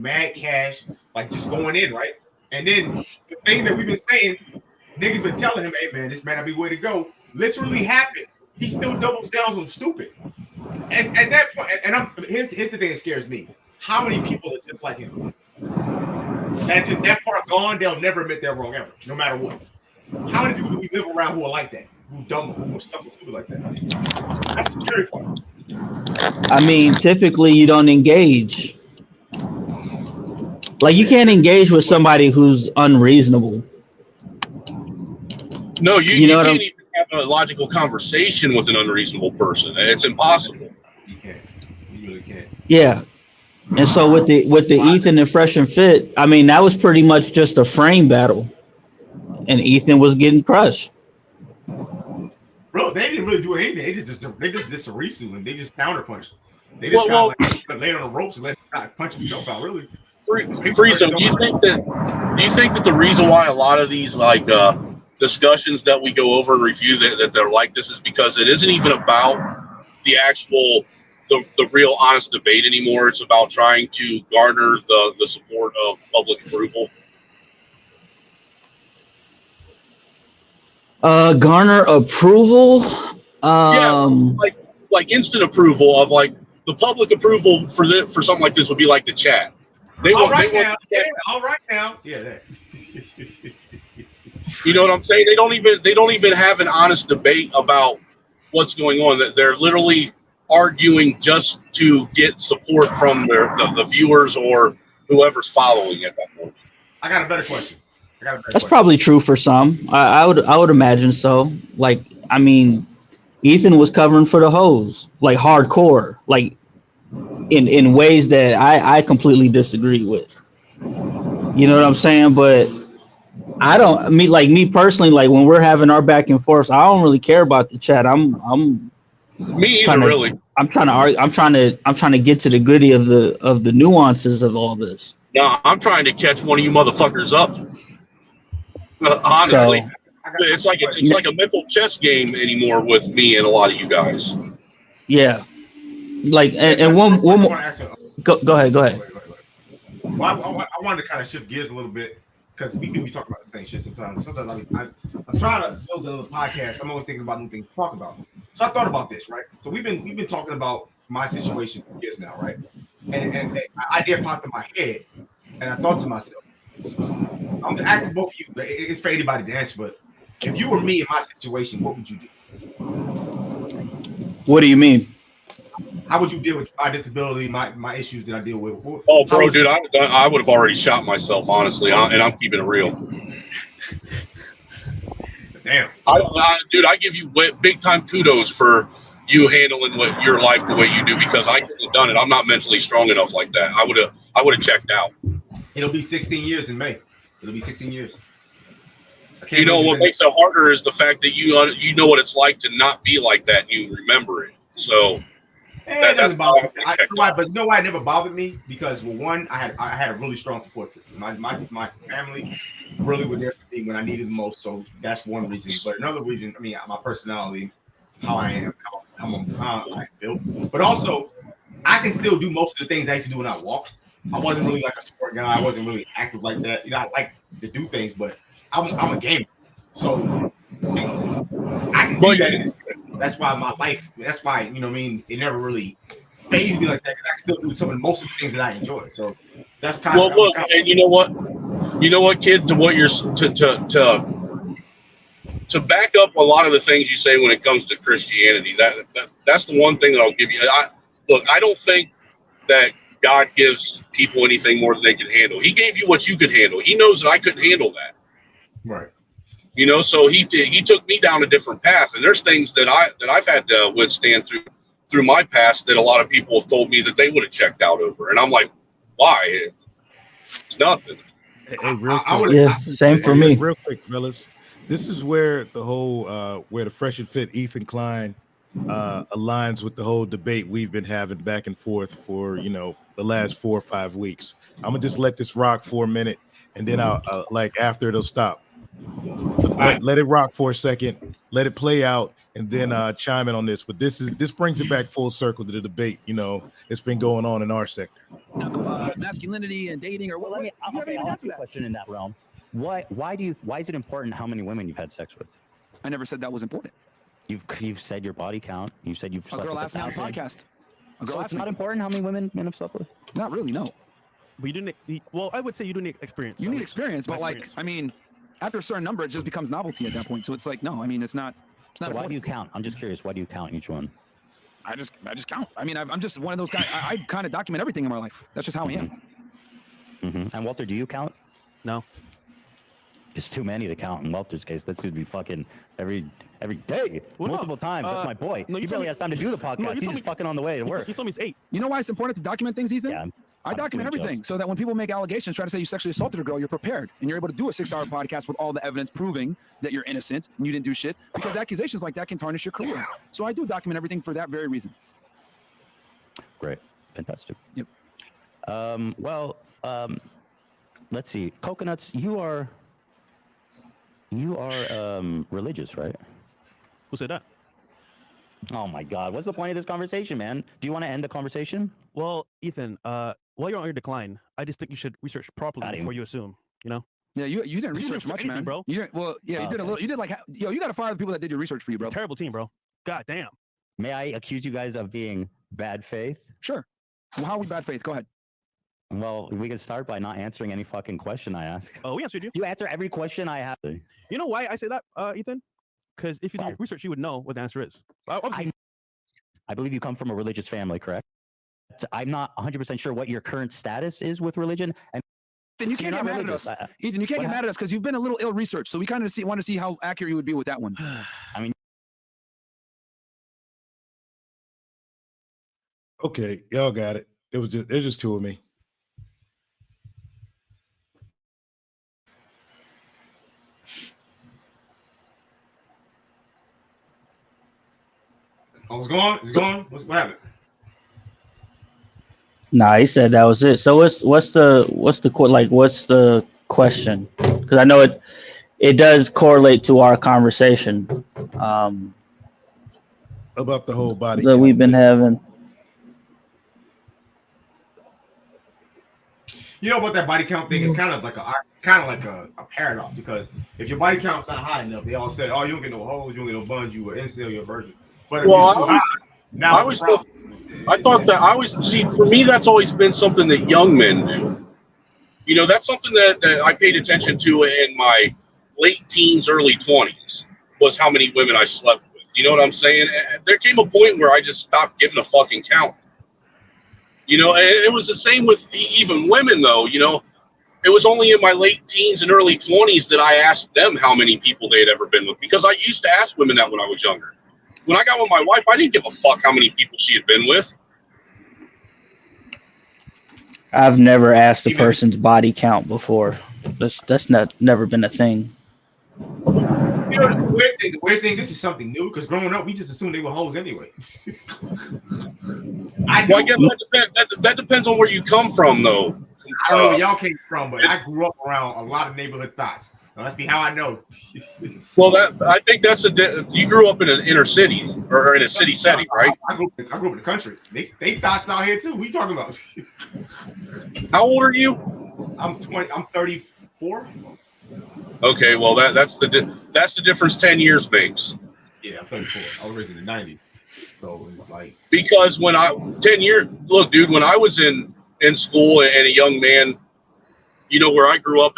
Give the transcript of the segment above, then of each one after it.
mad cash, like just going in, right? And then the thing that we've been saying, niggas been telling him, hey man, this may not be way to go, literally happened. He still doubles down on stupid. At that point, and here's the thing that scares me. How many people are just like him? That just that far gone, they'll never admit they're wrong ever, no matter what. How many people do we live around who are like that? Who dumb, who are stuck with stupid like that? That's the scary part. I mean, typically you don't engage. Like you can't engage with somebody who's unreasonable. No, you can't even have a logical conversation with an unreasonable person. It's impossible. You can't. You really can't. Yeah. And so with the Ethan and Fresh and Fit, I mean, that was pretty much just a frame battle. And Ethan was getting crushed. Bro, they didn't really do anything. They just Sarisu and they just counterpunched. They just kind of like laid on the ropes and let him punch himself out. Really, Frieza, do you think that the reason why a lot of these like discussions that we go over and review that they're like this is because it isn't even about the actual the real honest debate anymore? It's about trying to garner the support of public approval. Garner approval. Like instant approval of like the public approval for something like this would be like the chat. All right now. Yeah, that. You know what I'm saying? They don't even have an honest debate about what's going on. That they're literally arguing just to get support from the viewers or whoever's following at that moment. I got a better question. That's probably true for some. I would imagine so. Like, I mean, Ethan was covering for the hoes, like hardcore, like in ways that I completely disagree with. You know what I'm saying? But me personally, like when we're having our back and forth, I don't really care about the chat. Me either, really. I'm trying to argue. I'm trying to get to the gritty of the nuances of all this. No, I'm trying to catch one of you motherfuckers up. Honestly, it's like a mental chess game anymore with me and a lot of you guys. Yeah, like and one more. Go ahead. Well, I wanted to kind of shift gears a little bit because we do be talking about the same shit sometimes. Sometimes I'm trying to build another podcast. I'm always thinking about new things to talk about. So I thought about this, right? So we've been talking about my situation for years now, right? And an idea popped in my head, and I thought to myself, I'm asking both of you, but it's for anybody to answer. But if you were me in my situation, what would you do? What do you mean? How would you deal with my disability, my issues that I deal with? Oh, bro, dude, I would have already shot myself, honestly, and I'm keeping it real. Damn. Dude, I give you big time kudos for you handling your life the way you do because I couldn't have done it. I'm not mentally strong enough like that. I would have checked out. It'll be 16 years in May. It'll be 16 years. You know what makes it harder is the fact that you know what it's like to not be like that and you remember it. So it doesn't bother me. But you know why it never bothered me? Because well, one, I had a really strong support system. My family really were there for me when I needed the most. So that's one reason. But another reason, I mean, my personality, how I am, how I'm built. But also, I can still do most of the things I used to do when I walked. I wasn't really like a sport guy. I wasn't really active like that. You know, I like to do things, but I'm a gamer. So I can do that. That's why my life, that's why, you know what I mean? It never really fazed me like that because I can still do most of the things that I enjoy. So that's kind of. Well, and you know what, kid, to what you're to back up a lot of the things you say when it comes to Christianity, that's the one thing that I'll give you. I don't think that God gives people anything more than they can handle. He gave you what you could handle. He knows that I couldn't handle that. Right. You know, so he took me down a different path, and there's things that I've had to withstand through my past that a lot of people have told me that they would have checked out over, and I'm like, why? It's nothing. Hey, real quick. Same for me. Real quick, fellas. This is where the whole where the Fresh and Fit Ethan Klein aligns with the whole debate we've been having back and forth for the last 4 or 5 weeks. I'm gonna just let this rock for a minute, and then I'll after it'll stop. Let it rock for a second, let it play out, and then chime in on this. But this brings it back full circle to the debate. It's been going on in our sector. masculinity and dating, or Well, what? let me. Okay, I'll ask you a question in that realm. Why is it important how many women you've had sex with? I never said that was important. You've said your body count. You said you've A slept girl with asked me on a 1,000. podcast. A girl So asked it's me. not important how many women men have slept with. Not really, no. But you do need, well, I would say you do need experience. You need experience, but like, I mean, after a certain number, it just becomes novelty at that point. So it's like, no, I mean, it's not. It's not. So why important. do you count? I'm just curious. Why do you count each one? I just count. I mean, I'm just one of those guys. I kind of document everything in my life. That's just how I am. And Walter, do you count? No. It's too many to count in Walter's case. That should be fucking every day, Well, no. multiple times. That's my boy. no, you he told barely me- has time to do the podcast. He's just fucking on the way to work. He told me it's 8. You know why it's important to document things, Ethan? Yeah, I document doing everything jokes. so that when people make allegations, try to say you sexually assaulted a girl, you're prepared and you're able to do a 6-hour podcast with all the evidence proving that you're innocent and you didn't do shit, because accusations like that can tarnish your career. So I do document everything for that very reason. Great, fantastic. Yep. Let's see. Coconuts, you are religious, right? Who said that? Oh my God, what's the point of this conversation, man? Do you want to end the conversation? Well, Ethan, while you're on your decline, I just think you should research properly Got him. before you assume, you know? Yeah, you didn't didn't research research much, anything, man. bro. You didn't, well, yeah, you did a Okay. little. You did like, yo, you got to fire the people that did your research for you, bro. Terrible team, bro. God damn. May I accuse you guys of being bad faith? Sure. Well, how are we bad faith? Go ahead. Well, we can start by not answering any fucking question I ask. Oh, we answered you. You answer every question I have. You know why I say that, Ethan? Because if you do Why? your research, you would know what the answer is. Obviously, I believe you come from a religious family, correct? I'm not 100% sure what your current status is with religion. And Then you you're can't not get mad at religious. us. Ethan, you can't What get mad at us because you've been a little ill-researched. So we kind of want to see how accurate you would be with that one. Okay, y'all got it. There's just two of me. Oh, it's gone. It's gone. What happened? Nah, he said that was it. So what's the question? Because I know it does correlate to our conversation About the whole body that count we've been thing. having. You know about that body count thing? It's kind of like a paradox, because if your body count's not high enough, they all say, "Oh, you don't get no hoes, you don't get no buns, you an incel, you're a virgin." But if Well, you're too high, now I it's a always problem. I thought that I always see, for me, that's always been something that young men do. You know, that's something that I paid attention to in my late teens, early 20s, was how many women I slept with. You know what I'm saying? And there came a point where I just stopped giving a fucking count. You know, and it was the same with even women, though. You know, it was only in my late teens and early 20s that I asked them how many people they had ever been with, because I used to ask women that when I was younger. When I got with my wife, I didn't give a fuck how many people she had been with. I've never asked a person's body count before. That's never been a thing. You know, the weird thing, this is something new, because growing up, we just assumed they were hoes anyway. I guess that depends on where you come from, though. I don't know where y'all came from, but I grew up around a lot of neighborhood thoughts. Now, that's how I know. Well, I think that's you grew up in an inner city or in a city setting, right? I grew up in the country. They thoughts out here too. What you talking about? How old are you? I'm 20. I'm 34. Okay, well that's the difference 10 years makes. Yeah, I'm 34. I was raised in the 90s, so like, because when 10 years, look, dude, when I was in school and a young man, you know, where I grew up,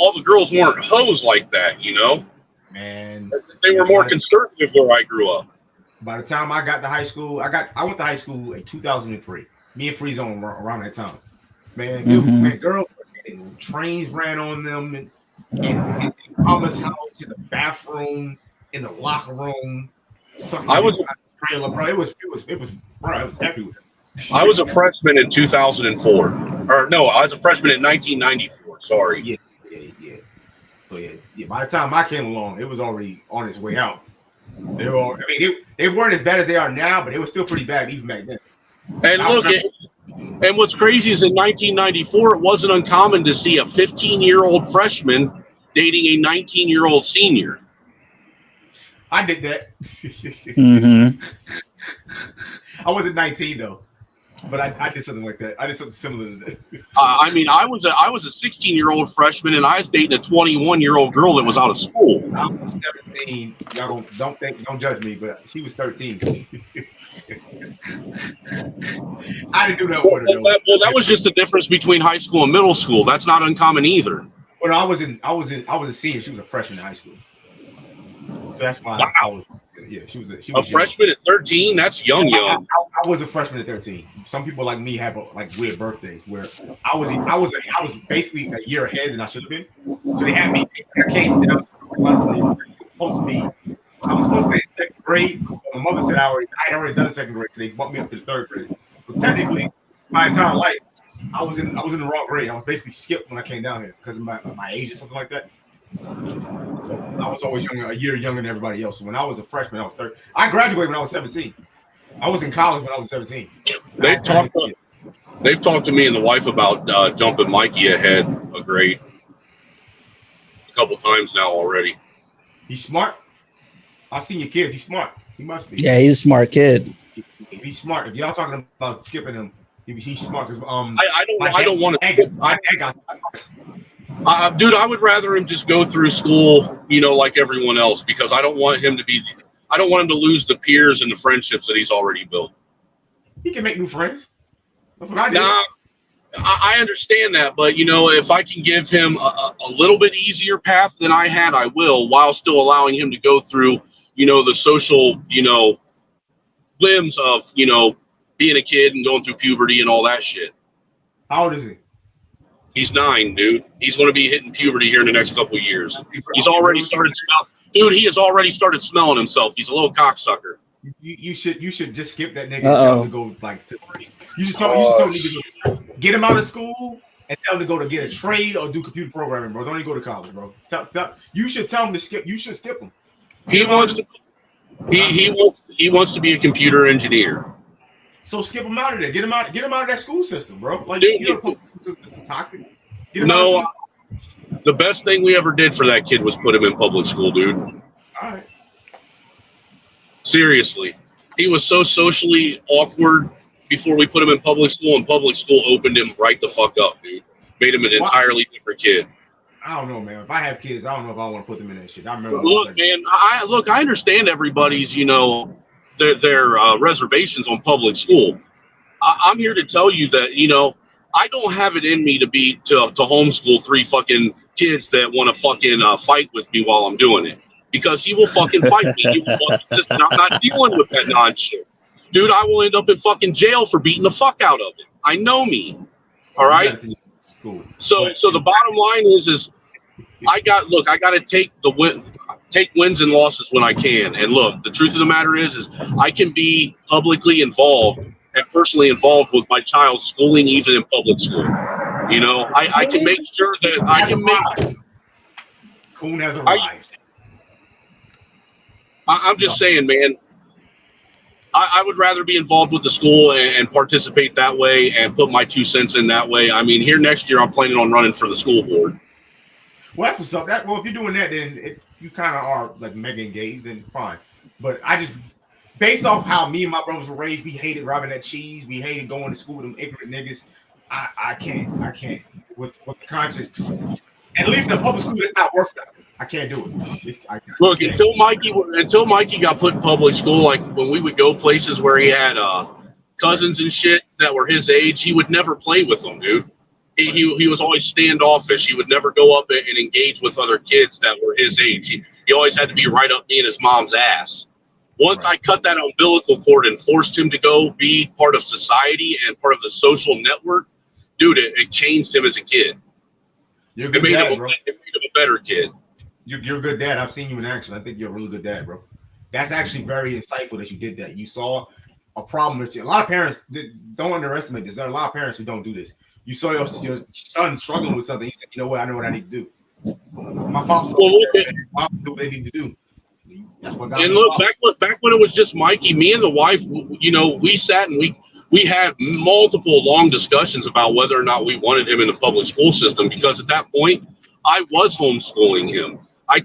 all the girls weren't hoes like that, you know. Man, they were more conservative where I grew up. By the time I got to high school, I went to high school in 2003. Me and Free Zone were around that time. Man, man, girls, trains ran on them, and in Mama's house, in the bathroom, in the locker room. I was trailer, bro. It was bro. It was everywhere. I was a freshman in 2004, or no, I was a freshman in 1994. Sorry. Yeah. So yeah. By the time I came along, it was already on its way out. They weren't as bad as they are now, but it was still pretty bad even back then. And look, and what's crazy is in 1994, it wasn't uncommon to see a 15-year-old freshman dating a 19-year-old senior. I did that. Mm-hmm. I wasn't 19 though. But I did something like that. I did something similar to that. I mean, I was a 16-year-old freshman, and I was dating a 21-year-old girl that was out of school. I was 17. Y'all don't judge me, but she was 13. I didn't do that with her. Well, that was just the difference between high school and middle school. That's not uncommon either. Well, I was a senior. She was a freshman in high school, so that's why I was. Yeah, she was a freshman at 13. That's young. I was a freshman at 13. Some people like me have like weird birthdays where I was basically a year ahead than I should have been. So they had me. I came down I was supposed to be in second grade. My mother said I had already done the second grade, so they bumped me up to the third grade. But technically, my entire life, I was in the wrong grade. I was basically skipped when I came down here because of my age or something like that. So I was always a year younger than everybody else. So when I was a freshman, I was 30. I graduated when I was 17. I was in college when I was 17. They've talked to me and the wife about jumping Mikey ahead a grade a couple times now already. He's smart. I've seen your kids. He's smart. He must be. Yeah, he's a smart kid. He's smart. If y'all talking about skipping him, he's smart. Because I don't want to. Dude, I would rather him just go through school, like everyone else, because I don't want him to lose the peers and the friendships that he's already built. He can make new friends. That's what I did. Nah, I understand that, but if I can give him a little bit easier path than I had, I will, while still allowing him to go through, the social, limbs of, being a kid and going through puberty and all that shit. How old is he? He's 9, dude. He's going to be hitting puberty here in the next couple of years. He's already started smelling. Dude, he has already started smelling himself. He's a little cocksucker. You should just skip that nigga and tell him to go you should tell him to get him out of school and tell him to go to get a trade or do computer programming, bro. Don't even go to college, bro. You should tell him to skip. You should skip him. He wants to be a computer engineer. So skip him out of there. Get him out of that school system, bro. Like, dude, toxic. No, the best thing we ever did for that kid was put him in public school, dude. All right. Seriously, he was so socially awkward before we put him in public school, and public school opened him right the fuck up, dude. Made him an entirely different kid. I don't know, man. If I have kids, I don't know if I want to put them in that shit. I remember. Look, man. I understand everybody's, their reservations on public school. I'm here to tell you that, I don't have it in me to homeschool 3 fucking kids that want to fucking fight with me while I'm doing it, because he will fucking fight me. He will fucking just, I'm not dealing with that nonshit, dude. I will end up in fucking jail for beating the fuck out of it. I know me. All right. So the bottom line is I got to take wins and losses when I can. And look, the truth of the matter is I can be publicly involved and personally involved with my child's schooling, even in public school. I can make sure that I can make. Coon has arrived. I'm just saying, man. I would rather be involved with the school and participate that way and put my 2 cents in that way. I mean, here next year, I'm planning on running for the school board. Well, that's what's up. If you're doing that, then you kind of are like mega engaged, then fine. But I just, based off how me and my brothers were raised, we hated robbing that cheese. We hated going to school with them ignorant niggas. I can't with the conscience. At least in public school, it's not worth nothing. I can't do it. Look, until Mikey got put in public school, like when we would go places where he had cousins and shit that were his age, he would never play with them, dude. He was always standoffish. He would never go up and engage with other kids that were his age. He always had to be right up me and his mom's ass. Once I cut that umbilical cord and forced him to go be part of society and part of the social network, dude, it changed him as a kid. You're a good dad, bro. It made him a better kid. You're a good dad. I've seen you in action. I think you're a really good dad, bro. That's actually very insightful that you did that. You saw a problem with you. A lot of parents don't underestimate this. There are a lot of parents who don't do this. You saw your son struggling with something. You said, you know what? I know what I need to do. My pops do what they need to do. That's what got me. And look, back when it was just Mikey, me and the wife, we sat and we had multiple long discussions about whether or not we wanted him in the public school system, because at that point, I was homeschooling him. I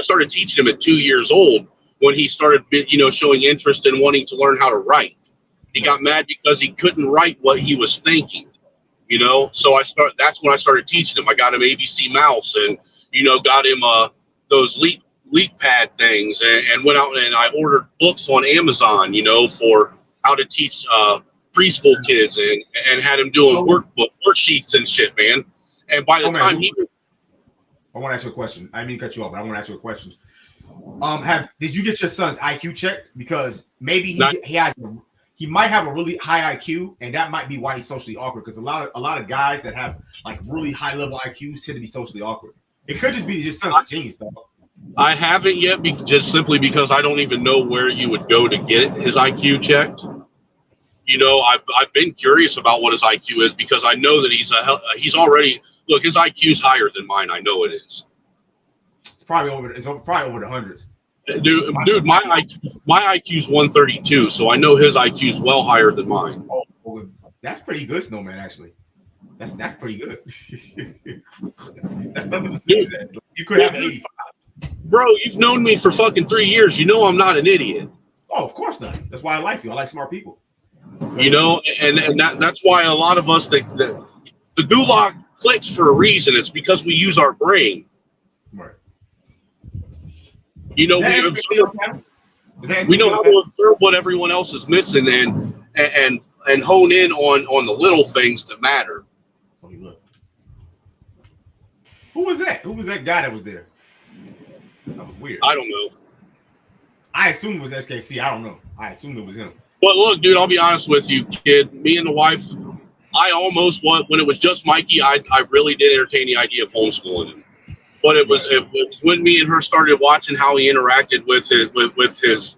started teaching him at 2 years old when he started, showing interest in wanting to learn how to write. He got mad because he couldn't write what he was thinking. You know, so that's when I started teaching him. I got him ABC Mouse, and got him those leak pad things, and went out and I ordered books on Amazon, for how to teach preschool kids, and had him doing worksheets and shit, man. And by the time I want to ask you a question. I didn't mean to cut you off, but I want to ask you a question. Did you get your son's IQ checked? Because maybe he might have a really high IQ, and that might be why he's socially awkward. Because a lot of guys that have like really high level IQs tend to be socially awkward. It could just be your son's a genius, though. I haven't yet, just simply because I don't even know where you would go to get his IQ checked. I've been curious about what his IQ is, because I know that he's already his IQ's higher than mine. I know it is. It's probably over the hundreds. Dude, my IQ's 132, so I know his IQ's well higher than mine. Oh, well, that's pretty good, Snowman. Actually, that's pretty good. That's nothing to sneeze at. You could have an 85. Bro, you've known me for fucking 3 years. You know I'm not an idiot. Oh, of course not. That's why I like you. I like smart people. And that's why a lot of us think that the gulag clicks for a reason. It's because we use our brain. Right. We know how to observe what everyone else is missing and hone in on the little things that matter. Who was that? Who was that guy that was there? That was weird. I don't know. I assumed it was SKC. I don't know. I assumed it was him. But look, dude, I'll be honest with you, kid. Me and the wife, I almost when it was just Mikey, I really did entertain the idea of homeschooling him. But it was when me and her started watching how he interacted with his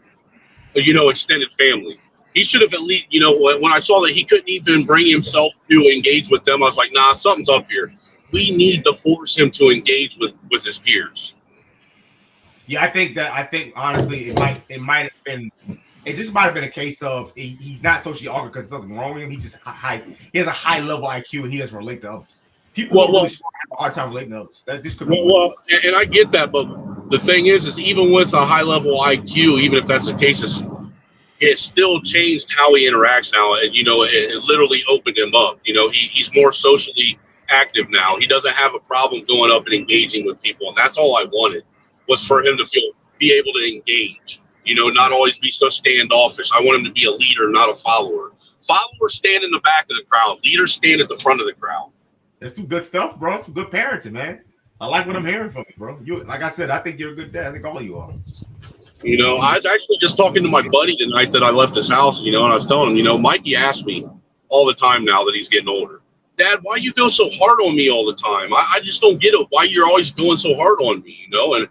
extended family. He should have at least, when I saw that he couldn't even bring himself to engage with them, I was like, nah, something's up here. We need to force him to engage with his peers. Yeah, I think honestly, it might have been. It just might have been a case of he's not socially awkward because there's something wrong with him. He has a high level IQ and he doesn't relate to others. People really have a hard time relating to others. That just could be and I get that, but the thing is even with a high level IQ, even if that's the case, it still changed how he interacts now. And it literally opened him up. He's more socially active now. He doesn't have a problem going up and engaging with people, and that's all I wanted was for him to be able to engage. Not always be so standoffish. I want him to be a leader, not a follower. Followers stand in the back of the crowd. Leaders stand at the front of the crowd. That's some good stuff, bro. Some good parenting, man. I like what I'm hearing from you, bro. Like I said, I think you're a good dad. I think all of you are. I was actually just talking to my buddy tonight that I left his house, and I was telling him, Mikey asked me all the time now that he's getting older, Dad, why you go so hard on me all the time? I just don't get it. Why you're always going so hard on me, And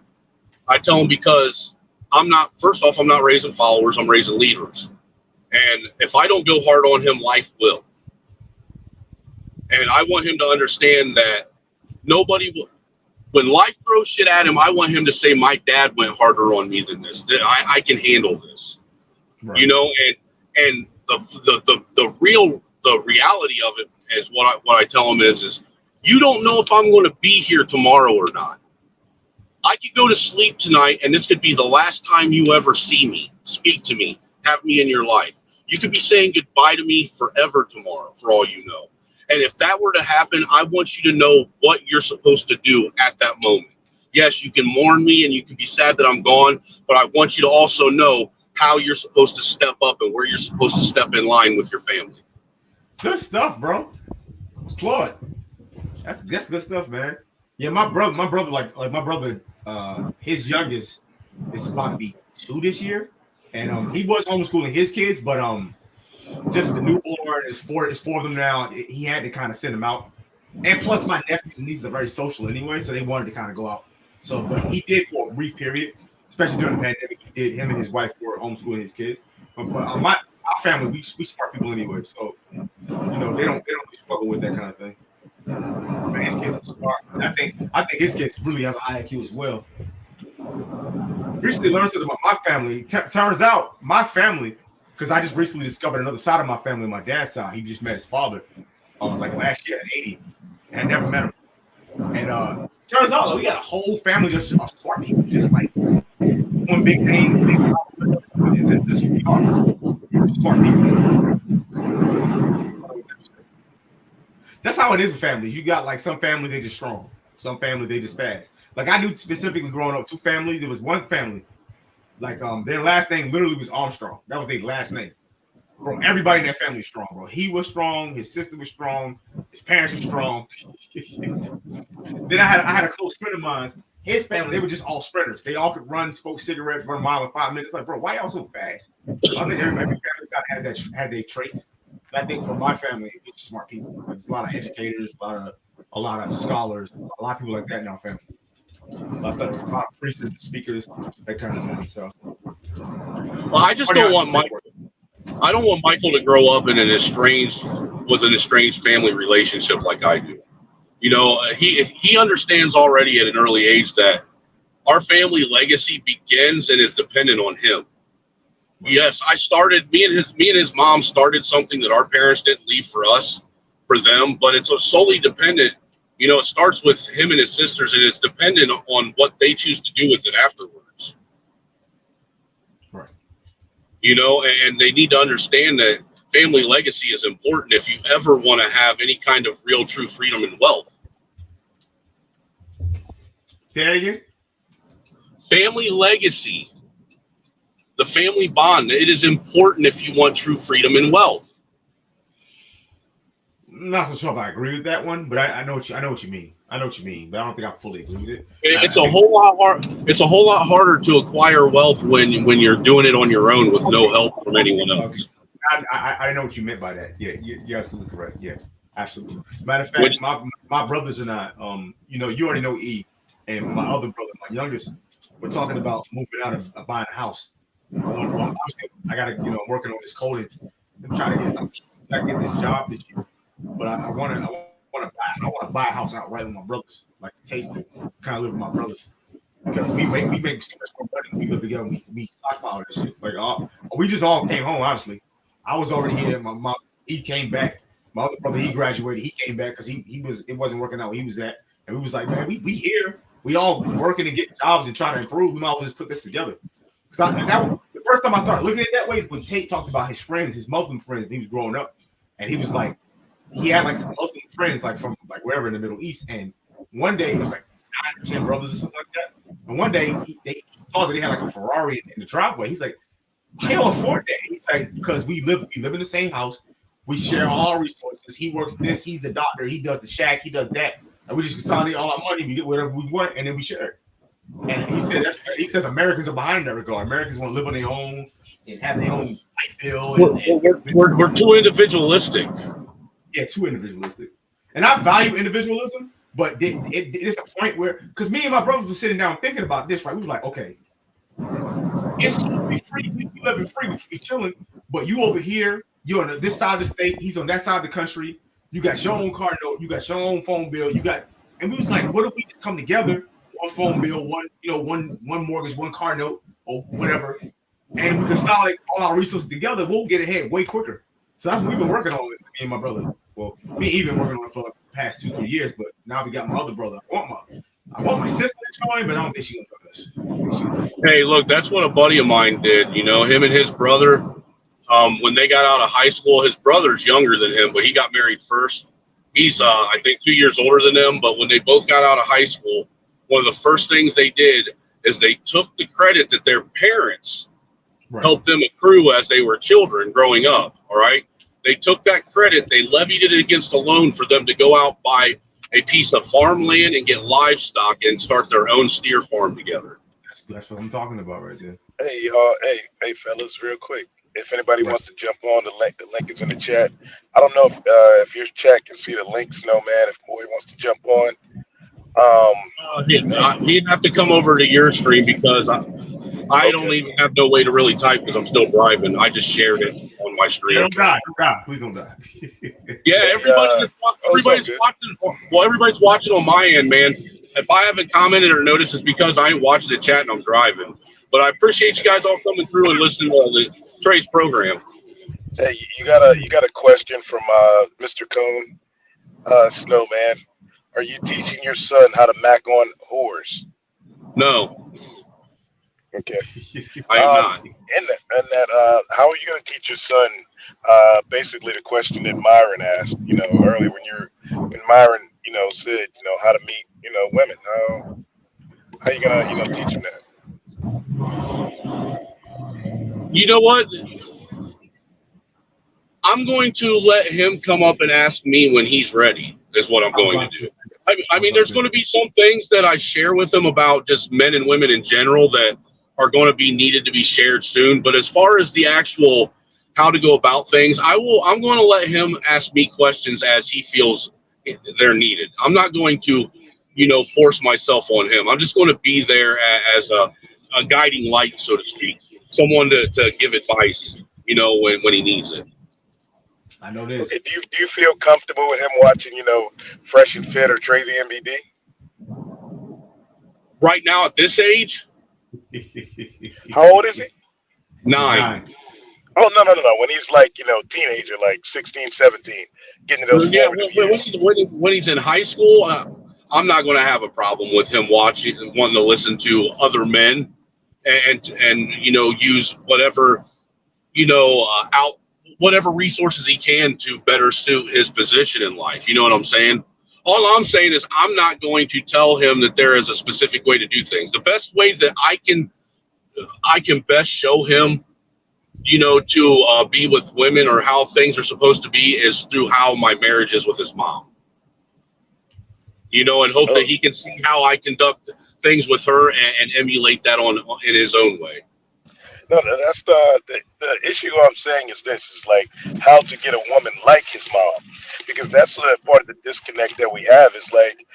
I tell him because first off, I'm not raising followers. I'm raising leaders. And if I don't go hard on him, life will. And I want him to understand that when life throws shit at him, I want him to say, my dad went harder on me than this. I can handle this. Right. And the reality of it is what I tell him is you don't know if I'm going to be here tomorrow or not. I could go to sleep tonight, and this could be the last time you ever see me, speak to me, have me in your life. You could be saying goodbye to me forever tomorrow, for all you know. And if that were to happen, I want you to know what you're supposed to do at that moment. Yes, you can mourn me, and you can be sad that I'm gone, but I want you to also know how you're supposed to step up and where you're supposed to step in line with your family. Good stuff, bro. Applaud. That's good stuff, man. Yeah, my brother, like my brother, his youngest is about to be 2 this year, and he was homeschooling his kids, but just the newborn is four of them now. He had to kind of send them out, and plus my nephews and nieces are very social anyway, so they wanted to kind of go out. So, but he did for a brief period, especially during the pandemic. He did. Him and his wife were homeschooling his kids, but our family we smart people anyway, so they don't really struggle with that kind of thing. But his kids are smart. And I think his kids really have an high IQ as well. Recently learned something about my family. Turns out my family, because I just recently discovered another side of my family, my dad's side. He just met his father like last year at 80, and I never met him. And turns out we got a whole family just of smart people, just like doing big things. It's just smart people. That's how it is with families. You got like some families they just strong, some families they just fast. Like I knew specifically growing up, two families. There was one family, like their last name literally was Armstrong. That was their last name. Bro, everybody in that family was strong, bro. He was strong, his sister was strong, his parents were strong. Then I had a close friend of mine. His family, they were just all sprinters. They all could run, smoke cigarettes, run a mile in 5 minutes. Like, bro, why y'all so fast? So I think every family had their traits. And I think for my family, it's smart people. Like, there's a lot of educators, a lot of scholars, a lot of people like that in our family. A lot of preachers, speakers, that kind of thing. So, well, I just don't want Michael to grow up in an estranged family relationship like I do. You know, he understands already at an early age that our family legacy begins and is dependent on him. Yes, me and his mom started something that our parents didn't leave for us, for them, but it's solely dependent. You know, it starts with him and his sisters, and it's dependent on what they choose to do with it afterwards. Right. You know, and they need to understand that family legacy is important if you ever want to have any kind of real, true freedom and wealth. Say that again? Family legacy, the family bond, it is important if you want true freedom and wealth. I'm not so sure if I agree with that one, but I know what you mean. I know what you mean, but I don't think I fully agree with it. It's a whole lot harder to acquire wealth when you're doing it on your own with no help from anyone else. I know what you meant by that. Yeah, you're absolutely correct. Yeah, absolutely. Matter of fact, my brothers and I, you know, you already know E, and my other brother, my youngest, we're talking about moving out of buying a house. I gotta, you know, I'm working on this coding. I'm trying to get this job this year, but I want to buy a house outright with my brothers, like the taster, kind of live with my brothers, because we make so much more money when we live together. We stockpile this shit. Like we just all came home. Honestly, I was already here. He came back. My other brother, he graduated. He came back because it wasn't working out where he was at, and we was like, man, we here. We all working and getting jobs and trying to improve. We might as well just put this together. Because the first time I started looking at it that way is when Tate talked about his friends, his Muslim friends, when he was growing up, and he was like, he had like some Muslim friends, like from like wherever in the Middle East, and one day it was like 9 or 10 brothers or something like that. And one day they saw that they had like a Ferrari in the driveway. He's like, I don't afford that. He's like, because we live in the same house, we share all our resources. He works this, he's the doctor, he does the shack, he does that, and we just consolidate all our money, we get whatever we want, and then we share it. And he says Americans are behind that regard. Americans want to live on their own and have their own light bill. We're too individualistic. Yeah, too individualistic. And I value individualism, but it's a point where, because me and my brothers were sitting down thinking about this, right? We were like, okay, it's cool to be free. We living free. We can be chilling. But you over here, you're on this side of the state. He's on that side of the country. You got your own car note. You got your own phone bill. And we was like, what if we just come together? One phone bill, one mortgage, one car note, or whatever, and we consolidate all our resources together. We'll get ahead way quicker. So that's what we've been working on with me and my brother. Well, me even working on it for like the past 2-3 years, but now we got my other brother. I want my sister to join, but I don't think she's gonna do this. Hey, look, that's what a buddy of mine did. You know, him and his brother, when they got out of high school, his brother's younger than him, but he got married first. He's I think 2 years older than them. But when they both got out of high school, one of the first things they did is they took the credit that their parents helped them accrue as they were children growing up. All right. They took that credit, they levied it against a loan for them to go out, buy a piece of farmland and get livestock and start their own steer farm together. That's what I'm talking about right there. Hey, y'all. Hey, fellas, real quick. If anybody wants to jump on, the link is in the chat. I don't know if your chat can see the links. No, man. If Moy wants to jump on. He'd have to come over to your stream because I don't even have no way to really type because I'm still driving. I just shared it on my stream. Don't die. Please don't die. Yeah, everybody's watching. Well, everybody's watching on my end, man. If I haven't commented or noticed, it's because I ain't watching the chat and I'm driving. But I appreciate you guys all coming through and listening to the Trey's program. Hey, you got a question from Mr. Cone, Snowman. Are you teaching your son how to mac on whores? No. Okay. I am not. And that, how are you going to teach your son Basically the question that Myron asked, earlier when Myron, said, how to meet, women. How you gonna, teach them that? You know what? I'm going to let him come up and ask me when he's ready, is what I'm going to do. I mean, there's going to be some things that I share with him about just men and women in general that are going to be needed to be shared soon. But as far as the actual how to go about things, I'm going to let him ask me questions as he feels they're needed. I'm not going to, force myself on him. I'm just going to be there as a guiding light, so to speak, someone to give advice, when he needs it. I know this. Okay, do you feel comfortable with him watching, Fresh and Fit or Trey the MBD? Right now at this age? How old is he? 9. Oh, no. When he's like, teenager, like 16, 17, getting to those formative years. When he's in high school, I'm not going to have a problem with him wanting to listen to other men and use whatever, whatever resources he can to better suit his position in life. You know what I'm saying? All I'm saying is I'm not going to tell him that there is a specific way to do things. The best way that I can best show him, to be with women or how things are supposed to be is through how my marriage is with his mom. And hope that he can see how I conduct things with her and emulate that in his own way. No, that's the issue I'm saying is this, is like how to get a woman like his mom. Because that's the part of the disconnect that we have is like,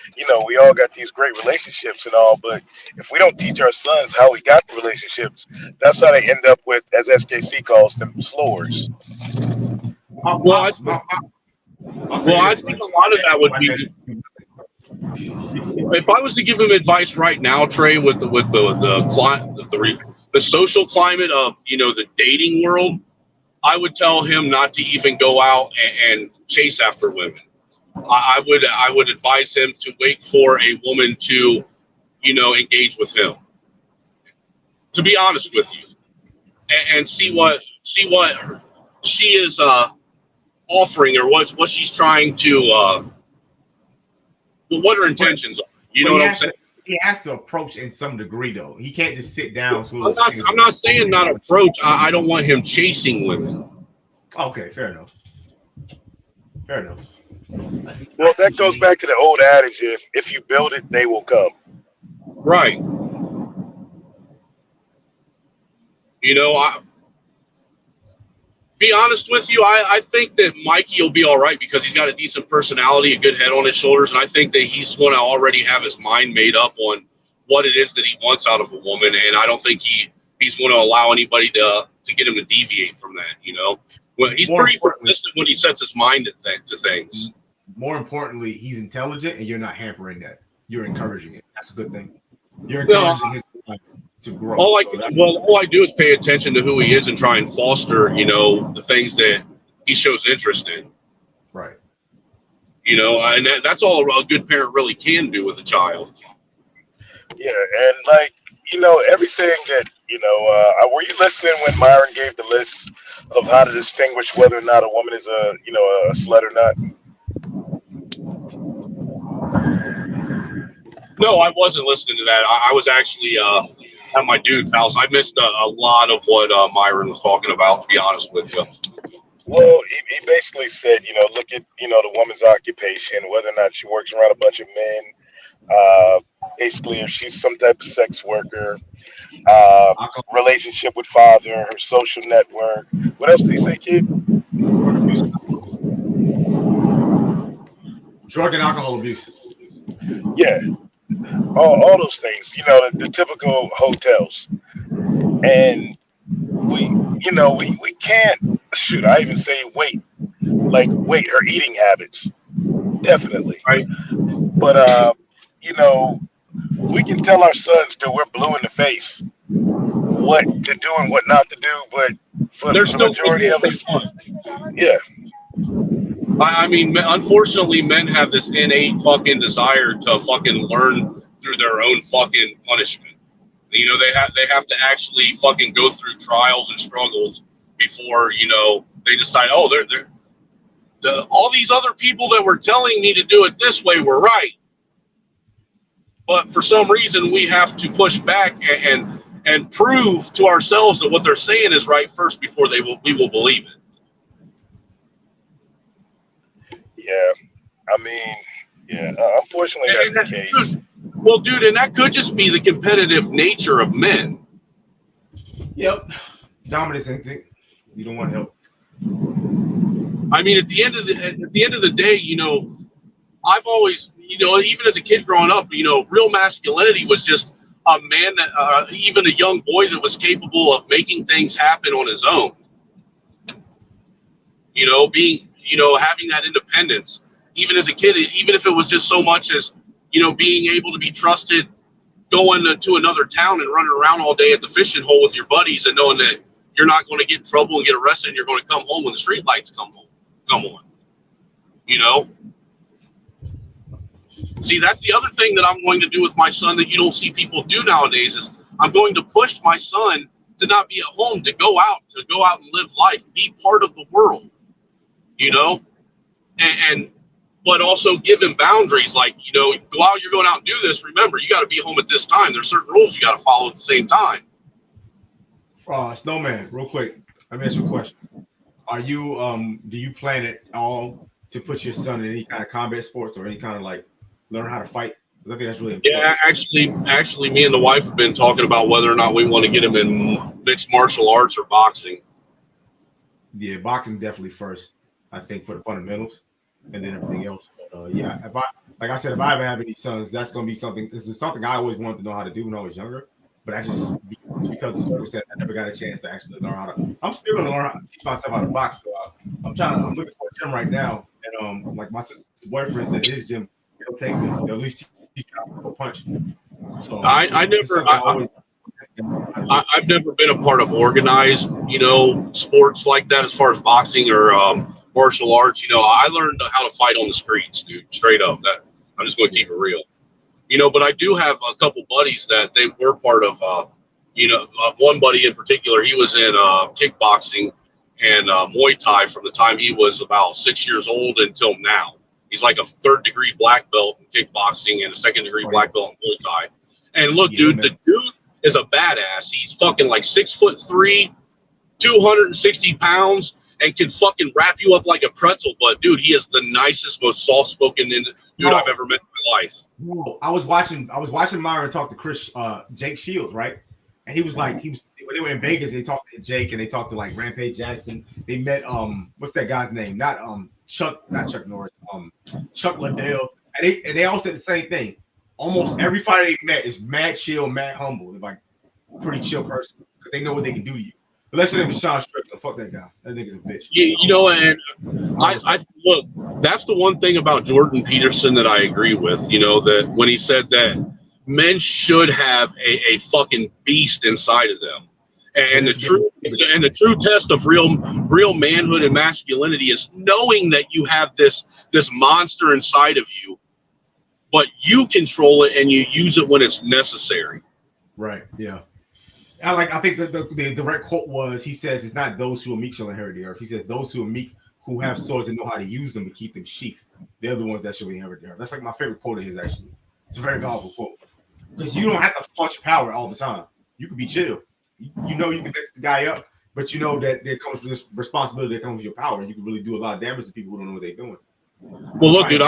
we all got these great relationships and all, but if we don't teach our sons how we got the relationships, that's how they end up with, as SKC calls them, slurs. I think a lot of that would be, if I was to give him advice right now, Trey, with the social climate of the dating world, I would tell him not to even go out and chase after women. I would advise him to wait for a woman to engage with him, to be honest with you, and see what she is offering or what she's trying to what her intentions are. You know what I'm saying? He has to approach in some degree, though. He can't just sit down. I'm not saying not approach. I don't want him chasing women. Okay, fair enough. Well, that goes back to the old adage: if you build it, they will come. Right. Be honest with you, I think that Mikey will be all right because he's got a decent personality, a good head on his shoulders, and I think that he's going to already have his mind made up on what it is that he wants out of a woman, and I don't think he's going to allow anybody to get him to deviate from that. Well, he's pretty persistent when he sets his mind to things. More importantly, he's intelligent, and you're not hampering that. You're encouraging it. That's a good thing. You're encouraging his mind to grow. All I do is pay attention to who he is and try and foster, the things that he shows interest in. Right. And that's all a good parent really can do with a child. Yeah, and everything that were you listening when Myron gave the list of how to distinguish whether or not a woman is a slut or not? No, I wasn't listening to that. I was actually at my dude's house. I missed a lot of what Myron was talking about, to be honest with you. Well, he basically said, look at, the woman's occupation, whether or not she works around a bunch of men, basically if she's some type of sex worker, relationship with father, her social network. What else did he say, kid? Drug and alcohol abuse. Yeah. All those things, the typical hotels. And we can't, I even say wait her eating habits. Definitely. Right. But, we can tell our sons till we're blue in the face what to do and what not to do, but for the majority of us, yeah. I mean, unfortunately, men have this innate fucking desire to fucking learn through their own fucking punishment. They have to actually fucking go through trials and struggles before, you know, they decide, oh, all these other people that were telling me to do it this way were right. But for some reason, we have to push back and prove to ourselves that what they're saying is right first before we will believe it. Yeah, I mean, yeah. Unfortunately, that's the case. Well, dude, and that could just be the competitive nature of men. Yep, dominance instinct. You don't want help. I mean, at the end of the day, you know, I've always, you know, even as a kid growing up, you know, real masculinity was just a man, even a young boy that was capable of making things happen on his own. You know, having that independence, even as a kid, even if it was just so much as, you know, being able to be trusted, going to another town and running around all day at the fishing hole with your buddies and knowing that you're not going to get in trouble and get arrested and you're going to come home when the street lights come on. You know? See, that's the other thing that I'm going to do with my son that you don't see people do nowadays is I'm going to push my son to not be at home, to go out and live life, be part of the world, you know, but also give him boundaries. Like, you know, while you're going out and do this, remember, you got to be home at this time. There's certain rules you got to follow at the same time. Snowman, real quick, let me ask you a question. Are you, do you plan at all to put your son in any kind of combat sports or any kind of like learn how to fight? I think that's really important. Yeah, actually, me and the wife have been talking about whether or not we want to get him in mixed martial arts or boxing. Yeah, boxing definitely first, I think, for the fundamentals, and then everything else. But yeah, if I ever have any sons, that's going to be something. This is something I always wanted to know how to do when I was younger. But I just, because of circumstance, I never got a chance to actually learn how to. I'm still going to learn how to teach myself how to box. So I'm looking for a gym right now, and like my sister's boyfriend said, his gym, he'll take me. They'll at least teach me how to punch. So I've never been a part of organized, you know, sports like that as far as boxing or martial arts. You know, I learned how to fight on the streets, dude, straight up. That I'm just going to keep it real. You know, but I do have a couple buddies that they were part of, one buddy in particular, he was in kickboxing and Muay Thai from the time he was about 6 years old until now. He's like a 3rd degree black belt in kickboxing and a 2nd degree black belt in Muay Thai. And look, dude, the dude is a badass. He's fucking like 6'3", 260 pounds, and can fucking wrap you up like a pretzel. But dude, he is the nicest, most soft-spoken dude I've ever met in my life. I was watching Myron talk to Jake Shields, right? And he was like, when they were in Vegas, they talked to Jake and they talked to like Rampage Jackson. They met what's that guy's name? Not Chuck Norris, Chuck Liddell. And they all said the same thing. Almost every fighter they met is mad chill, mad humble. They're like pretty chill person because they know what they can do to you. Unless your name is Sean Strickland, fuck that guy. That nigga's a bitch. Yeah, you know, and I look, that's the one thing about Jordan Peterson that I agree with. You know, that when he said that men should have a fucking beast inside of them, and the true test of real manhood and masculinity is knowing that you have this monster inside of you, but you control it and you use it when it's necessary. Right. Yeah. I think the direct quote was, he says, it's not those who are meek shall inherit the earth. He said those who are meek, who have swords and know how to use them to keep them sheathed, they're the ones that should inherit the earth. That's like my favorite quote of his, actually. It's a very powerful quote. Because you don't have to punch your power all the time. You can be chill. You know you can mess this guy up, but you know that there comes with this responsibility that comes with your power. And you can really do a lot of damage to people who don't know what they're doing. Well, look, dude,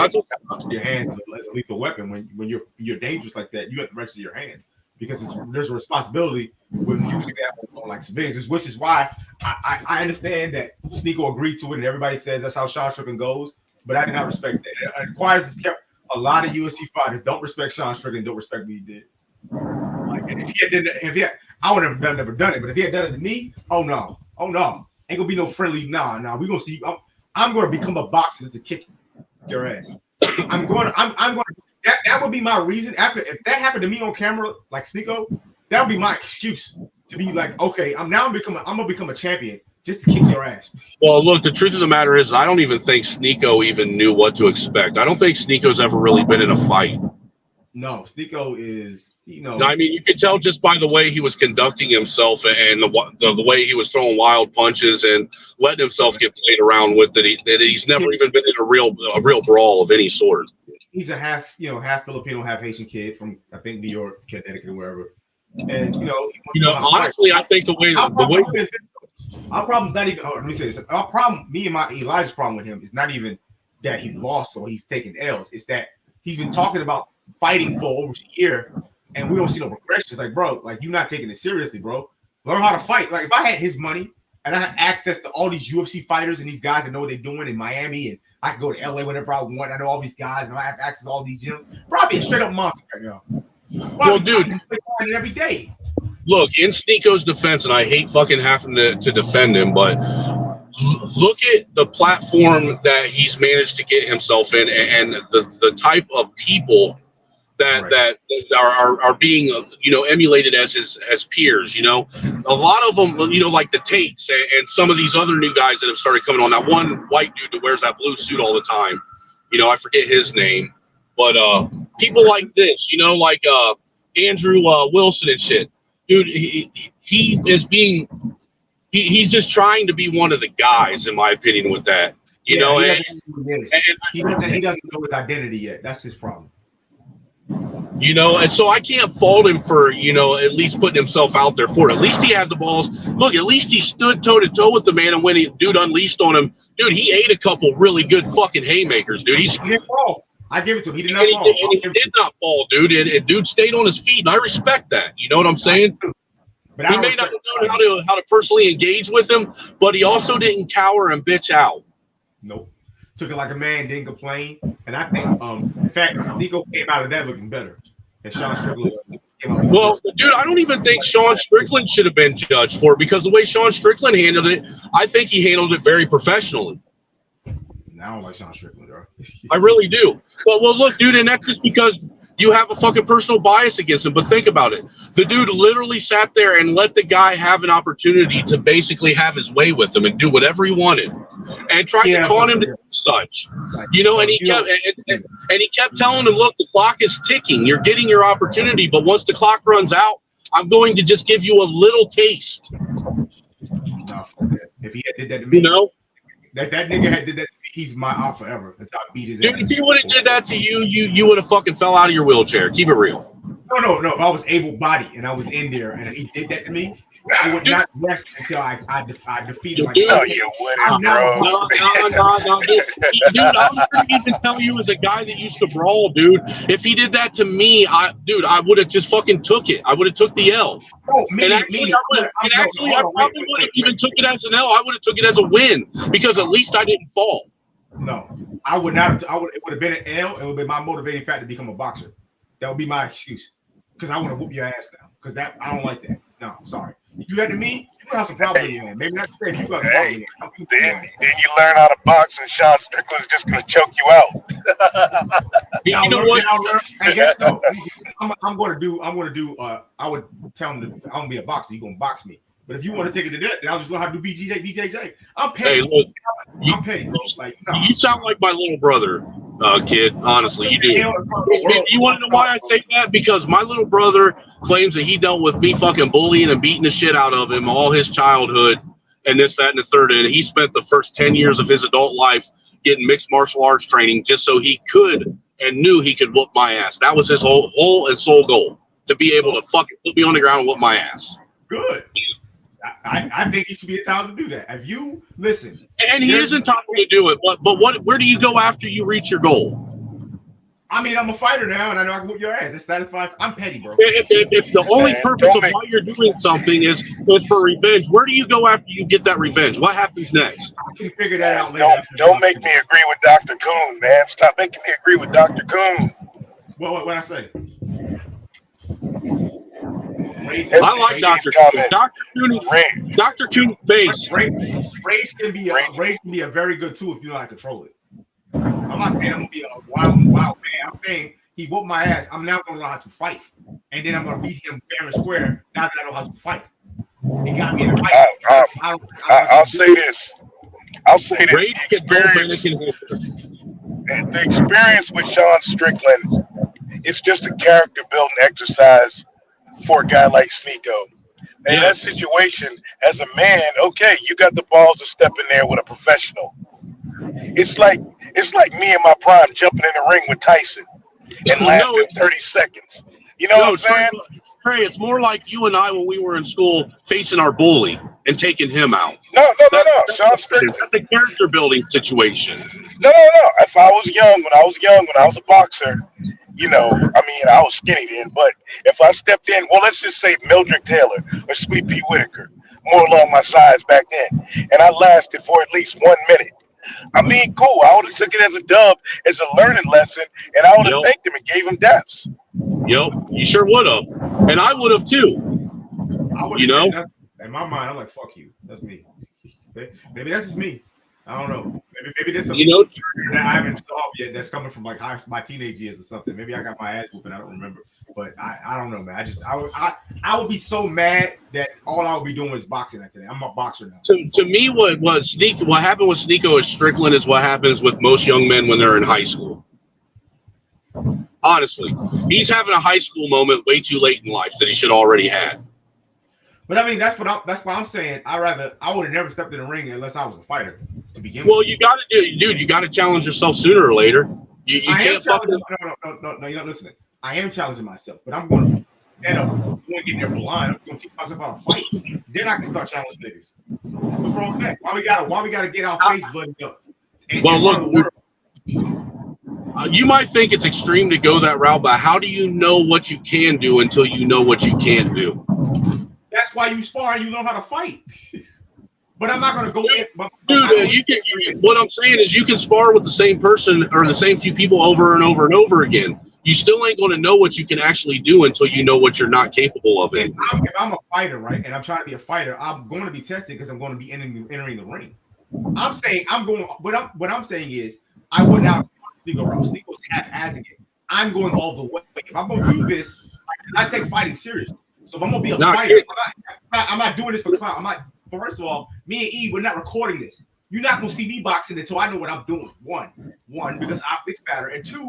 your hands as a lethal weapon. When you're dangerous like that, you have to register your hands. Because there's a responsibility with using that on like civilians, which is why I understand that Sneeko agreed to it and everybody says that's how Sean Strickland goes, but I did not respect that. And Quiet has kept a lot of UFC fighters don't respect Sean Strickland, don't respect what he did. Like, and I would have never done it, but if he had done it to me, oh no, ain't gonna be no friendly. Nah, we gonna see. I'm gonna become a boxer just to kick your ass. I'm going. That would be my reason. If that happened to me on camera, like Sneeko, that would be my excuse to be like, okay, I'm gonna become a champion just to kick your ass. Well, look, the truth of the matter is, I don't even think Sneeko even knew what to expect. I don't think Sneeko's ever really been in a fight. No, Sneeko is, I mean, you could tell just by the way he was conducting himself and the way he was throwing wild punches and letting himself get played around with that he's never even been in a real brawl of any sort. He's a half Filipino, half Haitian kid from, I think, New York, Connecticut, or wherever. And honestly, I think the way our problem's not even. Oh, let me say this. Our problem, me and Elijah's problem with him is not even that he's lost or he's taking L's. It's that he's been talking about fighting for over a year, and we don't see no progression. It's like, bro, like you're not taking it seriously, bro. Learn how to fight. Like if I had his money and I had access to all these UFC fighters and these guys that know what they're doing in Miami, and I could go to LA whenever I want. I know all these guys, and I have access to all these gyms. Probably a straight up monster right now. Well, dude, every day. Look, in Sneeko's defense, and I hate fucking having to defend him, but look at the platform that he's managed to get himself in, and the type of people that are being emulated as peers. A lot of them, like the Tates and some of these other new guys that have started coming on. That one white dude that wears that blue suit all the time, I forget his name, but people like this, like Andrew Wilson and shit, dude. He is being. He's just trying to be one of the guys, in my opinion, with that. He doesn't know his identity yet. That's his problem. And so I can't fault him for, at least putting himself out there for it. At least he had the balls. Look, at least he stood toe to toe with the man, and when dude unleashed on him, dude, he ate a couple really good fucking haymakers, dude. He didn't fall. I give it to him. He did not fall. He did not fall, dude. And dude stayed on his feet, and I respect that. You know what I'm saying? But he may not have known how to personally engage with him, but he also didn't cower and bitch out. Nope. Took it like a man, didn't complain. And I think, in fact, Nico came out of that looking better. And Sean Strickland came out. Well, dude, I don't even think Sean Strickland should have been judged for it, because the way Sean Strickland handled it, I think he handled it very professionally. I don't like Sean Strickland, bro. I really do. Well, look, dude, and that's just because you have a fucking personal bias against him. But think about it. The dude literally sat there and let the guy have an opportunity to basically have his way with him and do whatever he wanted, and tried to taunt him to do such. And he kept telling him, look, the clock is ticking. You're getting your opportunity, but once the clock runs out, I'm going to just give you a little taste. If he did that to me, that nigga had did that. He's my out forever. Until I beat his ass. If he would have did that to you, you would have fucking fell out of your wheelchair. Keep it real. No. If I was able-bodied and I was in there and he did that to me, I would not rest until I defeated him. No, you wouldn't, bro. No, dude. I'm going to even tell you, as a guy that used to brawl, dude, if he did that to me, I would have just fucking took it. I would have took the L. I probably would have even took it as an L. I would have took it as a win, because at least I didn't fall. No, I would not. It would have been an L. It would be my motivating factor to become a boxer. That would be my excuse, because I want to whoop your ass now. Because I don't like that. No, sorry. You do that to me, you have some problem with Maybe not today. You got some problem then you learn how to box, and Sean Strickland's just gonna choke you out. You know what? I guess no. I'm gonna do. I would tell him that I'm gonna be a boxer. You gonna box me. But if you want to take it to that, then I'll just learn how to do BJJ. I'm petty. Hey, look, I'm petty. You sound like my little brother, kid. Honestly, you do. You want to know why I say that? Because my little brother claims that he dealt with me fucking bullying and beating the shit out of him all his childhood, and this, that, and the third. And he spent the first 10 years of his adult life getting mixed martial arts training just so he could and knew he could whoop my ass. That was his whole and sole goal, to be able to fucking put me on the ground and whoop my ass. Good. I think he should be entitled to do that. If you listen, and he is entitled to do it, but where do you go after you reach your goal? I mean, I'm a fighter now, and I know I can whoop your ass. It's satisfying. I'm petty, bro. If the only purpose of why you're doing something is for revenge, where do you go after you get that revenge? What happens next? I can figure that out later. Don't make me agree with Dr. Coon, man. Stop making me agree with Dr. Coon. What I say? I like Dr. Coon. Dr. Coon's base. Rage can be a very good tool if you know how to control it. I'm not saying I'm gonna be a wild man. I'm saying he whooped my ass. I'm now gonna learn how to fight, and then I'm gonna beat him fair and square. Now that I know how to fight, he got me in a fight. I'll say this. Rage the experience with Sean Strickland it's just a character building exercise for a guy like Sneeko. In that situation, as a man, okay, you got the balls to step in there with a professional. It's like me in my prime jumping in the ring with Tyson and lasting 30 seconds. You know what I'm saying? Trey, it's more like you and I when we were in school facing our bully and taking him out. No. Sean Strickland. That's a character building situation. No. If I was young, when I was a boxer, you know, I mean, I was skinny then, but if I stepped in, well, let's just say Mildred Taylor or Sweet Pea Whitaker, more along my size back then, and I lasted for at least 1 minute. I mean, cool. I would have took it as a dub, as a learning lesson, and I would have thanked him and gave him daps. Yep, you sure would have, and I would have too. You know, in my mind, I'm like, fuck you. That's me. Maybe that's just me. I don't know. Maybe there's something that I haven't solved yet that's coming from like my teenage years or something. Maybe I got my ass whooping. I don't remember. But I don't know, man. I would be so mad that all I would be doing is boxing after that. I'm a boxer now. To me, what happened with Sneeko Strickland is what happens with most young men when they're in high school. Honestly, he's having a high school moment way too late in life that he should already had. But I mean, that's why I'm saying I would have never stepped in the ring unless I was a fighter to begin with. Well, you got to challenge yourself sooner or later. You can't fucking. No, you're not listening. I am challenging myself, but I'm going to stand up, I'm going to get there blind. I'm going to teach myself how to fight. Then I can start challenging niggas. What's wrong with that? Why we gotta get our face bloody up? Well, look, you might think it's extreme to go that route, but how do you know what you can do until you know what you can't do? That's why you spar and you learn how to fight. But I'm not going to go in. What I'm saying is you can spar with the same person or the same few people over and over and over again. You still ain't going to know what you can actually do until you know what you're not capable of. If I'm a fighter, right, and I'm trying to be a fighter, I'm going to be tested because I'm going to be entering the ring. I'm saying what I'm saying is I would not Sneeko route. Sneeko's half-assing it. I'm going all the way. If I'm going to do this, I take fighting seriously. So if I'm going to be a fighter, I'm not doing this for clout. First of all, me and E, we're not recording this. You're not going to see me boxing until I know what I'm doing. One, because optics matter. And two,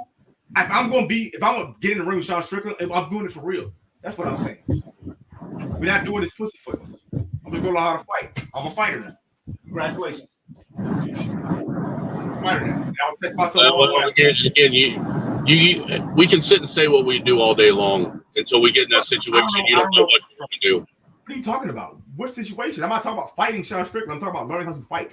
if I'm going to get in the ring with Sean Strickland, I'm doing it for real. That's what I'm saying. We're not doing this pussyfoot. I'm just going to learn how to fight. I'm a fighter now. Congratulations. Fighter now. And I'll test myself. Again, we can sit and say what we do all day long until we get in that situation. You don't know what you're going to do. What are you talking about? What situation? I'm not talking about fighting Sean Strickland. I'm talking about learning how to fight.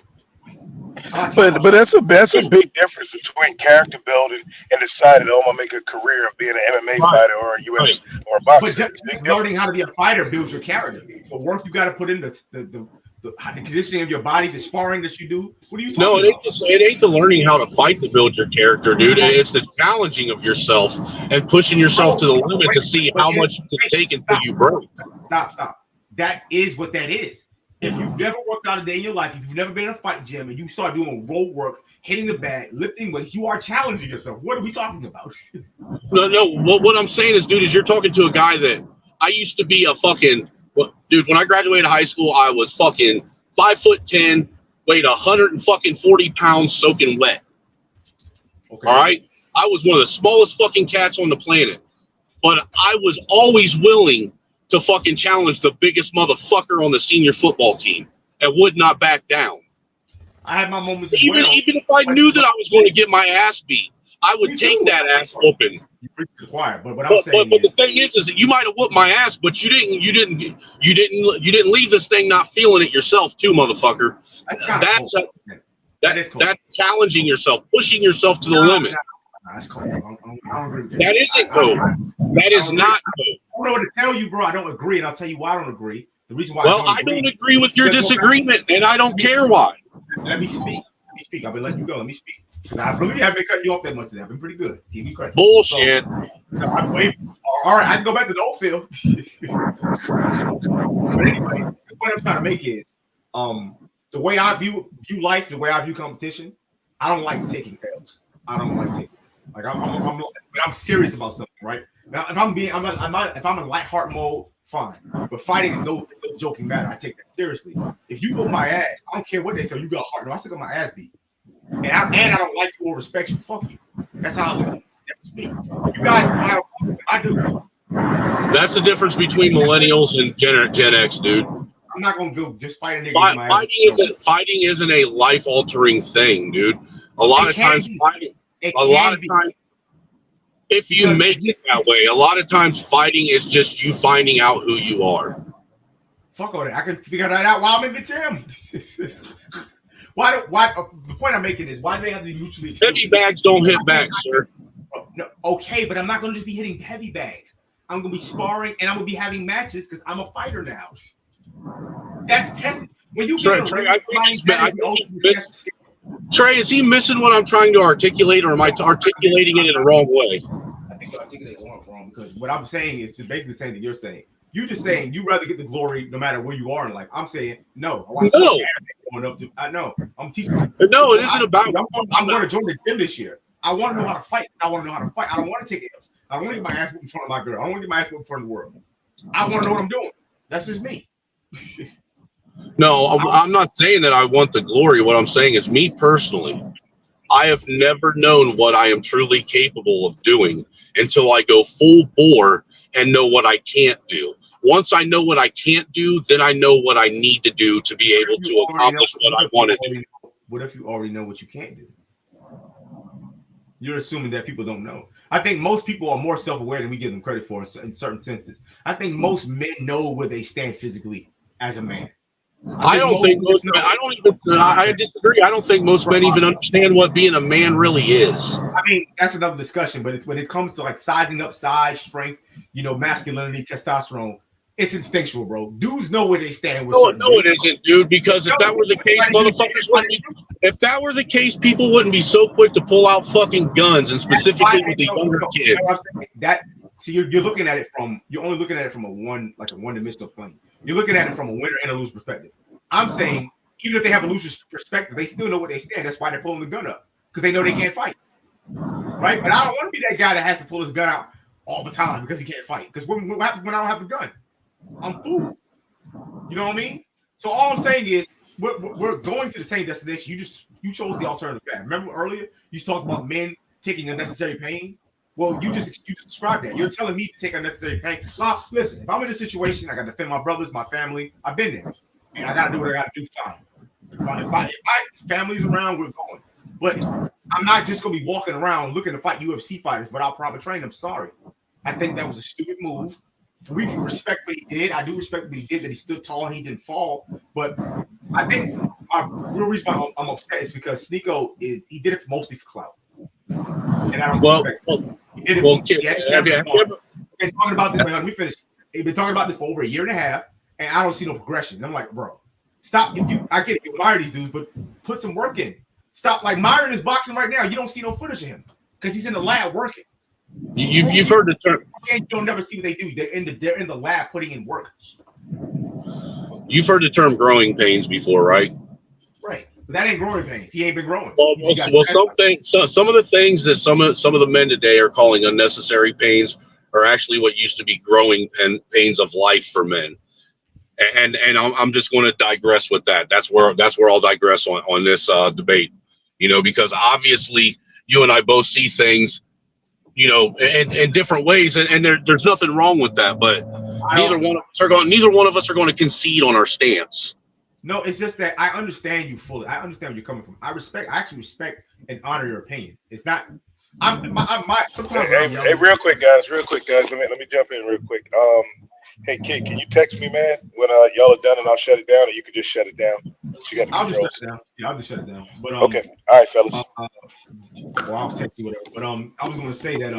But that's a big difference between character building and deciding, I'm gonna make a career of being an MMA fighter or a UFC or a boxer. But just learning how to be a fighter builds your character. The work you got to put in, the conditioning of your body, the sparring that you do. What are you talking about? It ain't the learning how to fight to build your character, dude. It's the challenging of yourself and pushing yourself to the limit to see how much you can take until you break. Stop. That is what that is. If you've never worked out a day in your life, if you've never been in a fight gym and you start doing road work, hitting the bag, lifting weights, you are challenging yourself. What are we talking about? No. What I'm saying is, dude, is you're talking to a guy that I used to be a fucking dude. When I graduated high school, I was fucking 5'10", weighed 140 pounds, soaking wet. Okay. All right, I was one of the smallest fucking cats on the planet, but I was always willing to fucking challenge the biggest motherfucker on the senior football team and would not back down. I had my moments even if I knew that I was going to get my ass beat, I would take that ass whooping. You preach to the choir, but what I'm saying but the thing is that you might have whooped my ass, but you didn't leave this thing not feeling it yourself too, motherfucker. That's challenging yourself, pushing yourself to the limit. That's cool. I don't agree with that. That isn't cool. That is not cool. I don't know what to tell you, bro. I don't agree, and I'll tell you why I don't agree. The reason why I don't agree with your disagreement, and I don't care why. Let me speak. I've been letting you go. Let me speak. Because I really haven't been cutting you off that much today. I've been pretty good. Give me credit. Bullshit. So, all right, I can go back to the old field. But anyway, the point I'm trying to make is the way I view life, the way I view competition, I don't like taking L's. I don't like taking like I'm serious about something, right? Now, if I'm in light heart mode, fine. But fighting is no joking matter. I take that seriously. If you whoop my ass, I don't care what they say. You got heart. No, I still got my ass beat. And I don't like you or respect you. Fuck you. That's how I look at it. That's me. You guys, I do. That's the difference between millennials and Gen X, dude. I'm not gonna go just fight a nigga. Fighting isn't a life altering thing, dude. A lot of times, if you make it that way, a lot of times fighting is just you finding out who you are. Fuck all that. I can figure that out while I'm in the gym. Why? The point I'm making is why do they have to be mutually exclusive? Heavy bags don't hit back, sir. No, okay, but I'm not gonna just be hitting heavy bags. I'm gonna be sparring and I'm gonna be having matches because I'm a fighter now. That's tested. When you get Trey, is he missing what I'm trying to articulate, or am I articulating it in the wrong way? I think you're articulating it wrong because what I'm saying is basically the same thing you're saying. You just saying you rather get the glory no matter where you are in life. I'm saying no. I know. I'm teaching. No, it isn't about. I'm going to join the gym this year. I want to know how to fight. I want to know how to fight. I don't want to take L's. I don't want to get my ass whooped in front of my girl. I don't want to get my ass whooped in front of the world. I want to know what I'm doing. That's just me. No, I'm not saying that I want the glory. What I'm saying is me personally, I have never known what I am truly capable of doing until I go full bore and know what I can't do. Once I know what I can't do, then I know what I need to do to be able to accomplish what I want to do. What if you already know what you can't do? You're assuming that people don't know. I think most people are more self-aware than we give them credit for in certain senses. I think most men know where they stand physically as a man. I disagree. I don't think most men even understand what being a man really is. I mean, that's another discussion, but when it comes to like sizing up size, strength, masculinity, testosterone, it's instinctual, bro. Dudes know where they stand. No, it isn't, dude. Because if that were the case, motherfuckers wouldn't be. If that were the case, people wouldn't be so quick to pull out fucking guns, and specifically with the younger kids. You're looking at it from. You're only looking at it from a one-dimensional plane. You're looking at it from a winner and a loser perspective. I'm saying even if they have a loser perspective, they still know where they stand. That's why they're pulling the gun up because they know they can't fight, right? But I don't want to be that guy that has to pull his gun out all the time because he can't fight. Because what happens when I don't have the gun? I'm fooled. You know what I mean? So all I'm saying is we're going to the same destination. You chose the alternative path. Remember earlier you talked about men taking unnecessary pain. Well, you just described that. You're telling me to take unnecessary pain. Now, listen, if I'm in a situation, I got to defend my brothers, my family. I've been there, and I got to do what I got to do. Fine. If my family's around, we're going. But I'm not just gonna be walking around looking to fight UFC fighters without proper training. I'm sorry. I think that was a stupid move. We can respect what he did. I do respect what he did, that he stood tall and he didn't fall. But I think my real reason why I'm upset is because Sneeko he did it mostly for clout. And I don't respect it. He did it. Been talking about this. Let me finish. He's been talking about this for over a year and a half, and I don't see no progression. And I'm like, bro, stop. I get it. You admire these dudes, but put some work in. Stop. Like Myron is boxing right now. You don't see no footage of him because he's in the lab working. You've heard the term. You'll never see what they do. They're in the lab putting in work. You've heard the term growing pains before, right? Right. But that ain't growing pains. He ain't been growing. Some of the things that some of the men today are calling unnecessary pains are actually what used to be growing pains of life for men. And I'm just going to digress with that. That's where I'll digress on this debate. Because obviously you and I both see things, in different ways, and there's nothing wrong with that. But neither one of us are going to concede on our stance. No, it's just that I understand you fully. I understand where you're coming from. I actually respect and honor your opinion. It's not. Sometimes. Hey, real quick, guys. Let me jump in real quick. Hey, kid, can you text me, man, when y'all are done, and I'll shut it down, or you can just shut it down? I'll just shut it down. Yeah, I'll just shut it down. But okay, all right, fellas. I'll text you whatever. But I was going to say that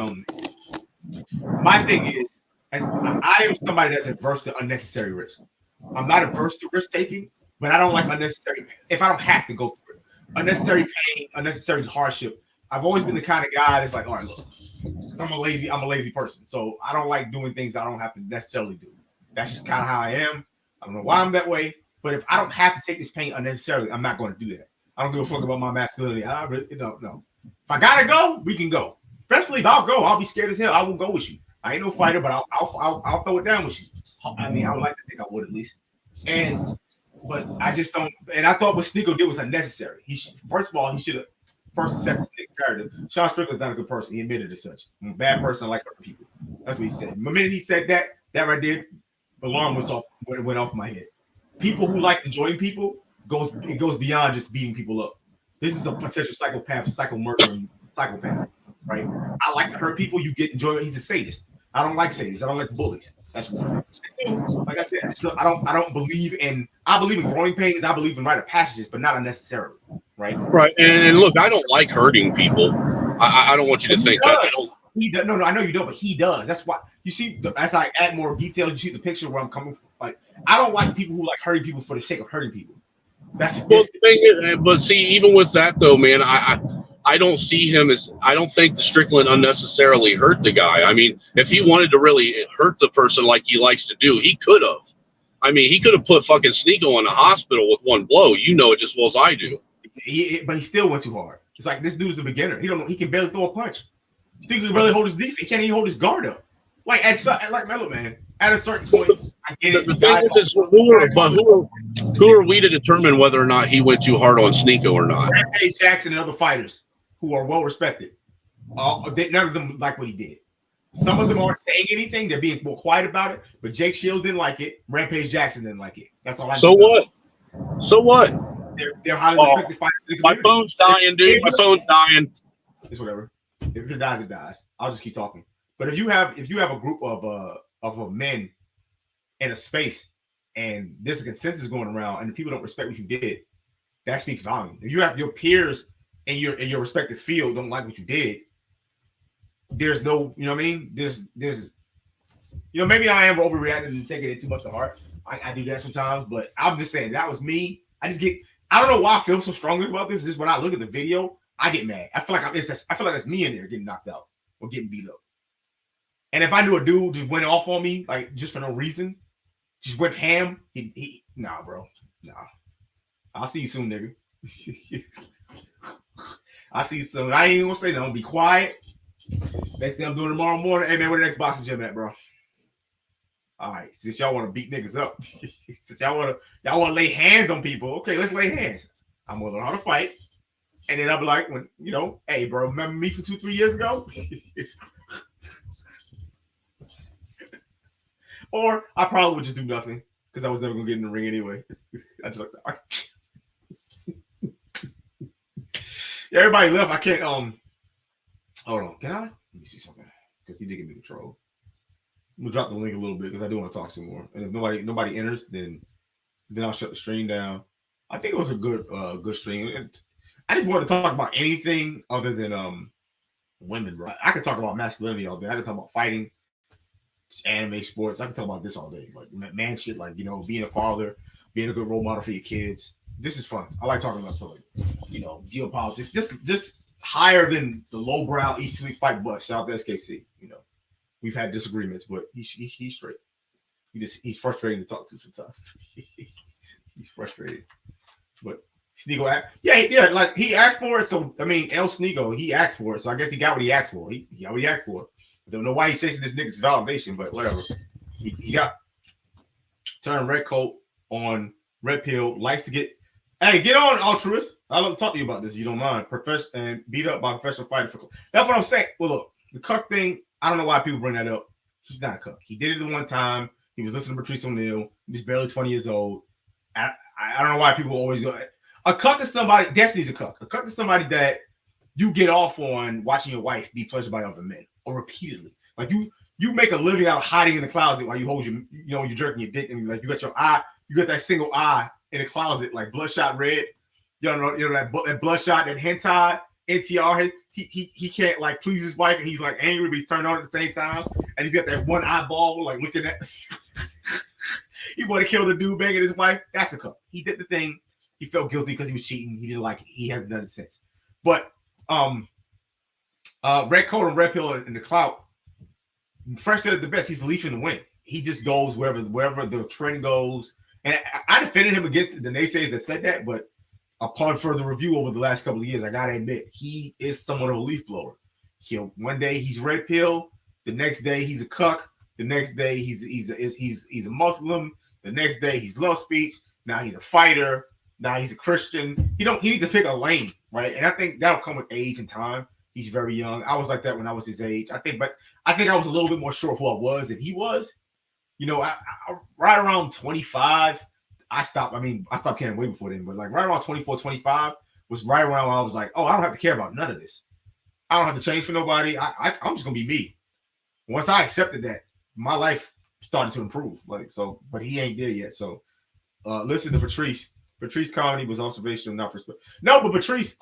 my thing is, as I am somebody that's averse to unnecessary risk. I'm not averse to risk taking, but I don't like unnecessary pain. If I don't have to go through it, unnecessary pain, unnecessary hardship. I've always been the kind of guy that's like, all right, look, I'm a lazy person, so I don't like doing things I don't have to necessarily do. That's just kind of how I am. I don't know why I'm that way, but if I don't have to take this pain unnecessarily, I'm not going to do that. I don't give a fuck about my masculinity. I really don't know. If I gotta go, we can go. Especially if I'll go, I'll be scared as hell. I will go with you. I ain't no fighter, but I'll throw it down with you. I mean, I would like to think I would at least. But I just don't. And I thought what Sneeko did was unnecessary. First of all, he should have first assessed his character. Sean Strickland's not a good person. He admitted as such. I'm a bad person. I like other people. That's what he said. The minute he said that right there, alarm went off my head. People who like enjoying people goes beyond just beating people up. This is a potential psychopath, murdering psychopath, right? I like to hurt people. You get enjoyment. He's a sadist. I don't like sadists. I don't like bullies. That's one. Two, like I said, I don't believe in. I believe in growing pains. I believe in rite of passages, but not unnecessarily, right? Right. And look, I don't like hurting people. I don't want you to think that. I don't. He does. No, I know you don't, but he does. That's why you see. As I add more details, you see the picture where I'm coming from. Like, I don't like people who like hurting people for the sake of hurting people. That's well, the thing is, but see, even with that though, man, I don't see him as. I don't think the Strickland unnecessarily hurt the guy. I mean, if he wanted to really hurt the person like he likes to do, he could have. I mean, he could have put fucking Sneeko in the hospital with one blow. You know it just well as I do. But he still went too hard. It's like this dude's a beginner. He don't know. He can barely throw a punch. You think he can barely hold his defense? He can't even hold his guard up. Like Mellow Man, at a certain point, I get it. The thing is who are we to determine whether or not he went too hard on Sneeko or not? Rampage Jackson and other fighters who are well respected. None of them like what he did. Some of them aren't saying anything; they're being more quiet about it. But Jake Shields didn't like it. Rampage Jackson didn't like it. That's all I. So what? So what? They're highly respected fighters. My phone's dying, dude. My phone's dying. It's whatever. If it dies, it dies. I'll just keep talking. But if you have a group of men in a space and there's a consensus going around and the people don't respect what you did, that speaks volume. If you have your peers in your respective field don't like what you did, there's no, you know what I mean? There's maybe I am overreacting and taking it too much to heart. I do that sometimes, but I'm just saying that was me. I don't know why I feel so strongly about this. Just when I look at the video, I get mad. I feel like it's me in there getting knocked out or getting beat up. And if I knew a dude just went off on me, like just for no reason, just went ham, nah, bro. Nah. I'll see you soon, nigga. I'll see you soon. I ain't even gonna say nothing. I'm gonna be quiet. Next thing I'm doing tomorrow morning, hey man, where the next boxing gym at, bro? All right, since y'all want to beat niggas up, since y'all want to lay hands on people, okay, let's lay hands. I'm gonna learn how to fight. And then I'll be like, hey, bro, remember me from 2-3 years ago? Or I probably would just do nothing because I was never gonna get in the ring anyway. I just like the art. Yeah, everybody left. I can't. Hold on. Can I? Let me see something because he did give me control. I'm gonna drop the link a little bit because I do want to talk some more. And if nobody enters, then I'll shut the stream down. I think it was a good stream. I just wanted to talk about anything other than women, bro. I could talk about masculinity all day. I could talk about fighting, anime, sports. I can talk about this all day, like man shit, like being a father, being a good role model for your kids. This is fun. I like talking about stuff like geopolitics, just higher than the lowbrow East Sleep fight bus. Shout out to SKC. We've had disagreements, but he's straight. He's frustrating to talk to sometimes. He's frustrated, but Sneeko, yeah, like he asked for it. So I mean, El Sneeko, he asked for it. So I guess he got what he asked for. He got what he asked for. I don't know why he's chasing this nigga's validation, but whatever. He got turned red coat on red pill. Likes to get on altruist. I'd love to talk to you about this if you don't mind. And beat up by a professional fighter. That's what I'm saying. Well, look, the cuck thing. I don't know why people bring that up. He's not a cuck. He did it the one time. He was listening to Patrice O'Neal. He was barely 20 years old. I don't know why people always go. A cuck is somebody. Destiny's a cuck. A cuck is somebody that you get off on watching your wife be pleasured by other men. Or repeatedly, like you make a living out of hiding in the closet while you hold you're jerking your dick and like you got your eye, you got that single eye in the closet, like bloodshot red, that bloodshot, that hentai, NTR. He can't like please his wife and he's like angry, but he's turned on at the same time, and he's got that one eyeball like looking at. He want to kill the dude banging his wife. That's a cup. He did the thing. He felt guilty because he was cheating. He didn't like it. He hasn't done it since. But red coat and red pill in the clout. Fresh said it the best. He's the leaf in the wind. He just goes wherever the trend goes. And I defended him against the naysayers that said that, but upon further review over the last couple of years, I gotta admit he is somewhat of a leaf blower. One day he's red pill, the next day he's a cuck, the next day he's a Muslim, the next day he's love speech. Now he's a fighter. Now he's a Christian. He needs to pick a lane, right? And I think that'll come with age and time. He's very young. I was like that when I was his age. I think I was a little bit more sure of who I was than he was. You know, I right around 25, I stopped. I mean, I stopped caring way before then, but like right around 24, 25 was right around when I was like, oh, I don't have to care about none of this. I don't have to change for nobody. I'm just gonna be me. Once I accepted that, my life started to improve. Like so, but he ain't there yet. So listen to Patrice. Patrice comedy was observational, not perspective. No, but Patrice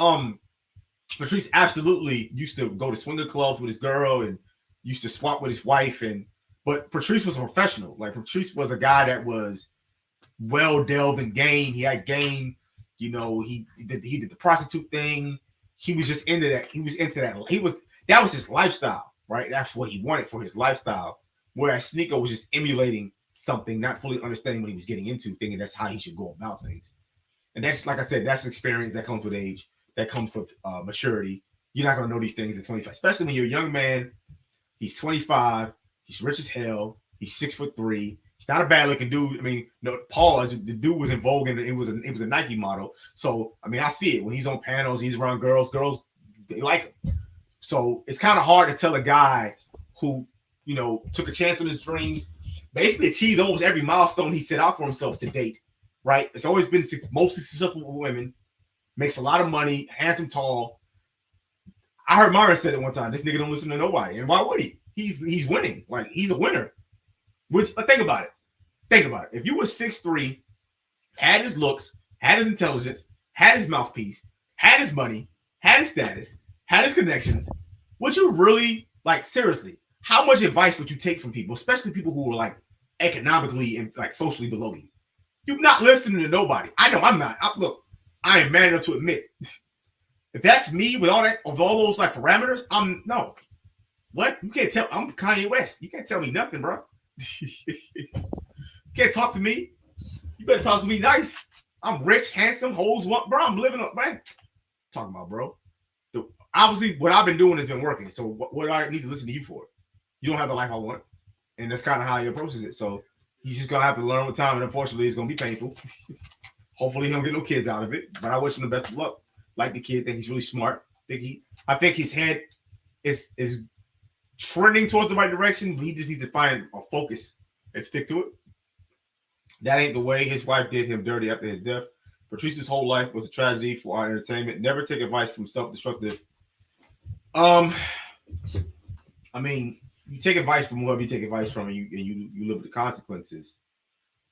absolutely used to go to swinger clubs with his girl and used to swap with his wife. But Patrice was a professional. Like Patrice was a guy that was well delved in game. He had game. You know, he did the prostitute thing. He was just into that. That was his lifestyle, right? That's what he wanted for his lifestyle. Whereas Sneeko was just emulating something, not fully understanding what he was getting into, thinking that's how he should go about things. And that's, like I said, that's experience that comes with age, that comes with maturity. You're not going to know these things at 25, especially when you're a young man. He's 25. He's rich as hell. He's 6'3". He's not a bad looking dude. I mean, no, pause. The dude was in Vogue and it was a Nike model. So, I mean, I see it when he's on panels, he's around girls. Girls, they like him. So it's kind of hard to tell a guy who, you know, took a chance on his dreams, basically achieved almost every milestone he set out for himself to date, right? It's always been mostly successful with women, makes a lot of money, handsome, tall. I heard Myron said it one time, this nigga don't listen to nobody. And why would he? He's winning. Like, he's a winner. Which, think about it. Think about it. If you were 6'3", had his looks, had his intelligence, had his mouthpiece, had his money, had his status, had his connections, would you really, like, seriously, how much advice would you take from people, especially people who are, like, economically and, like, socially below you? You're not listening to nobody. I know I'm not. Look, I am man enough to admit, if that's me with all those, like, parameters, no. What? You can't tell. I'm Kanye West. You can't tell me nothing, bro. You can't talk to me. You better talk to me nice. I'm rich, handsome, hoes, what, bro? I'm living up, man. Talking about, bro. Obviously, what I've been doing has been working. So what do I need to listen to you for? You don't have the life I want, and that's kind of how he approaches it. So he's just gonna have to learn with time, and unfortunately, it's gonna be painful. Hopefully, he don't get no kids out of it. But I wish him the best of luck. Like the kid, think he's really smart. I think his head is trending towards the right direction. He just needs to find a focus and stick to it. That ain't the way. His wife did him dirty after his death. Patrice's whole life was a tragedy for our entertainment. Never take advice from self-destructive. I mean, you take advice from whoever you take advice from, and you live with the consequences.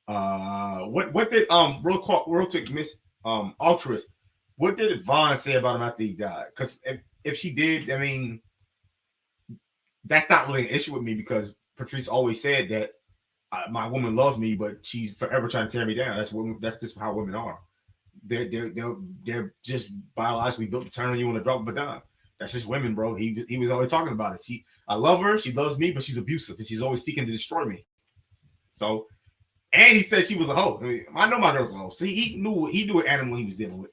What did real quick, Miss Altruist, what did Vaughn say about him after he died? Because if she did, I mean, that's not really an issue with me, because Patrice always said that my woman loves me, but she's forever trying to tear me down. That's just how women are. They're just biologically built to turn on you on the drop of a dime. That's just women, bro. He was always talking about it. I love her, she loves me, but she's abusive and she's always seeking to destroy me. So, and he said she was a hoe. I know my girl's a hoe. So he knew what animal he was dealing with.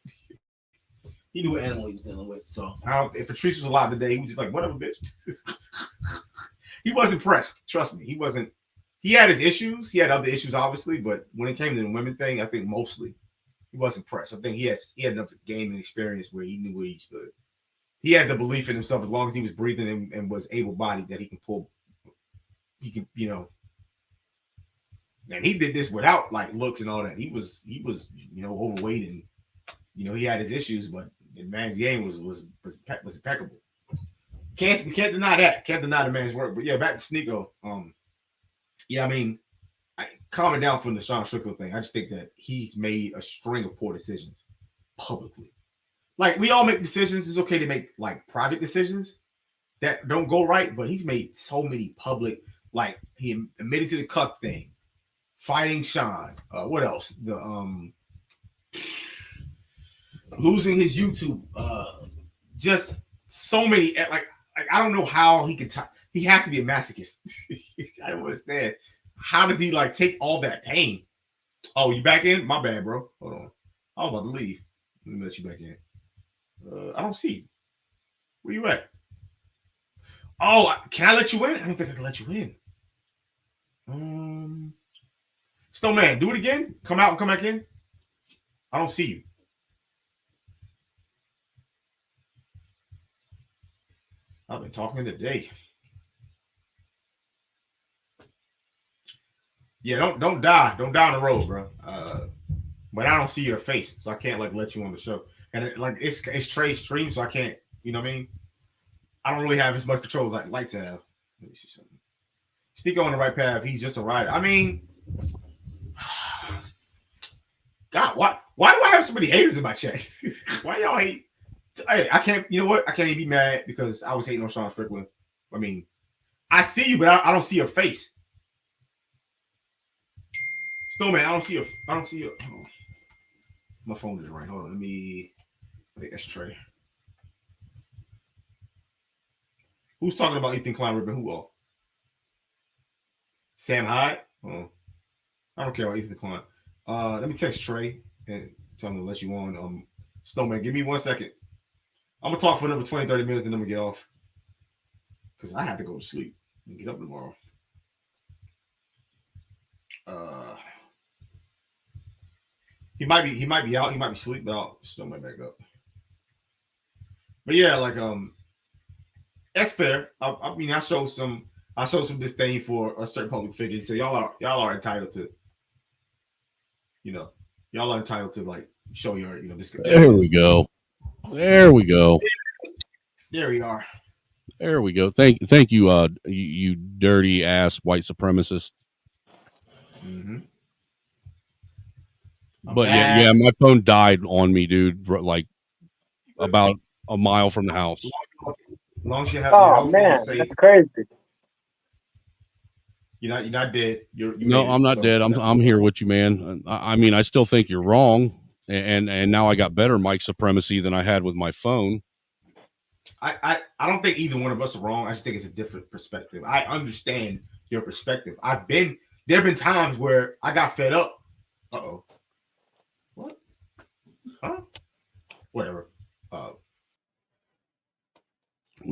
He knew what animal he was dealing with. So if Patrice was alive today, he was just like, whatever, bitch. He wasn't pressed. Trust me. He wasn't. He had his issues. He had other issues, obviously, but when it came to the women thing, I think mostly he wasn't pressed. I think he had enough game and experience where he knew where he stood. He had the belief in himself, as long as he was breathing and was able-bodied, that he can, you know. And he did this without like looks and all that. He was, you know, overweight, and you know, he had his issues, but the man's game was impeccable. Can't deny that. Can't deny the man's work. But yeah, back to Sneeko. Yeah, I mean, calm it down from the Sean Strickland thing. I just think that he's made a string of poor decisions publicly. Like, we all make decisions. It's okay to make like private decisions that don't go right, but he's made so many public. Like, he admitted to the cuck thing, fighting Sean. What else? The losing his YouTube. Just so many. Like I don't know how he could. He has to be a masochist. I don't understand. How does he like take all that pain? Oh, you back in? My bad, bro. Hold on. I was about to leave. Let me let you back in. I don't see you. Where you at? Oh, can I let you in? I don't think I can let you in. Snowman, do it again. Come out and come back in. I don't see you. I've been talking today. Yeah, don't die on the road, bro. But I don't see your face, so I can't like let you on the show. And it's Trey's stream, so I can't. You know what I mean? I don't really have as much control as I'd like to have. Let me see something. Stico on the right path. He's just a rider. I mean, God, why do I have so many haters in my chat? Why y'all hate? Hey, I can't. You know what? I can't even be mad because I was hating on Sean Strickland. I mean, I see you, but I don't see your face. Snowman, I don't see your. Oh, my phone is right. Hold on. I think that's Trey. Who's talking about Ethan Klein ripping who off? Sam Hyde? Oh, I don't care about Ethan Klein. Let me text Trey and tell him to let you on. Snowman, give me 1 second. I'm gonna talk for another 20, 30 minutes and then I'm gonna get off. Because I have to go to sleep and get up tomorrow. He might be out, he might be asleep, but I'll Snowman back up. But yeah, like that's fair. I mean, I showed some disdain for a certain public figure. So y'all are entitled to, y'all are entitled to like show your, this. There we go. There we go. There we are. There we go. Thank you, you dirty ass white supremacist. Mm-hmm. But yeah, my phone died on me, dude. Like about a mile from the house. As long as you have your health man, safe, that's crazy. You're not dead. No, I'm not dead. I'm here with you, man. I mean, I still think you're wrong, and now I got better mic supremacy than I had with my phone. I don't think either one of us are wrong. I just think it's a different perspective. I understand your perspective. There have been times where I got fed up. Uh-oh. What? Huh? Whatever.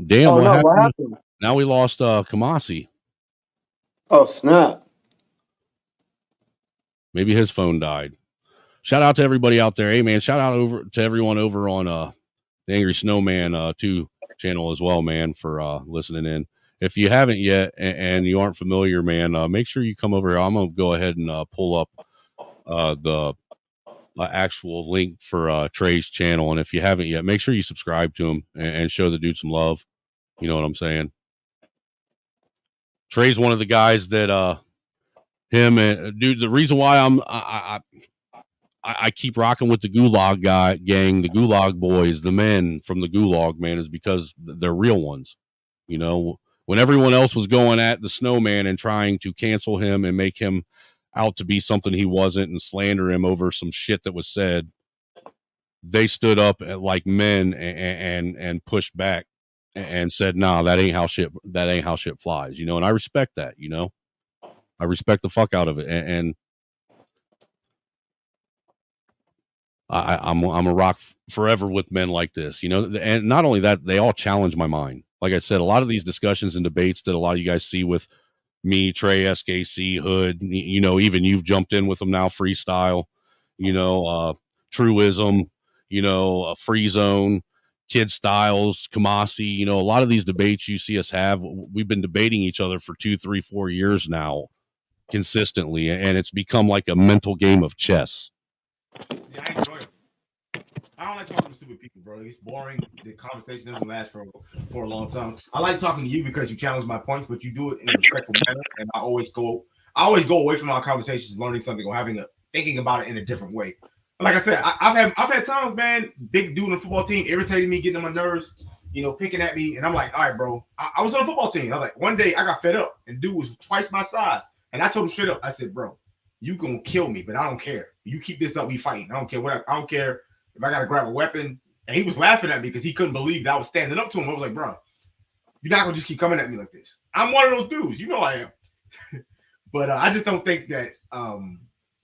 Damn, what happened? happened? Now we lost Kamasi. Oh, snap. Maybe his phone died. Shout out to everybody out there. Hey, man, shout out over to everyone over on the Angry Snowman 2 channel as well, man, for listening in. If you haven't yet and you aren't familiar, man, make sure you come over here. I'm going to go ahead and pull up the actual link for Trey's channel. And if you haven't yet, make sure you subscribe to him and show the dude some love. You know what I'm saying? Trey's one of the guys that him and dude, the reason why I keep rocking with the Gulag gang, the Gulag boys, the men from the Gulag, man, is because they're real ones. You know, when everyone else was going at the Snowman and trying to cancel him and make him out to be something he wasn't and slander him over some shit that was said, they stood up like men and pushed back and said, "Nah, that ain't how shit flies," you know. And I respect that, you know. I respect the fuck out of it, and I'm a rock forever with men like this, you know. And not only that, they all challenge my mind. Like I said, a lot of these discussions and debates that a lot of you guys see with me, Trey, SKC, Hood, you know, even you've jumped in with them now, Freestyle, you know, Truism, you know, Free Zone, Kid Styles, Kamasi, you know, a lot of these debates you see us have, we've been debating each other for 2, 3, 4 years now consistently, and it's become like a mental game of chess. Yeah, I enjoy it. I don't like talking to stupid people, bro. It's boring. The conversation doesn't last for a long time. I like talking to you because you challenge my points, but you do it in a respectful manner. And I always go away from our conversations learning something or thinking about it in a different way. Like I said, I've had times, man, big dude on the football team irritating me, getting on my nerves, you know, picking at me, and I'm like, all right, bro. I was on a football team. I was like, one day I got fed up, and dude was twice my size, and I told him straight up, I said, bro, you gonna kill me, but I don't care. You keep this up, we fighting. I don't care what. I don't care if I gotta grab a weapon. And he was laughing at me because he couldn't believe that I was standing up to him. I was like, bro, you're not gonna just keep coming at me like this. I'm one of those dudes, you know I am. But I just don't think that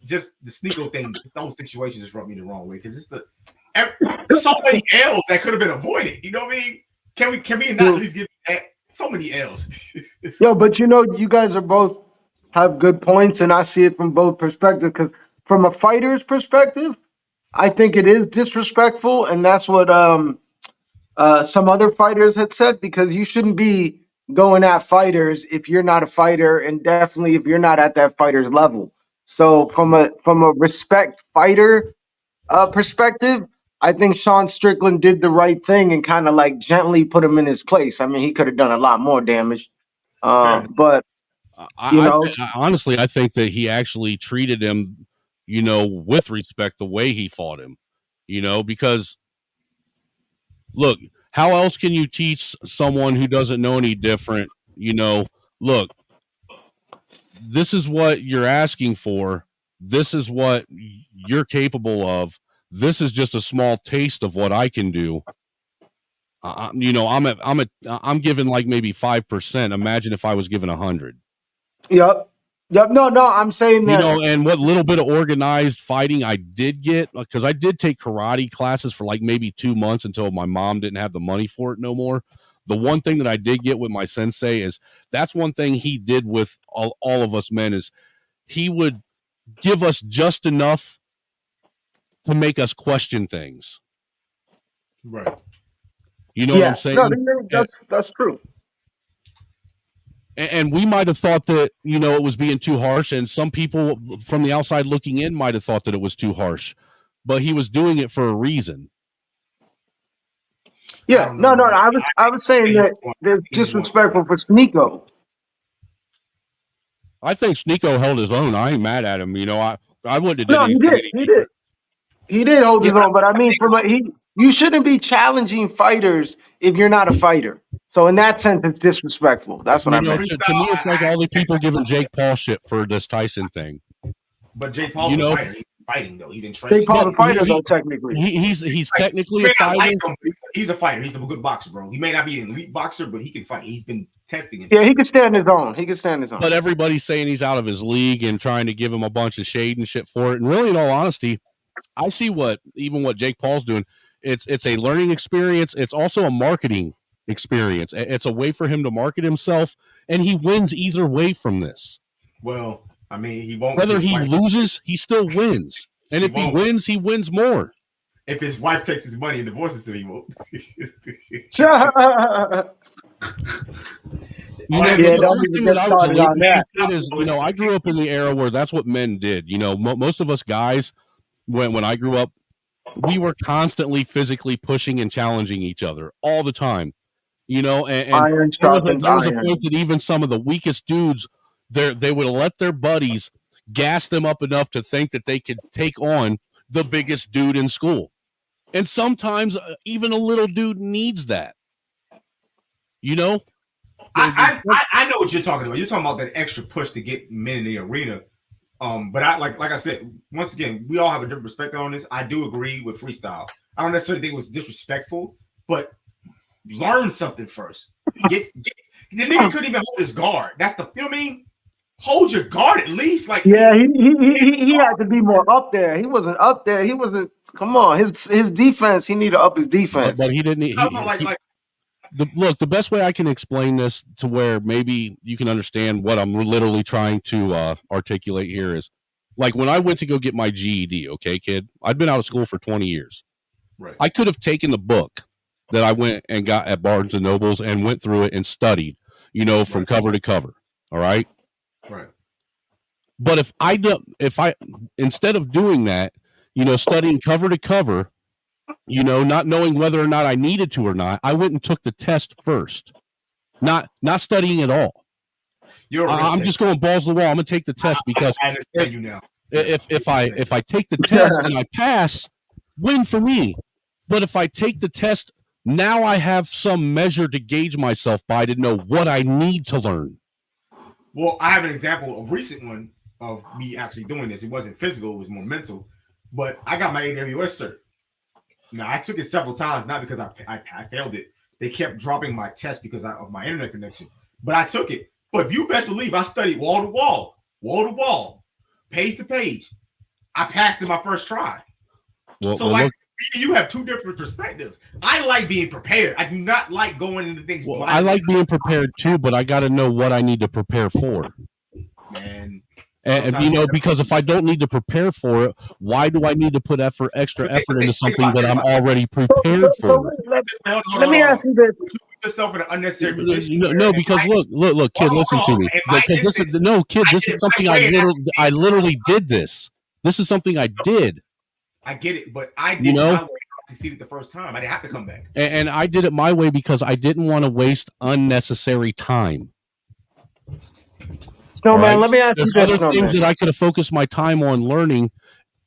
just the Sneeko thing, those situations just rubbed me the wrong way because there's so many L's that could have been avoided. You know what I mean? Can we not at least give that so many L's? Yo, but you know, you guys are both have good points, and I see it from both perspectives. Because from a fighter's perspective, I think it is disrespectful, and that's what some other fighters had said, because you shouldn't be going at fighters if you're not a fighter, and definitely if you're not at that fighter's level. So from a respect fighter perspective, I think Sean Strickland did the right thing and kind of like gently put him in his place. I mean, he could have done a lot more damage, but you know, Honestly, I think that he actually treated him, with respect the way he fought him, because look, how else can you teach someone who doesn't know any different, look, this is what you're asking for. This is what you're capable of. This is just a small taste of what I can do. I'm given like maybe 5%. Imagine if I was given 100. yep. No, I'm saying that. And what little bit of organized fighting I did get, because I did take karate classes for like maybe 2 months until my mom didn't have the money for it no more. The one thing that I did get with my sensei is that's one thing he did with all of us men is he would give us just enough to make us question things. Right. You know what I'm saying? No, that's true. And we might have thought that, it was being too harsh. And some people from the outside looking in might have thought that it was too harsh. But he was doing it for a reason. Yeah, no. I was saying that it's disrespectful for Sneeko. I think Sneeko held his own. I ain't mad at him. I wouldn't have did No, he did hold his own. But I mean, you shouldn't be challenging fighters if you're not a fighter. So in that sense, it's disrespectful. That's what I meant. To me, it's like all the people giving Jake Paul shit for this Tyson thing. But Jake Paul's a fighter. He's fighting though. He didn't train. Jake Paul's a fighter though, technically. He's technically a fighter. Like him, he's a fighter. He's a good boxer, bro. He may not be an elite boxer, but he can fight. He's been testing it. Yeah, he can stand his own. But everybody's saying he's out of his league and trying to give him a bunch of shade and shit for it. And really, in all honesty, I see what Jake Paul's doing. It's a learning experience. It's also a marketing experience. It's a way for him to market himself, and he wins either way from this. Well, I mean, he won't. Whether he loses, he still wins. And if he wins, he wins more. If his wife takes his money and divorces him, he won't. I grew up in the era where that's what men did. Most of us guys, when I grew up, we were constantly physically pushing and challenging each other all the time. And iron there was a iron. point that even some of the weakest dudes, they would let their buddies gas them up enough to think that they could take on the biggest dude in school. And sometimes even a little dude needs that. I know what you're talking about. You're talking about that extra push to get men in the arena. But I like I said, once again, we all have a different perspective on this. I do agree with freestyle. I don't necessarily think it was disrespectful, but learn something first. The nigga couldn't even hold his guard. That's the, you know what I mean? Hold your guard at least. Like, yeah, he had to be more up there. He wasn't up there. He wasn't. Come on, his defense. He needed to up his defense. But he didn't. Look, the best way I can explain this to where maybe you can understand what I'm literally trying to articulate here is, like, when I went to go get my GED. Okay, kid, I'd been out of school for 20 years. Right. I could have taken the book that I went and got at Barnes and Nobles and went through it and studied, from cover to cover. All right. Right. But if I instead of doing that, studying cover to cover, not knowing whether or not I needed to or not, I went and took the test first, not studying at all. I'm just going balls to the wall. I'm gonna take the test because I understand you now. If I take the test and I pass, win for me. But if I take the test, now I have some measure to gauge myself by to know what I need to learn. Well, I have an example, a recent one of me actually doing this. It wasn't physical, it was more mental. But I got my AWS cert. Now, I took it several times, not because I failed it. They kept dropping my test because of my internet connection. But I took it. But you best believe I studied wall to wall, page to page. I passed in my first try. You have two different perspectives. I like being prepared. I do not like going into things. I like being prepared too, but I got to know what I need to prepare for. Man, And you know, because if I don't need to prepare for it, why do I need to put extra effort into something that I'm already prepared for? Let me ask you this. You put yourself in an unnecessary position. No, because look, kid, listen to me. Because this is kid. This is something I literally did this. This is something I did. I get it, but I did my way. I succeeded the first time. I didn't have to come back. And I did it my way because I didn't want to waste unnecessary time. Snowman, let me ask you this. Other things that I could have focused my time on learning,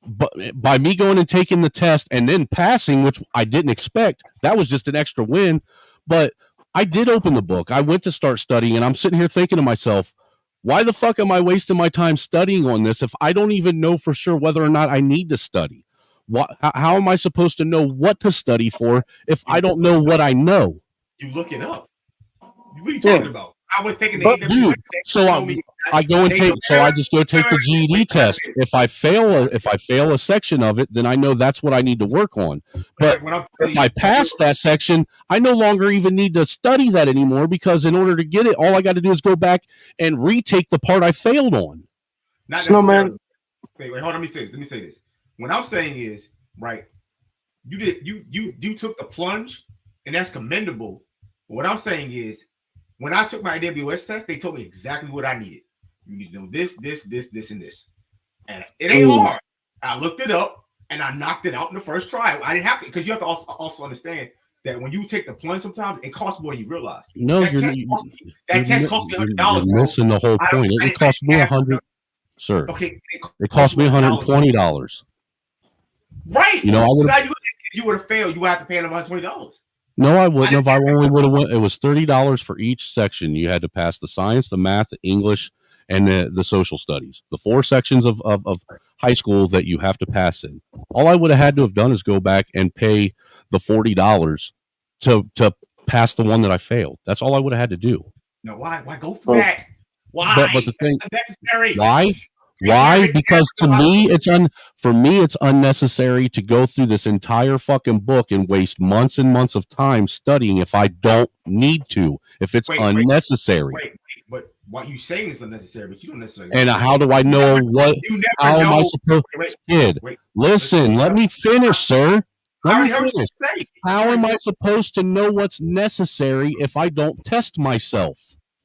but by me going and taking the test and then passing, which I didn't expect, that was just an extra win. But I did open the book. I went to start studying, and I'm sitting here thinking to myself, why the fuck am I wasting my time studying on this if I don't even know for sure whether or not I need to study? How am I supposed to know what to study for if I don't know what I know? You look it up. What are you talking about? I was taking the dude, so I go and take. So I just go take the GED test. If I fail a section of it, then I know that's what I need to work on. But if I pass that section, I no longer even need to study that anymore because in order to get it, all I got to do is go back and retake the part I failed on. Not necessarily. Wait, hold on. Let me say this. What I'm saying is, right? You took the plunge, and that's commendable. But what I'm saying is, when I took my AWS test, they told me exactly what I needed. You need to know this, and this. And it ain't hard. I looked it up and I knocked it out in the first try. I didn't have to, because you have to also understand that when you take the plunge, sometimes it costs more than you realize. No, that test cost me $100. You're missing the whole point. It cost me $100, sir. Okay, it cost me $120. Right. You know, so now if you would have failed, you would have to pay them $120. No, I wouldn't have. I only would have went. It was $30 for each section. You had to pass the science, the math, the English, and the social studies. The 4 sections of high school that you have to pass in. All I would have had to have done is go back and pay the $40 to pass the one that I failed. That's all I would have had to do. No, why go through that? Why? But the thing, that's necessary. Why? Because to me, it's unnecessary to go through this entire fucking book and waste months and months of time studying if I don't need to. If it's unnecessary. But what you saying is unnecessary, but you don't necessarily. And how do I know what? How am I supposed? Kid, listen. Let me finish, sir. Let me finish. How am I supposed to know what's necessary if I don't test myself?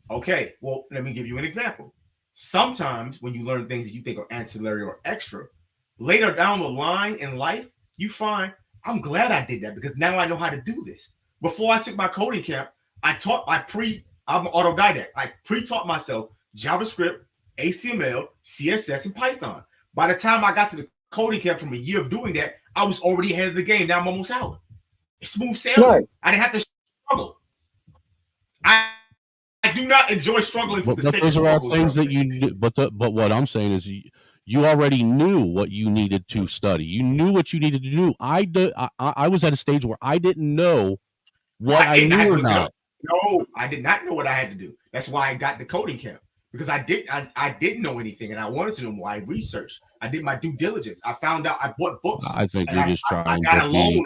Okay. Well, let me give you an example. Sometimes when you learn things that you think are ancillary or extra, later down the line in life, you find, I'm glad I did that because now I know how to do this. Before I took my coding camp, I'm autodidact. I pre-taught myself JavaScript, HTML, CSS, and Python. By the time I got to the coding camp from a year of doing that, I was already ahead of the game. Now I'm almost out. It's smooth sailing. Nice. I didn't have to struggle. I do not enjoy struggling for the sake of those are all things that you. But what I'm saying is, you already knew what you needed to study. You knew what you needed to do. I was at a stage where I didn't know what I knew or not. No, I did not know what I had to do. That's why I got the coding camp, because I didn't know anything and I wanted to know more. I researched. I did my due diligence. I found out. I bought books. I think you're just trying. I got a loan.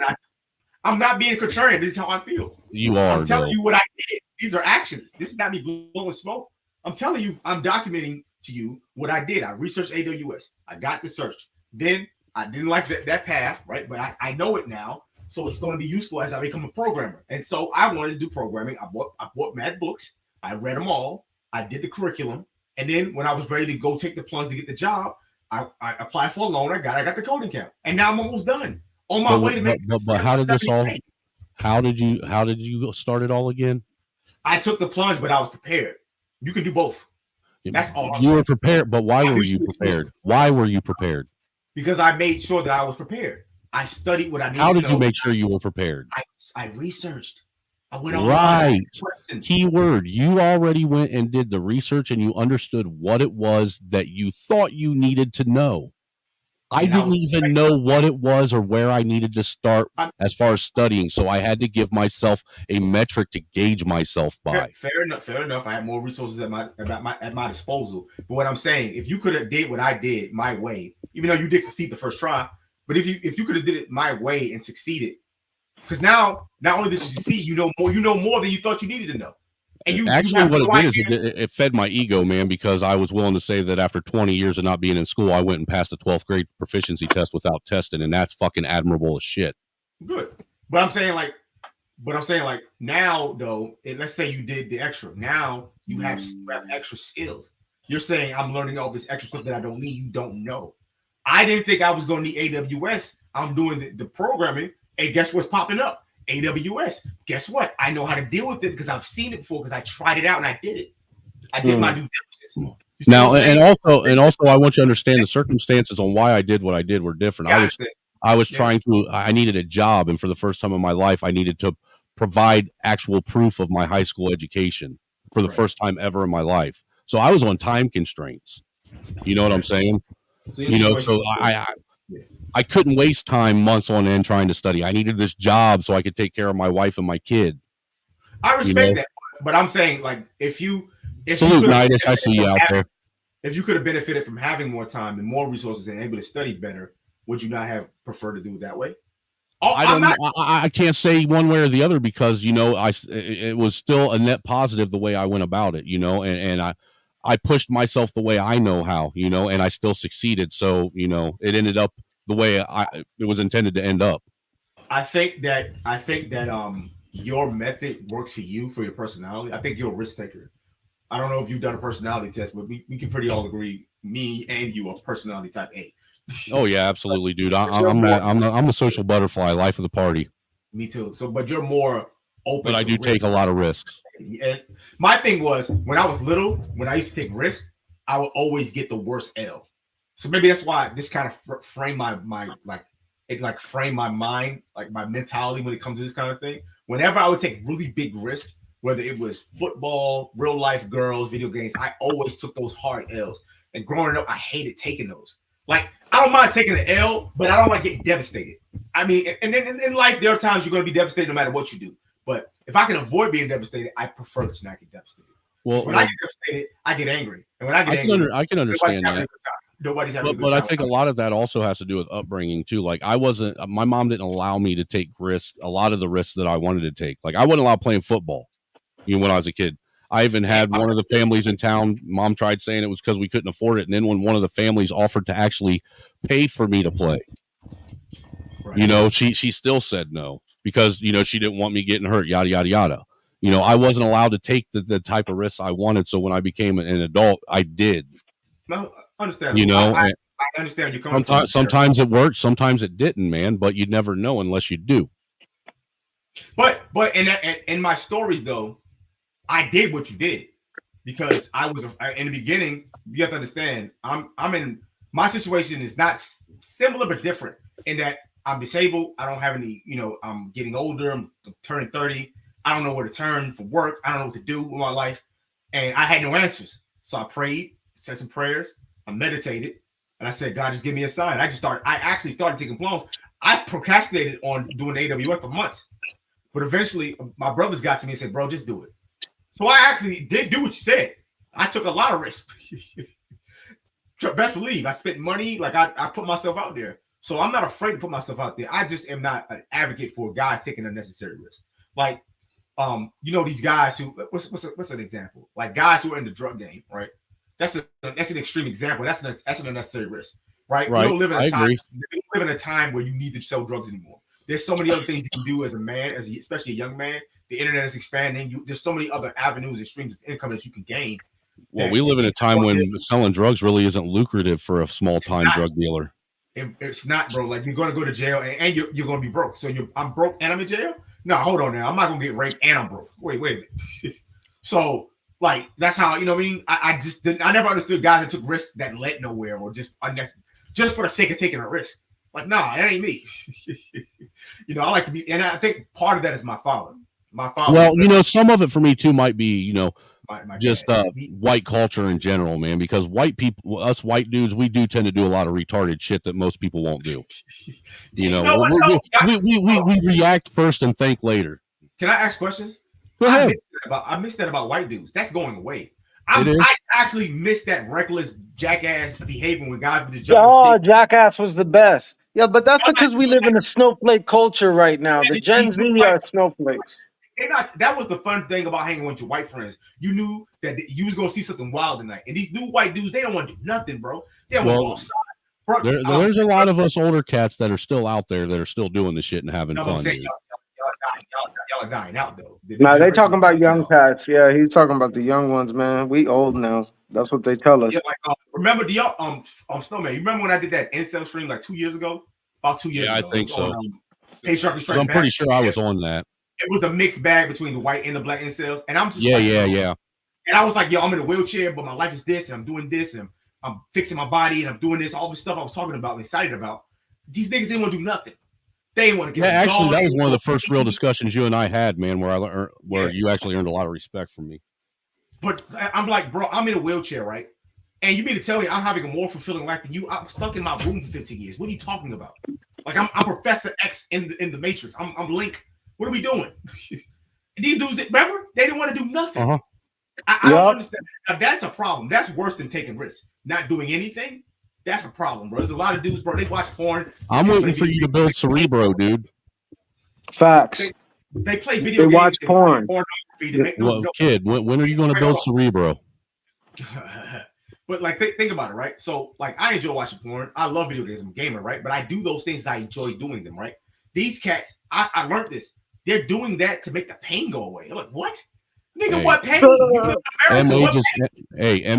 I'm not being contrarian. This is how I feel. You are. I'm telling you what I did. These are actions. This is not me blowing smoke. I'm telling you, I'm documenting to you what I did. I researched AWS. I got the search. Then I didn't like that path, right? But I know it now. So it's going to be useful as I become a programmer. And so I wanted to do programming. I bought mad books. I read them all. I did the curriculum. And then when I was ready to go take the plunge to get the job, I applied for a loan. I got the coding camp. And now I'm almost done. On my way to make. But how did this all? How did you start it all again? I took the plunge, but I was prepared. You can do both. That's all. You were prepared, but why were you prepared? Why were you prepared? Because I made sure that I was prepared. I studied what I needed. How did you make sure you were prepared? I researched. I went on. Right. Keyword. You already went and did the research, and you understood what it was that you thought you needed to know. I didn't even know what it was or where I needed to start as far as studying. So I had to give myself a metric to gauge myself by. Fair enough. I had more resources at my disposal. But what I'm saying, if you could have did what I did my way, even though you did succeed the first try, but if you could have did it my way and succeeded, because now not only did you succeed, you know more than you thought you needed to know. And you Actually, have what no it did is idea. it fed my ego, man, because I was willing to say that after 20 years of not being in school, I went and passed a 12th grade proficiency test without testing, and that's fucking admirable as shit. Good. But I'm saying like now though, let's say you did the extra. Now you have extra skills. You're saying I'm learning all this extra stuff that I don't need. You don't know. I didn't think I was going to need AWS. I'm doing the programming, and guess what's popping up? AWS. Guess what? I know how to deal with it because I've seen it before because I tried it out and I did it. I did my due diligence. Now, and also, I want you to understand the circumstances on why I did what I did were different. I was trying to. I needed a job, and for the first time in my life, I needed to provide actual proof of my high school education for the first time ever in my life. So I was on time constraints. You know what I'm saying? So I couldn't waste time months on end trying to study. I needed this job so I could take care of my wife and my kid. I respect that, but I'm saying like if you salute Nidus, I see you out there. If you could have benefited from having more time and more resources and able to study better, would you not have preferred to do it that way? I can't say one way or the other because it was still a net positive the way I went about it, and I pushed myself the way I know how, and I still succeeded. So it ended up the way it was intended to end up. I think that your method works for you, for your personality. I think you're a risk taker. I don't know if you've done a personality test, but we can pretty all agree, me and you are personality type A. Oh yeah, absolutely, dude. I'm a social butterfly, life of the party. Me too. So, but you're more open. But I do take a lot of risks. And my thing was when I was little, when I used to take risks, I would always get the worst L. So maybe that's why this kind of frame my frame my mind, like my mentality when it comes to this kind of thing. Whenever I would take really big risks, whether it was football, real life girls, video games, I always took those hard L's. And growing up, I hated taking those. Like, I don't mind taking an L, but I don't like getting devastated. I mean, and in life, there are times you're going to be devastated no matter what you do. But if I can avoid being devastated, I prefer to not get devastated. Well, so when I get devastated, I get angry. And when I get angry, I can understand that. Nobody's having a good time. But I think a lot of that also has to do with upbringing too. Like my mom didn't allow me to take risks, a lot of the risks that I wanted to take. Like I wasn't allowed playing football, when I was a kid. I even had one of the families in town. Mom tried saying it was because we couldn't afford it. And then when one of the families offered to actually pay for me to play, she still said no because, she didn't want me getting hurt, yada, yada, yada. I wasn't allowed to take the type of risks I wanted. So when I became an adult, I did. No, understandable. I understand you coming from. Sometimes it worked. Sometimes it didn't, man. But you'd never know unless you do. But in my stories, though, I did what you did because I was in the beginning. You have to understand. I'm in my situation is not similar but different in that I'm disabled. I don't have any. I'm getting older. I'm turning 30. I don't know where to turn for work. I don't know what to do with my life, and I had no answers. So I prayed, said some prayers, I meditated, and I said, God, just give me a sign. I actually started taking plunges. I procrastinated on doing the AWS for months, but eventually my brothers got to me and said, bro, just do it. So I actually did do what you said. I took a lot of risks. Best believe I spent money. Like I put myself out there. So I'm not afraid to put myself out there. I just am not an advocate for guys taking unnecessary risks. Like, these guys who what's an example? Like guys who are in the drug game, right? That's an extreme example. That's an unnecessary risk, right? Right. You don't live in a time where you need to sell drugs anymore. There's so many other things you can do as a man, especially a young man. The internet is expanding. There's so many other avenues and streams of income that you can gain. Well, we live in a time when selling drugs really isn't lucrative for a small-time drug dealer. It's not, bro. Like you're going to go to jail and you're going to be broke. So I'm broke and I'm in jail? No, hold on now. I'm not going to get raped and I'm broke. Wait a minute. So, like, that's how, you know what I mean? I never understood guys that took risks that led nowhere or just for the sake of taking a risk. Like, nah, that ain't me. I like to be, and I think part of that is my father. Well, some of it for me too might be, my just white culture in general, man. Because white people, us white dudes, we do tend to do a lot of retarded shit that most people won't do. We react first and think later. Can I ask questions? Go ahead. I missed that about white dudes. That's going away. I actually missed that reckless jackass behavior when guys would just jump. Oh, jackass was the best. Yeah, but that's because we live in a snowflake culture right now. The Gen Z are snowflakes. That was the fun thing about hanging with your white friends. You knew that you was gonna see something wild tonight. And these new white dudes, they don't want to do nothing, bro. They don't want to go outside. Bro, there's a lot of us older cats that are still out there that are still doing the shit and having no, fun. I'm saying y'all are dying out though. Nah, they talking about young cats. Yeah, he's talking about the young ones, man. We old now. That's what they tell us. Yeah, like, remember the Snowman? You remember when I did that incel stream like 2 years ago? About 2 years ago. I think so. I'm pretty sure I was on that. It was a mixed bag between the white and the black incels, and I'm just yeah. And I was like, yo, I'm in a wheelchair, but my life is this, and I'm doing this, and I'm fixing my body, and I'm doing this, all the stuff I was talking about, excited about. These niggas didn't want to do nothing. They didn't want to get. Yeah, actually, that was one of the first real discussions you and I had, man, where you actually earned a lot of respect from me. But I'm like, bro, I'm in a wheelchair, right? And you mean to tell me I'm having a more fulfilling life than you? I'm stuck in my room for 15 years. What are you talking about? Like I'm Professor X in the Matrix. I'm Link. What are we doing? These dudes, remember, they didn't want to do nothing. Uh-huh. I don't understand. Now, that's a problem. That's worse than taking risks. Not doing anything. That's a problem, bro. There's a lot of dudes, bro. They watch porn. I'm waiting for you to build Cerebro, dude. Facts. They play video games. They watch porn. Kid, when are you going to build Cerebro? But like, think about it, right? So, like, I enjoy watching porn. I love video games. I'm a gamer, right? But I do those things. I enjoy doing them, right? These cats, I learned this. They're doing that to make the pain go away. I'm like, what? Nigga, what pain?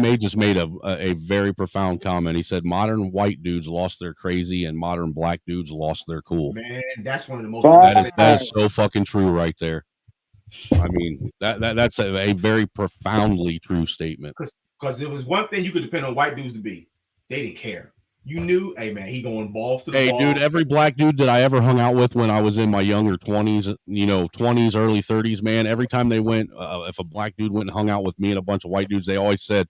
MA just made a very profound comment. He said modern white dudes lost their crazy and modern black dudes lost their cool. Man, that's one of the most. That is so fucking true right there. I mean, that's a very profoundly true statement. Because there was one thing you could depend on white dudes to be. They didn't care. You knew, hey, man, he going balls to the ball. Dude, every black dude that I ever hung out with when I was in my younger 20s, 20s, early 30s, man, every time they went, if a black dude went and hung out with me and a bunch of white dudes, they always said,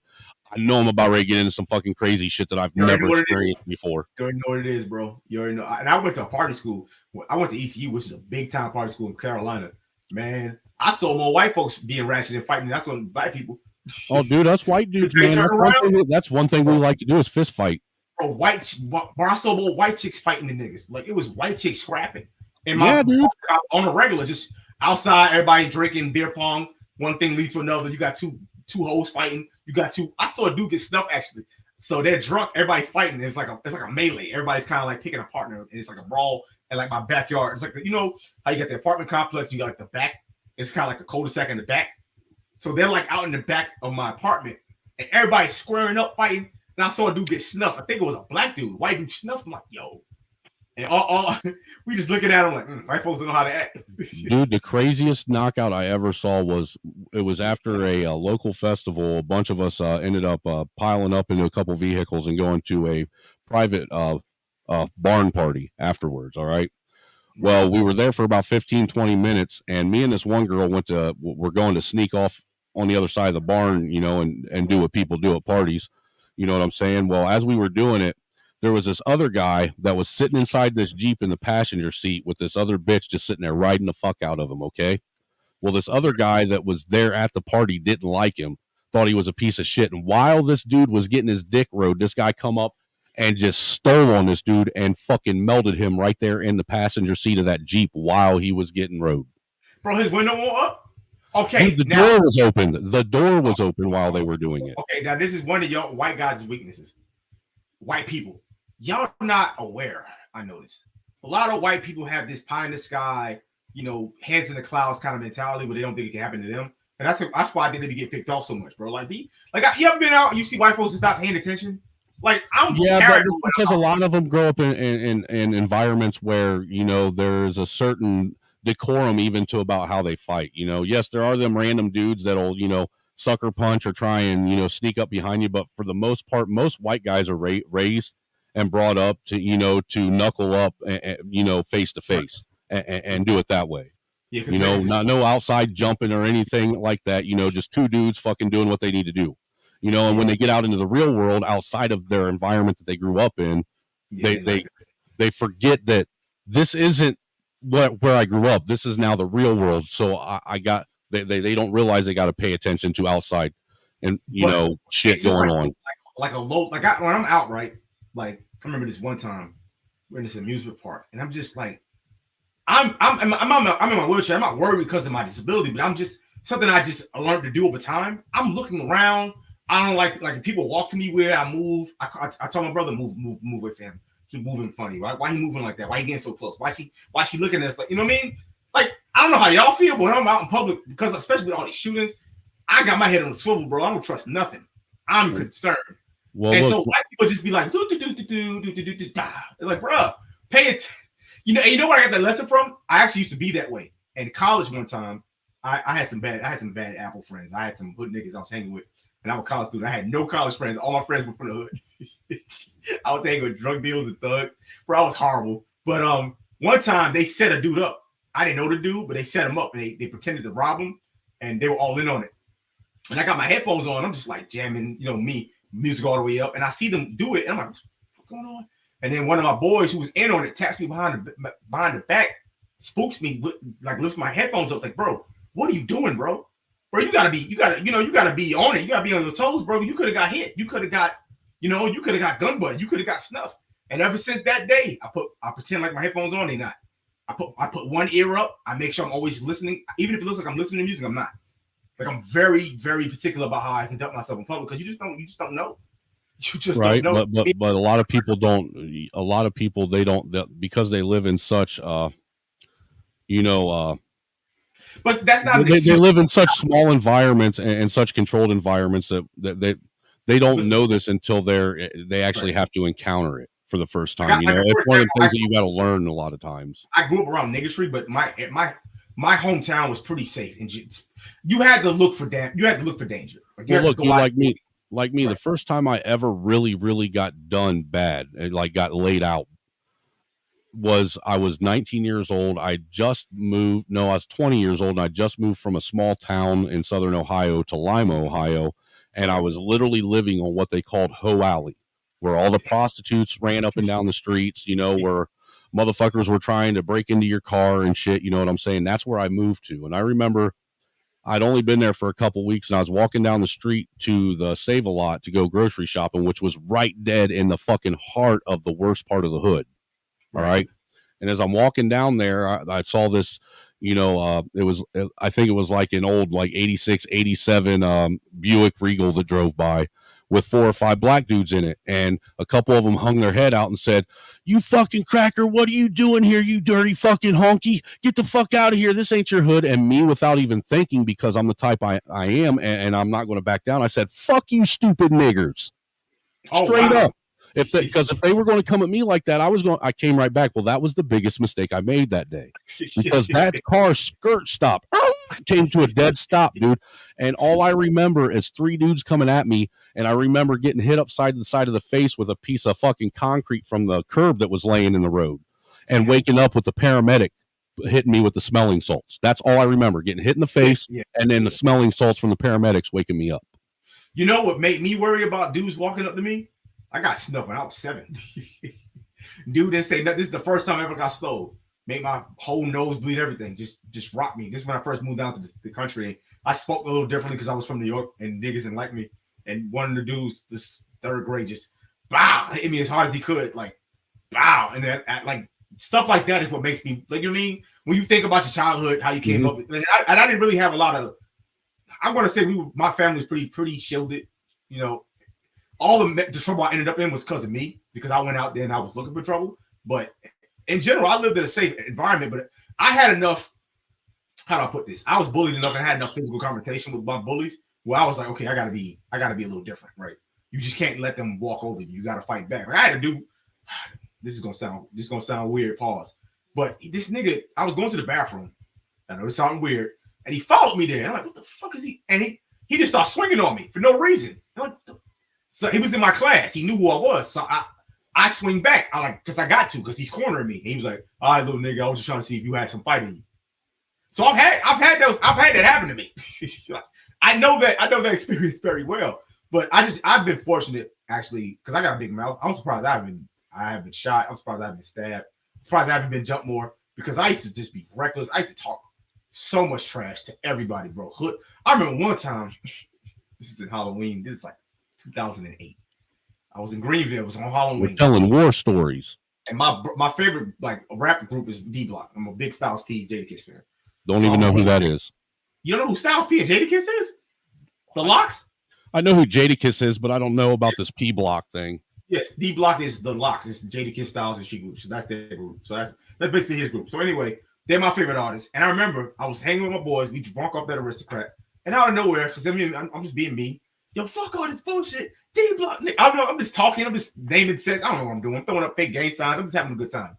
I know I'm about ready to get into some fucking crazy shit that I've never experienced before. You already know what it is, bro. You already know. And I went to a party school. I went to ECU, which is a big-time party school in Carolina. Man, I saw more white folks being ratchet and fighting than I saw black people. Oh, dude, us white dudes, man. That's one thing we like to do is fist fight. Bro, I saw more white chicks fighting the niggas. Like, it was white chicks scrapping. And dude. On a regular, just outside, everybody drinking beer pong. One thing leads to another. You got two hoes fighting. You got two. I saw a dude get snuffed, actually. So they're drunk. Everybody's fighting. It's like a melee. Everybody's kind of like picking a partner. And it's like a brawl. And like my backyard. It's like, how you got the apartment complex. You got like the back. It's kind of like a cul-de-sac in the back. So they're like out in the back of my apartment. And everybody's squaring up, fighting. And I saw a dude get snuffed. I think it was a black dude. White dude snuffed. I'm like, yo. And all we just looking at him like, white folks don't know how to act. Dude, the craziest knockout I ever saw was after a local festival. A bunch of us ended up piling up into a couple vehicles and going to a private barn party afterwards. All right. Well, we were there for about 15, 20 minutes, and me and this one girl we're going to sneak off on the other side of the barn, and do what people do at parties. You know what I'm saying? Well, as we were doing it, there was this other guy that was sitting inside this Jeep in the passenger seat with this other bitch just sitting there riding the fuck out of him, okay? Well, this other guy that was there at the party didn't like him, thought he was a piece of shit. And while this dude was getting his dick rode, this guy come up and just stole on this dude and fucking melted him right there in the passenger seat of that Jeep while he was getting rode. Bro, his window went up? Okay. Dude, the door was open. The door was open while they were doing it. Okay, now this is one of your white guys' weaknesses. White people. Y'all not aware, I noticed. A lot of white people have this pie in the sky, hands in the clouds kind of mentality, but they don't think it can happen to them. And that's why I think they get picked off so much, bro. Like, you ever been out and you see white folks just stop paying attention? Like, I'm because a lot of them grow up in environments where, there's a certain decorum even to about how they fight. Yes, there are them random dudes that'll, sucker punch or try and, sneak up behind you. But for the most part, most white guys are raised and brought up to, to knuckle up, face to face and do it that way. Yeah, no outside jumping or anything like that. Just two dudes fucking doing what they need to do. And when they get out into the real world outside of their environment that they grew up in, they forget that this isn't where I grew up. This is now the real world. So they don't realize they got to pay attention to outside and shit going on. When I'm out, right? Like, I remember this one time we're in this amusement park, and I'm just like, I'm in my wheelchair. I'm not worried because of my disability, but I'm just something I just learned to do over time. I'm looking around. I don't like if people walk to me where I move. I told my brother move with him. He moving funny. Why he moving like that? Why he getting so close? Why she looking at us like, you know what I mean? Like, I don't know how y'all feel, but when I'm out in public, because especially with all these shootings, I got my head on the swivel, bro. I don't trust nothing. I'm concerned. Well, and so white people just be like, like, bro, pay it. You know where I got that lesson from? I actually used to be that way. In college one time, I had some bad Apple friends. I had some hood niggas I was hanging with, and I was a college student. I had no college friends. All my friends were from the hood. I was hanging with drug dealers and thugs. Bro, I was horrible. But one time they set a dude up. I didn't know the dude, but they set him up and they pretended to rob him, and they were all in on it. And I got my headphones on. I'm just like jamming, music all the way up, and I see them do it, and I'm like, what's going on? And then one of my boys who was in on it taps me behind the back, spooks me, like lifts my headphones up, like, bro, what are you doing, bro? Bro, you gotta be on it. You gotta be on your toes, bro. You could have got hit. You could have got, you could have got gun butted. You could have got snuffed. And ever since that day, I pretend like my headphones on. They not. I put one ear up. I make sure I'm always listening, even if it looks like I'm listening to music. I'm not. Like, I'm very, very particular about how I conduct myself in public because you just don't know. You just don't know. But a lot of people don't. A lot of people because they live in such but that's not. They live in such small environments and such controlled environments that they don't know this until they actually have to encounter it for the first time. It's one of the things that you got to learn a lot of times. I grew up around niggatry, but my hometown was pretty safe, and you had to look for danger. Like me, the first time I ever really, really got done bad and got laid out I was 19 years old. I was 20 years old, and I just moved from a small town in southern Ohio to Lima, Ohio, and I was literally living on what they called Hoe Alley, where all the prostitutes ran up and down the streets, where motherfuckers were trying to break into your car and shit, you know what I'm saying? That's where I moved to. And I remember I'd only been there for a couple weeks, and I was walking down the street to the Save-A-Lot to go grocery shopping, which was right dead in the fucking heart of the worst part of the hood. All right. And as I'm walking down there, I saw this, I think it was like an old, 86, 87 Buick Regal that drove by with 4 or 5 black dudes in it. And a couple of them hung their head out and said, "You fucking cracker, what are you doing here, you dirty fucking honky? Get the fuck out of here. This ain't your hood." And me, without even thinking, because I'm the type I am, and I'm not going to back down, I said, "Fuck you, stupid niggers." Straight up. Because if they were going to come at me like that, I came right back. Well, that was the biggest mistake I made that day, because that car skirt stopped, came to a dead stop, dude. And all I remember is 3 dudes coming at me, and I remember getting hit upside the side of the face with a piece of fucking concrete from the curb that was laying in the road, and waking up with the paramedic hitting me with the smelling salts. That's all I remember, getting hit in the face, and then the smelling salts from the paramedics waking me up. You know what made me worry about dudes walking up to me? I got snuffed when I was 7. Dude didn't say nothing. This is the first time I ever got stole. Made my whole nose bleed, everything. Just rocked me. This is when I first moved down to the country. I spoke a little differently because I was from New York and niggas didn't like me. And one of the dudes, this 3rd grade, just hit me as hard as he could. And then, stuff like that is what makes me, you know what I mean? When you think about your childhood, how you came up, and I didn't really have a lot of, I'm going to say my family was pretty shielded, All the trouble I ended up in was because of me, because I went out there and I was looking for trouble. But in general, I lived in a safe environment. But I had enough. How do I put this? I was bullied enough and had enough physical confrontation with my bullies where I was like, okay, I gotta be a little different, right? You just can't let them walk over you. You gotta fight back. I had to do. This is gonna sound weird. Pause. But this nigga, I was going to the bathroom. I know it sounded weird, and he followed me there. I'm like, what the fuck is he? And he just started swinging on me for no reason. So he was in my class. He knew who I was. So I swing back. Because I got to, because he's cornering me. And he was like, "All right, little nigga, I was just trying to see if you had some fight in you." So I've had that happen to me. I know that experience very well. But I've been fortunate, actually, because I got a big mouth. I'm surprised I haven't been shot. I'm surprised I haven't been stabbed. I'm surprised I haven't been jumped more, because I used to just be reckless. I used to talk so much trash to everybody, bro. I remember one time, this is in Halloween. This is 2008. I was in Greenville. It was on Halloween. We're telling war stories. And my favorite like rap group is D Block. I'm a big Styles P Jadakiss fan. Don't even know who that is. You don't know who Styles P and Jadakiss is? The Locks? I know who Jadakiss is, but I don't know about this P Block thing. Yes, D Block is the Locks. It's Jadakiss, Styles, and She Group. So that's their group. So that's basically his group. So anyway, they're my favorite artists. And I remember I was hanging with my boys. We drunk off that Aristocrat. And out of nowhere, because I mean, I'm just being me. Yo, fuck all this bullshit. D Block. I'm just talking. I'm just naming sets. I don't know what I'm doing. I'm throwing up fake gang signs. I'm just having a good time.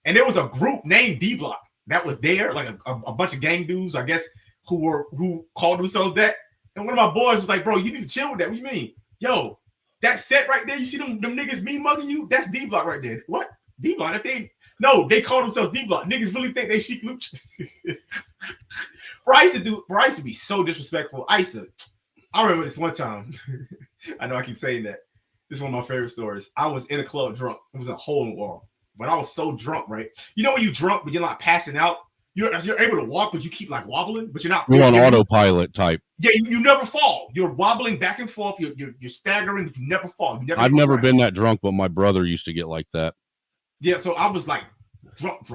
And there was a group named D Block that was there, like a bunch of gang dudes, I guess, who called themselves that. And one of my boys was like, bro, you need to chill with that. What you mean? Yo, that set right there, you see them niggas me mugging you? That's D Block right there. What? D Block? No, they call themselves D Block. Niggas really think they Sheik Luch. Bro, I used to be so disrespectful. I remember this one time. I know I keep saying that. This is one of my favorite stories. I was in a club drunk. It was a hole in the wall. But I was so drunk, right? You know when you're drunk, but you're not passing out? You're able to walk, but you keep like wobbling, but you're not. You're on autopilot type. Yeah, you never fall. You're wobbling back and forth. You're staggering, but you never fall. I've never been that drunk, but my brother used to get like that. Yeah, so I was like drunk.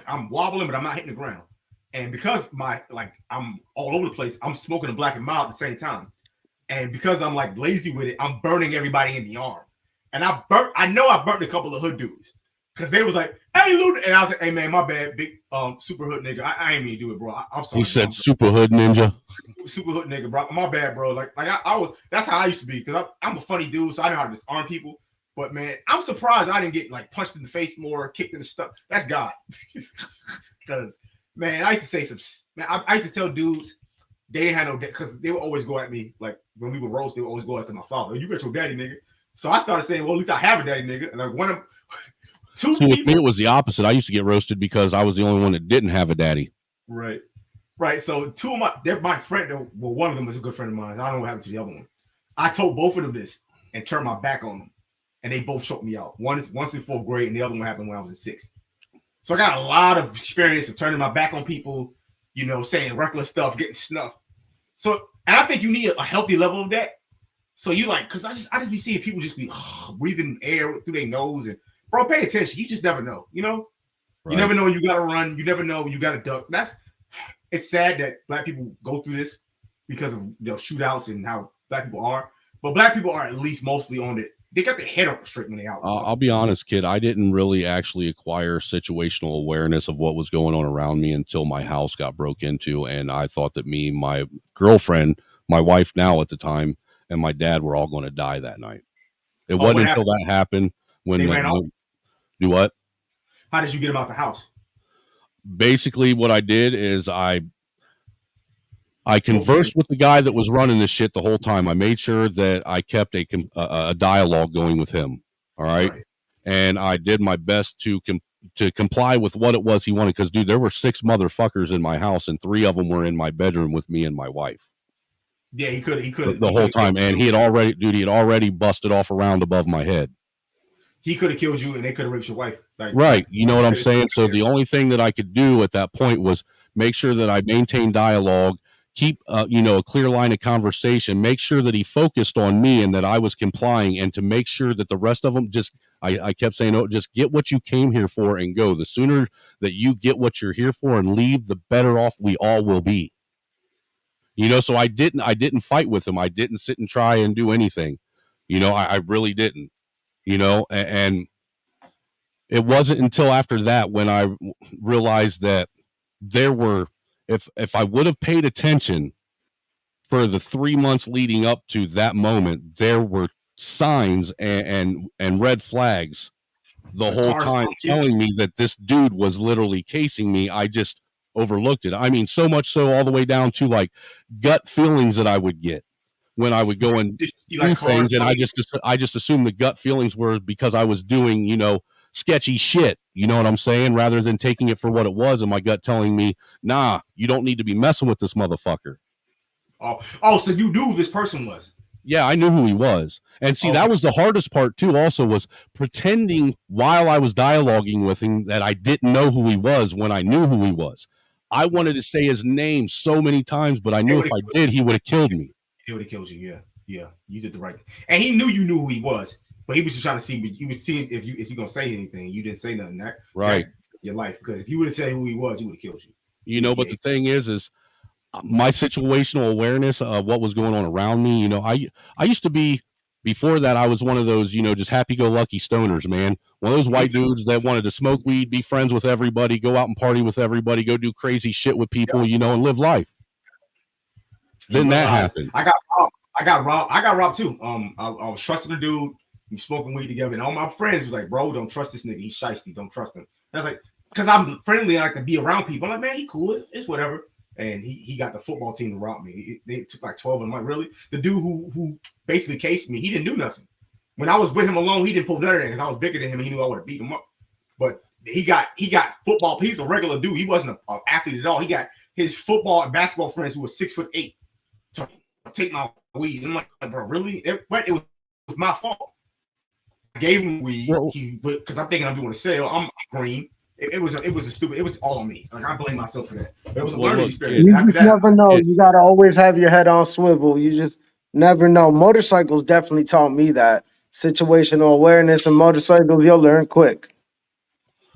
I'm wobbling, but I'm not hitting the ground. And because I'm all over the place, I'm smoking a black and mild at the same time. And because I'm like lazy with it, I'm burning everybody in the arm. And I know I burnt a couple of hood dudes. Because they was like, hey, Luda. And I was like, hey, man, my bad, big super hood nigga. I ain't mean to do it, bro. I'm sorry. He said super hood ninja. Super hood nigga, bro. My bad, bro. Like I was, that's how I used to be. Because I'm a funny dude, so I know how to disarm people. But, man, I'm surprised I didn't get, like, punched in the face more, kicked in the stomach. That's God. Because, man, I used to say some, man, I used to tell dudes, they didn't have no, because they would always go at me, like, when we would roast, they would always go after my father. You got your daddy, nigga. So I started saying, well, at least I have a daddy, nigga. And like, one of them, See, with me, it was the opposite. I used to get roasted because I was the only one that didn't have a daddy. Right. So two of my friend, well, one of them was a good friend of mine. I don't know what happened to the other one. I told both of them this and turned my back on them. And they both choked me out. Once in fourth grade, and the other one happened when I was in sixth. So I got a lot of experience of turning my back on people, you know, saying reckless stuff, getting snuffed. So, and I think you need a healthy level of that. So you like, because I just be seeing people just be breathing air through their nose, and bro, pay attention. You just never know, you know. Right. You never know when you gotta run. You never know when you gotta duck. It's sad that black people go through this because of shootouts and how black people are. But black people are at least mostly on it. They got their head up straight when they out. I'll be honest, kid. I didn't really actually acquire situational awareness of what was going on around me until my house got broke into, and I thought that me, my girlfriend, my wife now at the time, and my dad were all going to die that night. It wasn't until that happened when they ran off? Do what? How did you get them out the house? Basically, what I did is I conversed with the guy that was running this shit the whole time. I made sure that I kept a dialogue going with him. All right. And I did my best to comply with what it was he wanted. Because, dude, there were 6 motherfuckers in my house, and 3 of them were in my bedroom with me and my wife. Yeah, he could the whole time. And he had already busted off a round above my head. He could have killed you, and they could have raped your wife. Right. You know what I'm saying? So the only thing that I could do at that point was make sure that I maintained dialogue, keep a clear line of conversation, make sure that he focused on me and that I was complying, and to make sure that the rest of them I kept saying, oh, just get what you came here for and go. The sooner that you get what you're here for and leave, the better off we all will be. So I didn't fight with him. I didn't sit and try and do anything. I really didn't. And it wasn't until after that when I realized that there were, if I would have paid attention for the 3 months leading up to that moment, there were signs and red flags the whole time telling me that this dude was literally casing me. I just overlooked it. I mean, so much so all the way down to like gut feelings that I would get when I would go and do things, and I just assumed the gut feelings were because I was doing, sketchy shit. You know what I'm saying? Rather than taking it for what it was, and my gut telling me, nah, you don't need to be messing with this motherfucker. Oh, so you knew who this person was? Yeah, I knew who he was. And see, that was the hardest part too, also, was pretending while I was dialoguing with him that I didn't know who he was when I knew who he was. I wanted to say his name so many times, but I knew if I did, he would have killed me. He would have killed you, yeah. You did the right thing. And he knew you knew who he was, But he was just trying to see. You would see if is he gonna say anything. You didn't say nothing. That your life, because if you would have said who he was, he would have killed you. You know, but the thing is my situational awareness of what was going on around me. You know, I used to be, before that, I was one of those, you know, just happy-go-lucky stoners, man. One of those white dudes that wanted to smoke weed, be friends with everybody, go out and party with everybody, go do crazy shit with people, you know, and live life. Then that happened. I got robbed. I got robbed too. I was trusting a dude. We smoking weed together, and all my friends was like, "Bro, don't trust this nigga. He's shiesty. Don't trust him." And I was like, "Cause I'm friendly. I like to be around people." I'm like, "Man, he cool. It's whatever." And he got the football team to rob me. They took like 12. I'm like, really? The dude who basically cased me, he didn't do nothing. When I was with him alone, he didn't pull none of that because I was bigger than him. He knew I would have beat him up. But he got football. He's a regular dude. He wasn't an athlete at all. He got his football and basketball friends who were 6'8" to take my weed. I'm like, bro, really? But it was my fault. I gave him weed because I'm thinking I'm doing a sale. I'm green. It was a stupid. It was all on me. Like I blame myself for that. It was a learning experience. You just never know. You gotta always have your head on swivel. You just never know. Motorcycles definitely taught me that situational awareness, and motorcycles you'll learn quick.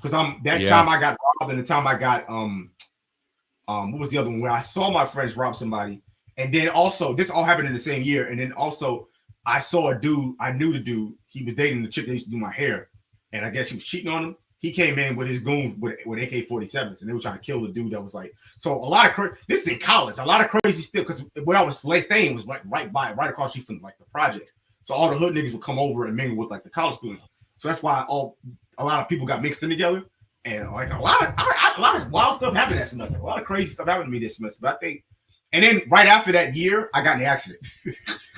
Because time I got robbed, and the time I got what was the other one where I saw my friends rob somebody, and then also this all happened in the same year, and then also I saw a dude. I knew the dude. He was dating the chick that used to do my hair, and I guess he was cheating on him. He came in with his goons with AK-47s, and they were trying to kill the dude that was like. So a lot of this is in college. A lot of crazy stuff because where I was staying was like right across the street from like the projects. So all the hood niggas would come over and mingle with like the college students. So that's why a lot of people got mixed in together, and like a lot of wild stuff happened that semester. A lot of crazy stuff happened to me this semester. But I think, and then right after that year, I got in the accident.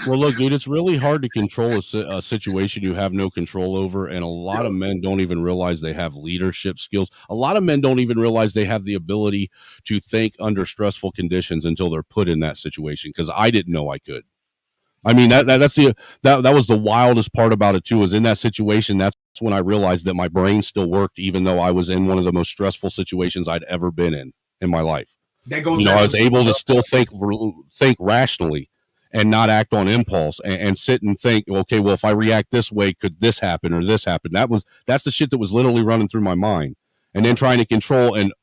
Well, look, dude, it's really hard to control a situation you have no control over, and a lot of men don't even realize they have leadership skills. A lot of men don't even realize they have the ability to think under stressful conditions until they're put in that situation. Because I didn't know I could. I mean, that was the wildest part about it too. Is in that situation, that's when I realized that my brain still worked, even though I was in one of the most stressful situations I'd ever been in my life. That goes. You know, I was able to still think rationally and not act on impulse and sit and think, okay, well, if I react this way, could this happen or this happen? That's the shit that was literally running through my mind. And then trying to control an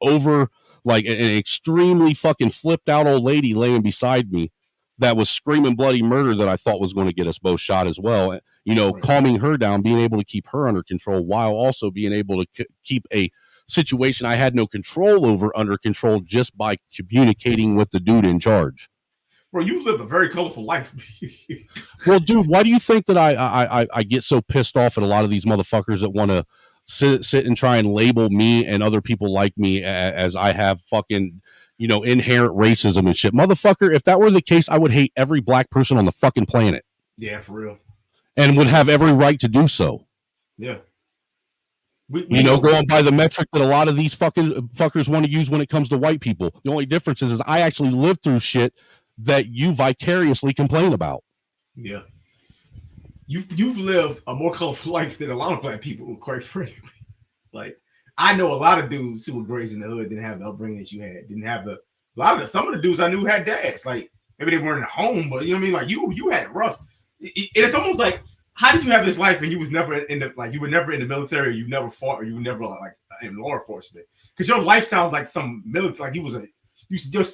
extremely fucking flipped out old lady laying beside me that was screaming bloody murder that I thought was going to get us both shot as well. You know, calming her down, being able to keep her under control while also being able to keep a situation I had no control over under control just by communicating with the dude in charge. Bro, you live a very colorful life. Well, dude, why do you think that I get so pissed off at a lot of these motherfuckers that want to sit and try and label me and other people like me as I have fucking, you know, inherent racism and shit? Motherfucker, if that were the case, I would hate every black person on the fucking planet. Yeah, for real. And would have every right to do so. Yeah. Going by the metric that a lot of these fucking fuckers want to use when it comes to white people. The only difference is I actually lived through shit that you vicariously complain about. Yeah. You've lived a more colorful life than a lot of black people, quite frankly. Like, I know a lot of dudes who were raised in the hood didn't have the upbringing that you had. Some of the dudes I knew had dads. Like, maybe they weren't at home, but you know what I mean? Like, you had it rough. It's almost like, how did you have this life and you was never in the military, or you never fought, or you were never like in law enforcement? Because your life sounds like some military, like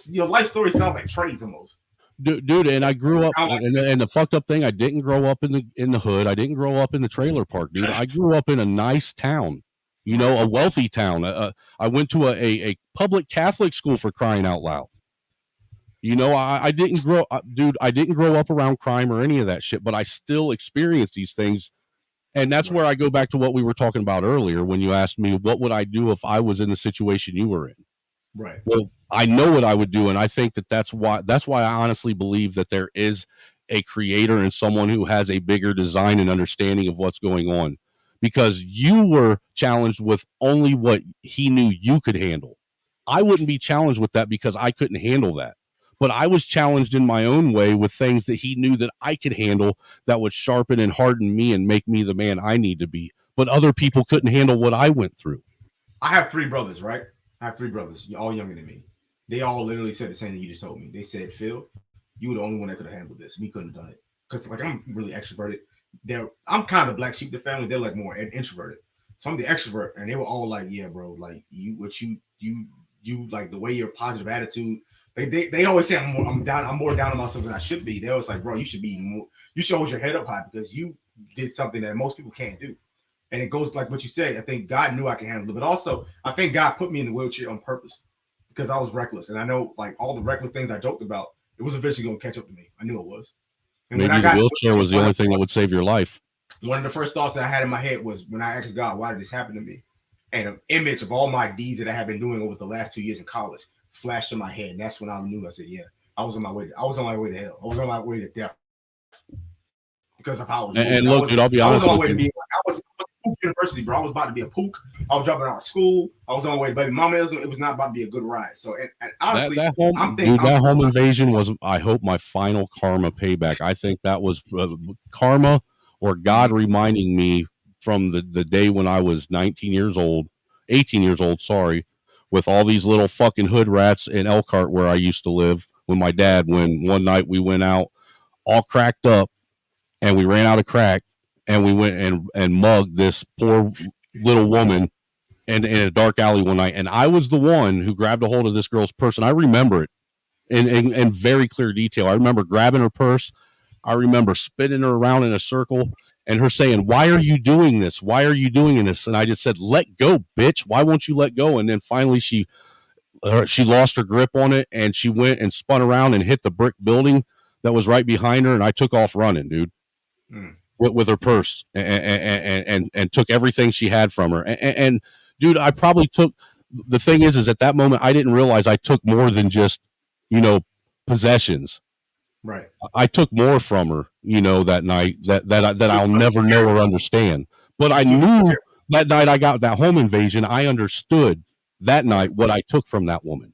your life story sounds like Trey's almost. Dude, and I grew up, and the fucked up thing, I didn't grow up in the hood. I didn't grow up in the trailer park, dude. I grew up in a nice town, you know, a wealthy town. I went to a public Catholic school, for crying out loud. You know, I didn't grow up around crime or any of that shit, but I still experienced these things. And that's where I go back to what we were talking about earlier when you asked me, what would I do if I was in the situation you were in? Right. Well, I know what I would do, and I think that's why I honestly believe that there is a creator and someone who has a bigger design and understanding of what's going on, because you were challenged with only what he knew you could handle. I wouldn't be challenged with that because I couldn't handle that. But I was challenged in my own way with things that he knew that I could handle that would sharpen and harden me and make me the man I need to be. But other people couldn't handle what I went through. I have 3 brothers, right? I have 3 brothers, all younger than me. They all literally said the same thing you just told me. They said, Phil, you were the only one that could have handled this. We couldn't have done it. Because like I'm really extroverted. I'm kind of the black sheep of the family. They're like more introverted. So I'm the extrovert, and they were all like, "Yeah, bro, like you like the way your positive attitude." They always say I'm more down on myself than I should be. They always like, "Bro, you should be more. You should hold your head up high because you did something that most people can't do." And it goes like what you say. I think God knew I could handle it, but also I think God put me in the wheelchair on purpose because I was reckless, and I know like all the reckless things I joked about, it was eventually going to catch up to me. I knew it was. And when Maybe I the got wheelchair was the only thing that would save your life. one of the first thoughts that I had in my head was when I asked God, why did this happen to me? And an image of all my deeds that I had been doing over the last 2 years in college flashed in my head. And that's when I knew. I said, yeah, I was on my way to hell. I was on my way to death because of how I was moving. And look, dude, I'll be honest with you. I was university, bro. I was about to be a pook. I was dropping out of school. I was on my way to baby mamaism. It was not about to be a good ride. So, and honestly, that home invasion was, I hope, my final karma payback. I think that was karma or God reminding me from the day when I was 18 years old, sorry, with all these little fucking hood rats in Elkhart where I used to live with my dad, when one night we went out all cracked up and we ran out of crack and we went and mugged this poor little woman in a dark alley one night. And I was the one who grabbed a hold of this girl's purse. And I remember it in very clear detail. I remember grabbing her purse. I remember spinning her around in a circle and her saying, "Why are you doing this? Why are you doing this?" And I just said, "Let go, bitch. Why won't you let go?" And then finally she lost her grip on it and she went and spun around and hit the brick building that was right behind her. And I took off running, dude. With her purse and took everything she had from her. And dude, I probably took, the thing is at that moment, I didn't realize I took more than just, possessions. Right. I took more from her, that night that I'll never know or understand. But I knew that night I got that home invasion, I understood that night what I took from that woman.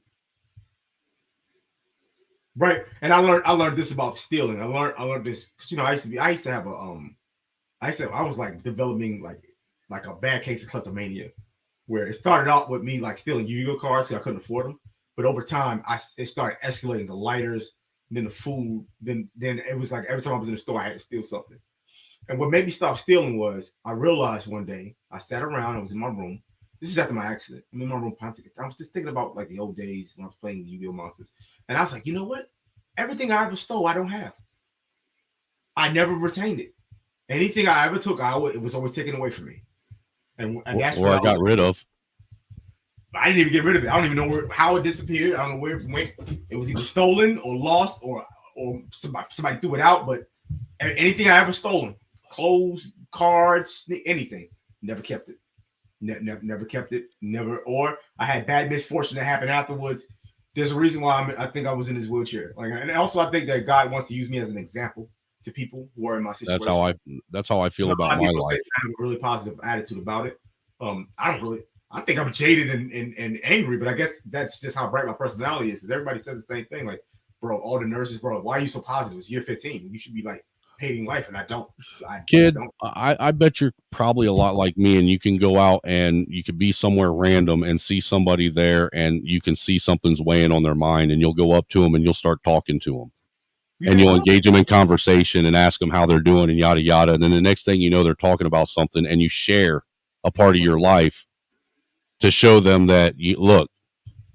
Right. And I learned this about stealing. I learned this because I used to have I was like developing like a bad case of kleptomania, where it started out with me like stealing Yu-Gi-Oh cards because I couldn't afford them. But over time, it started escalating to lighters, then the food, then it was like every time I was in the store, I had to steal something. And what made me stop stealing was I realized one day I sat around, I was in my room. This is after my accident. I'm in my room. I was just thinking about like the old days when I was playing Yu-Gi-Oh monsters, and I was like, you know what? Everything I ever stole, I don't have. I never retained it. Anything I ever took, it was always taken away from me. And that's what I got rid of. I didn't even get rid of it. I don't even know how it disappeared. I don't know where it went. It was either stolen or lost or somebody threw it out. But anything I ever stolen, clothes, cards, anything, never kept it. Never kept it. Never. Or I had bad misfortune that happened afterwards. There's a reason why I think I was in this wheelchair. And also I think that God wants to use me as an example to people who are in my situation. That's how I feel about my life. I have a really positive attitude about it. I think I'm jaded and angry, but I guess that's just how bright my personality is. Because everybody says the same thing, like, bro, all the nurses, bro, why are you so positive? It's year 15. You should be like hating life, and I don't. I bet you're probably a lot like me, and you can go out and you could be somewhere random and see somebody there, and you can see something's weighing on their mind, and you'll go up to them and you'll start talking to them. And you'll engage them in conversation and ask them how they're doing and yada, yada. And then the next thing you know, they're talking about something and you share a part of your life to show them that, look,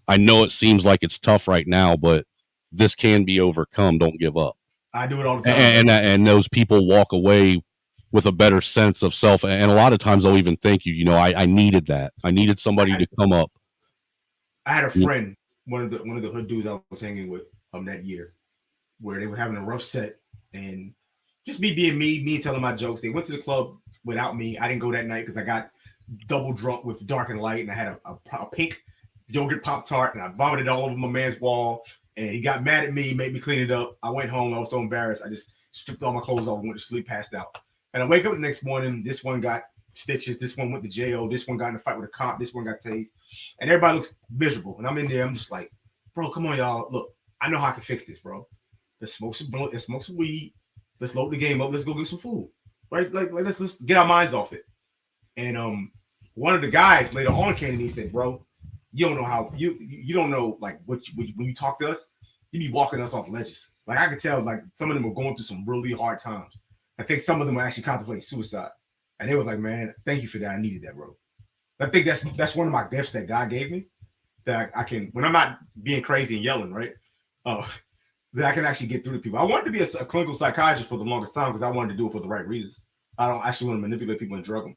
I know it seems like it's tough right now, but this can be overcome. Don't give up. I do it all the time. And those people walk away with a better sense of self. And a lot of times they'll even thank you. I needed that. I needed somebody to come up. I had a friend, one of the hood dudes I was hanging with that year, where they were having a rough set, and just me being me telling my jokes. They went to the club without me. I didn't go that night because I got double drunk with Dark and Light, and I had a pink yogurt Pop-Tart, and I vomited all over my man's wall, and he got mad at me, made me clean it up. I went home. I was so embarrassed. I just stripped all my clothes off and went to sleep, passed out. And I wake up the next morning. This one got stitches. This one went to jail. This one got in a fight with a cop. This one got tased. And everybody looks miserable. And I'm in there. I'm just like, bro, come on, y'all. Look, I know how I can fix this, bro. Let's smoke some blunt. Let's smoke some weed. Let's load the game up. Let's go get some food. Right? Like let's get our minds off it. And one of the guys later on came to me and said, bro, you don't know how you don't know like when you talk to us, you be walking us off ledges. Like I could tell like some of them were going through some really hard times. I think some of them were actually contemplating suicide. And they was like, man, thank you for that. I needed that, bro. I think that's one of my gifts that God gave me, that I can, when I'm not being crazy and yelling, right? That I can actually get through to people. I wanted to be a clinical psychiatrist for the longest time because I wanted to do it for the right reasons. I don't actually want to manipulate people and drug them.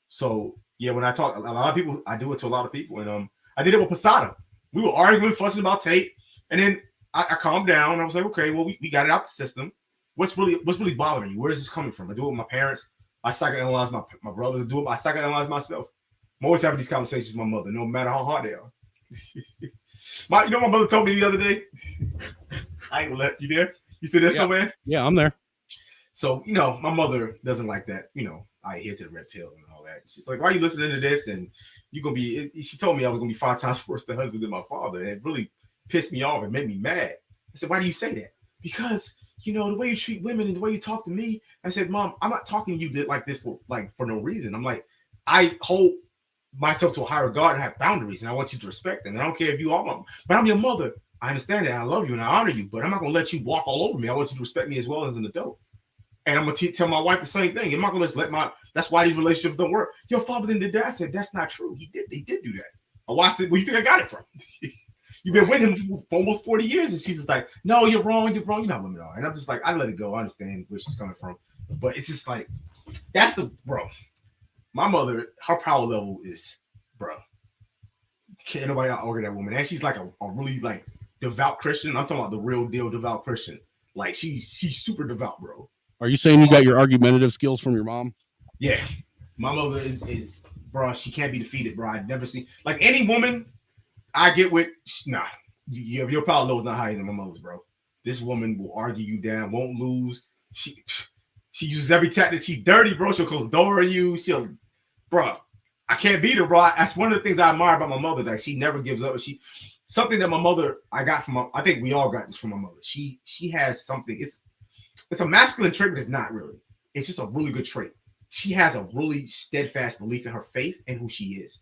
So yeah, when I talk, a lot of people, I do it to a lot of people, and I did it with Posada. We were arguing, fussing about tape, and then I calmed down. And I was like, okay, well, we got it out the system. What's really bothering you? Where is this coming from? I do it with my parents. I psychoanalyze my brothers. I do it. I psychoanalyze myself. I'm always having these conversations with my mother, no matter how hard they are. My mother told me the other day. I ain't gonna let you there. You still there, yeah. man? Yeah, I'm there. So, my mother doesn't like that, I adhere to the red pill and all that. She's like, why are you listening to this? And you're going to be, she told me I was going to be 5 times worse than husband than my father. And it really pissed me off and made me mad. I said, why do you say that? Because, the way you treat women and the way you talk to me. I said, Mom, I'm not talking to you like this for no reason. I'm like, I hold myself to a higher regard and have boundaries, and I want you to respect them. And I don't care if you are mom, but I'm your mother. I understand that. I love you and I honor you, but I'm not going to let you walk all over me. I want you to respect me as well as an adult. And I'm going to tell my wife the same thing. I'm not going to that's why these relationships don't work. Your father didn't do that. I said, that's not true. He did do that. I watched it. Where you think I got it from? You've been with him for almost 40 years. And she's just like, no, you're wrong. You're wrong. You're not women are. And I'm just like, I let it go. I understand where she's coming from. But it's just like, my mother, her power level is, can't nobody out-argue that woman. And she's like a really like devout Christian. I'm talking about the real deal devout Christian. Like she's super devout, bro. Are you saying you got your argumentative skills from your mom? Yeah. My mother is bro, she can't be defeated, bro. I've never seen like any woman I get with, nah. Your power level is not higher than my mother's, bro. This woman will argue you down, won't lose. She uses every tactic. She's dirty, bro. She'll close the door on you. Bro, I can't beat her, bro. That's one of the things I admire about my mother, that she never gives up. Something that my mother, I got from I think we all got this from my mother. She has something. It's a masculine trait, but it's not really. It's just a really good trait. She has a really steadfast belief in her faith and who she is.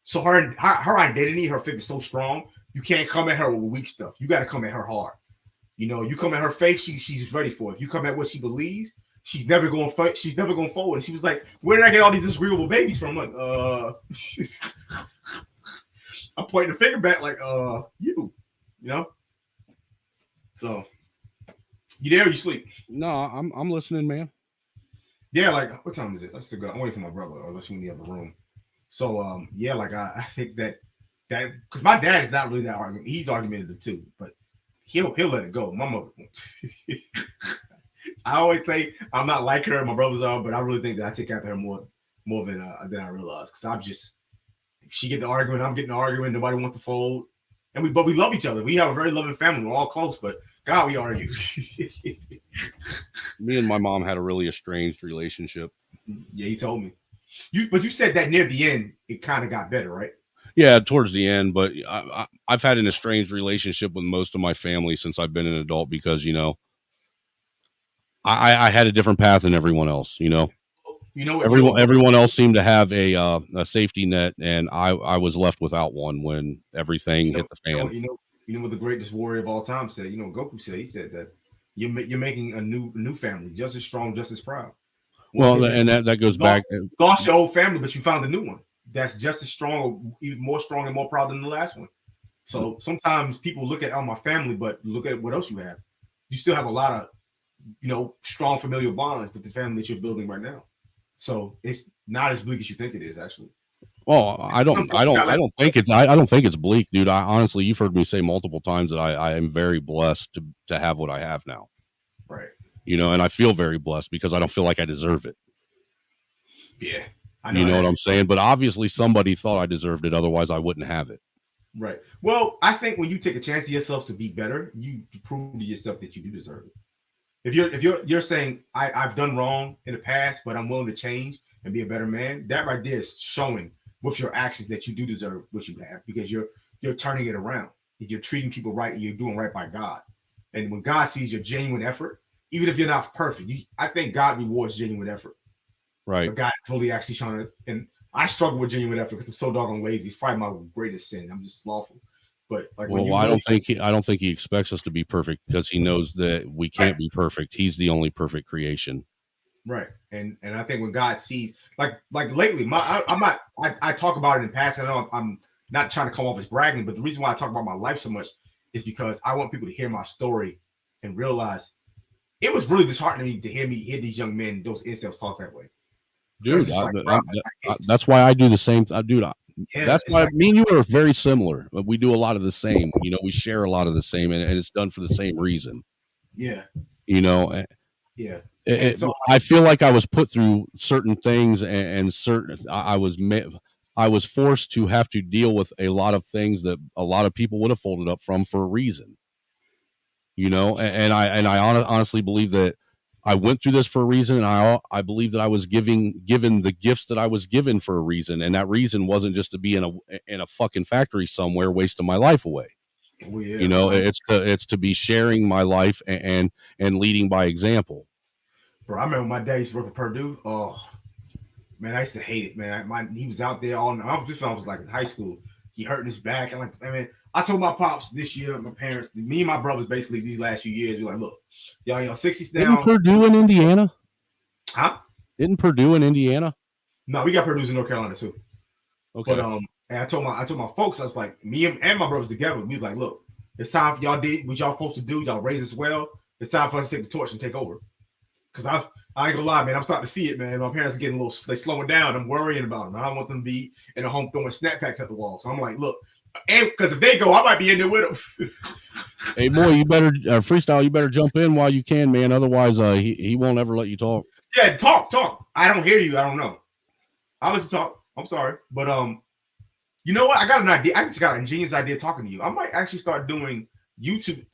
So her identity, her faith is so strong. You can't come at her with weak stuff. You got to come at her hard. You come at her faith, she's ready for it. If you come at what she believes, she's never going to fight. She's never going to forward. And she was like, where did I get all these disagreeable babies from? I'm like, I'm pointing the finger back like, So, you there or you sleep? No, I'm listening, man. Yeah, like, what time is it? Let's go. I'm waiting for my brother, or unless you in the other room. So, yeah, like, I think that because my dad is not really that argument. He's argumentative too, but he'll let it go. My mother won't. I always say I'm not like her, my brothers are, but I really think that I take after her more than I realize. Because she get the argument, I'm getting the argument. Nobody wants to fold, but we love each other. We have a very loving family. We're all close, but God, we argue. Me and my mom had a really estranged relationship. Yeah, he told me. But you said that near the end, it kind of got better, right? Yeah, towards the end, but I've had an estranged relationship with most of my family since I've been an adult because, I had a different path than everyone else, everyone else seemed to have a safety net, and I was left without one when everything hit the fan. You know what the greatest warrior of all time said? Goku said, he said that you're making a new family, just as strong, just as proud. Well, and that goes back. You lost your old family, but you found a new one that's just as strong, or even more strong and more proud than the last one. So sometimes people look at my family, but look at what else you have. You still have a lot of, strong familial bonds with the family that you're building right now. So it's not as bleak as you think it is, actually. Well, I don't think it's bleak, dude. Honestly, you've heard me say multiple times that I am very blessed to have what I have now. Right. And I feel very blessed because I don't feel like I deserve it. Yeah. You know what I'm saying? But obviously somebody thought I deserved it. Otherwise I wouldn't have it. Right. Well, I think when you take a chance of yourself to be better, you prove to yourself that you do deserve it. If you're saying I've done wrong in the past, but I'm willing to change and be a better man, that right there is showing with your actions that you do deserve what you have, because you're turning it around. You're treating people right and you're doing right by God. And when God sees your genuine effort, even if you're not perfect, I think God rewards genuine effort. Right. But God's really actually trying to, and I struggle with genuine effort because I'm so doggone lazy. It's probably my greatest sin. I'm just slothful. But like, well, I don't think he expects us to be perfect because he knows that we can't be perfect. He's the only perfect creation. Right. And I think when God sees, like lately, I talk about it in passing. I know I'm not trying to come off as bragging, but the reason why I talk about my life so much is because I want people to hear my story and realize it was really disheartening to hear these young men, those incels, talk that way. Dude, that's why I do the same. That's why me and you are very similar. We do a lot of the same. You know, we share a lot of the same, and it's done for the same reason. Yeah. You know. Yeah. I feel like I was put through certain things, and certain I was forced to have to deal with a lot of things that a lot of people would have folded up from for a reason. You know, and I honestly believe that I went through this for a reason, and I believe that I was given the gifts that I was given for a reason, and that reason wasn't just to be in a fucking factory somewhere wasting my life away. Well, yeah, you know, it's to be sharing my life and leading by example. Bro, I remember my dad used to work for Purdue. Oh man, I used to hate it, man. He was out there all night. I was like in high school. He hurting his back. I'm like, man, I told my pops this year, my parents, me and my brothers, basically these last few years, we're like, look, y'all 60s now. Isn't Purdue in Indiana? Huh? Isn't Purdue in Indiana? No, we got Purdue's in North Carolina too. Okay. But and I told my folks, I was like, me and my brothers together, we was like, look, it's time for y'all did what y'all supposed to do. Y'all raised us well. It's time for us to take the torch and take over. Cause I ain't gonna lie, man. I'm starting to see it, man. My parents are getting a little, they slowing down. I'm worrying about them. I don't want them to be in a home throwing snap packs at the wall. So I'm like, look, and because if they go, I might be in there with them. Hey, boy, you better freestyle. You better jump in while you can, man. Otherwise, he won't ever let you talk. Yeah, talk. I don't hear you. I don't know. I'll let you talk. I'm sorry, but you know what? I got an idea. I just got an ingenious idea talking to you. I might actually start doing YouTube.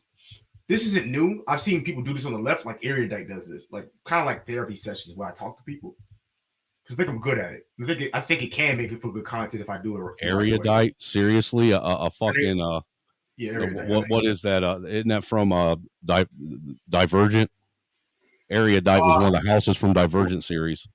This isn't new. I've seen people do this on the left, like Erudite does this, like kind of like therapy sessions where I talk to people because I think I'm good at it. I think it can make it for good content if I do it. Erudite, seriously, a fucking yeah. Erudite, what is that? Isn't that from Divergent? Erudite was one of the houses from Divergent series.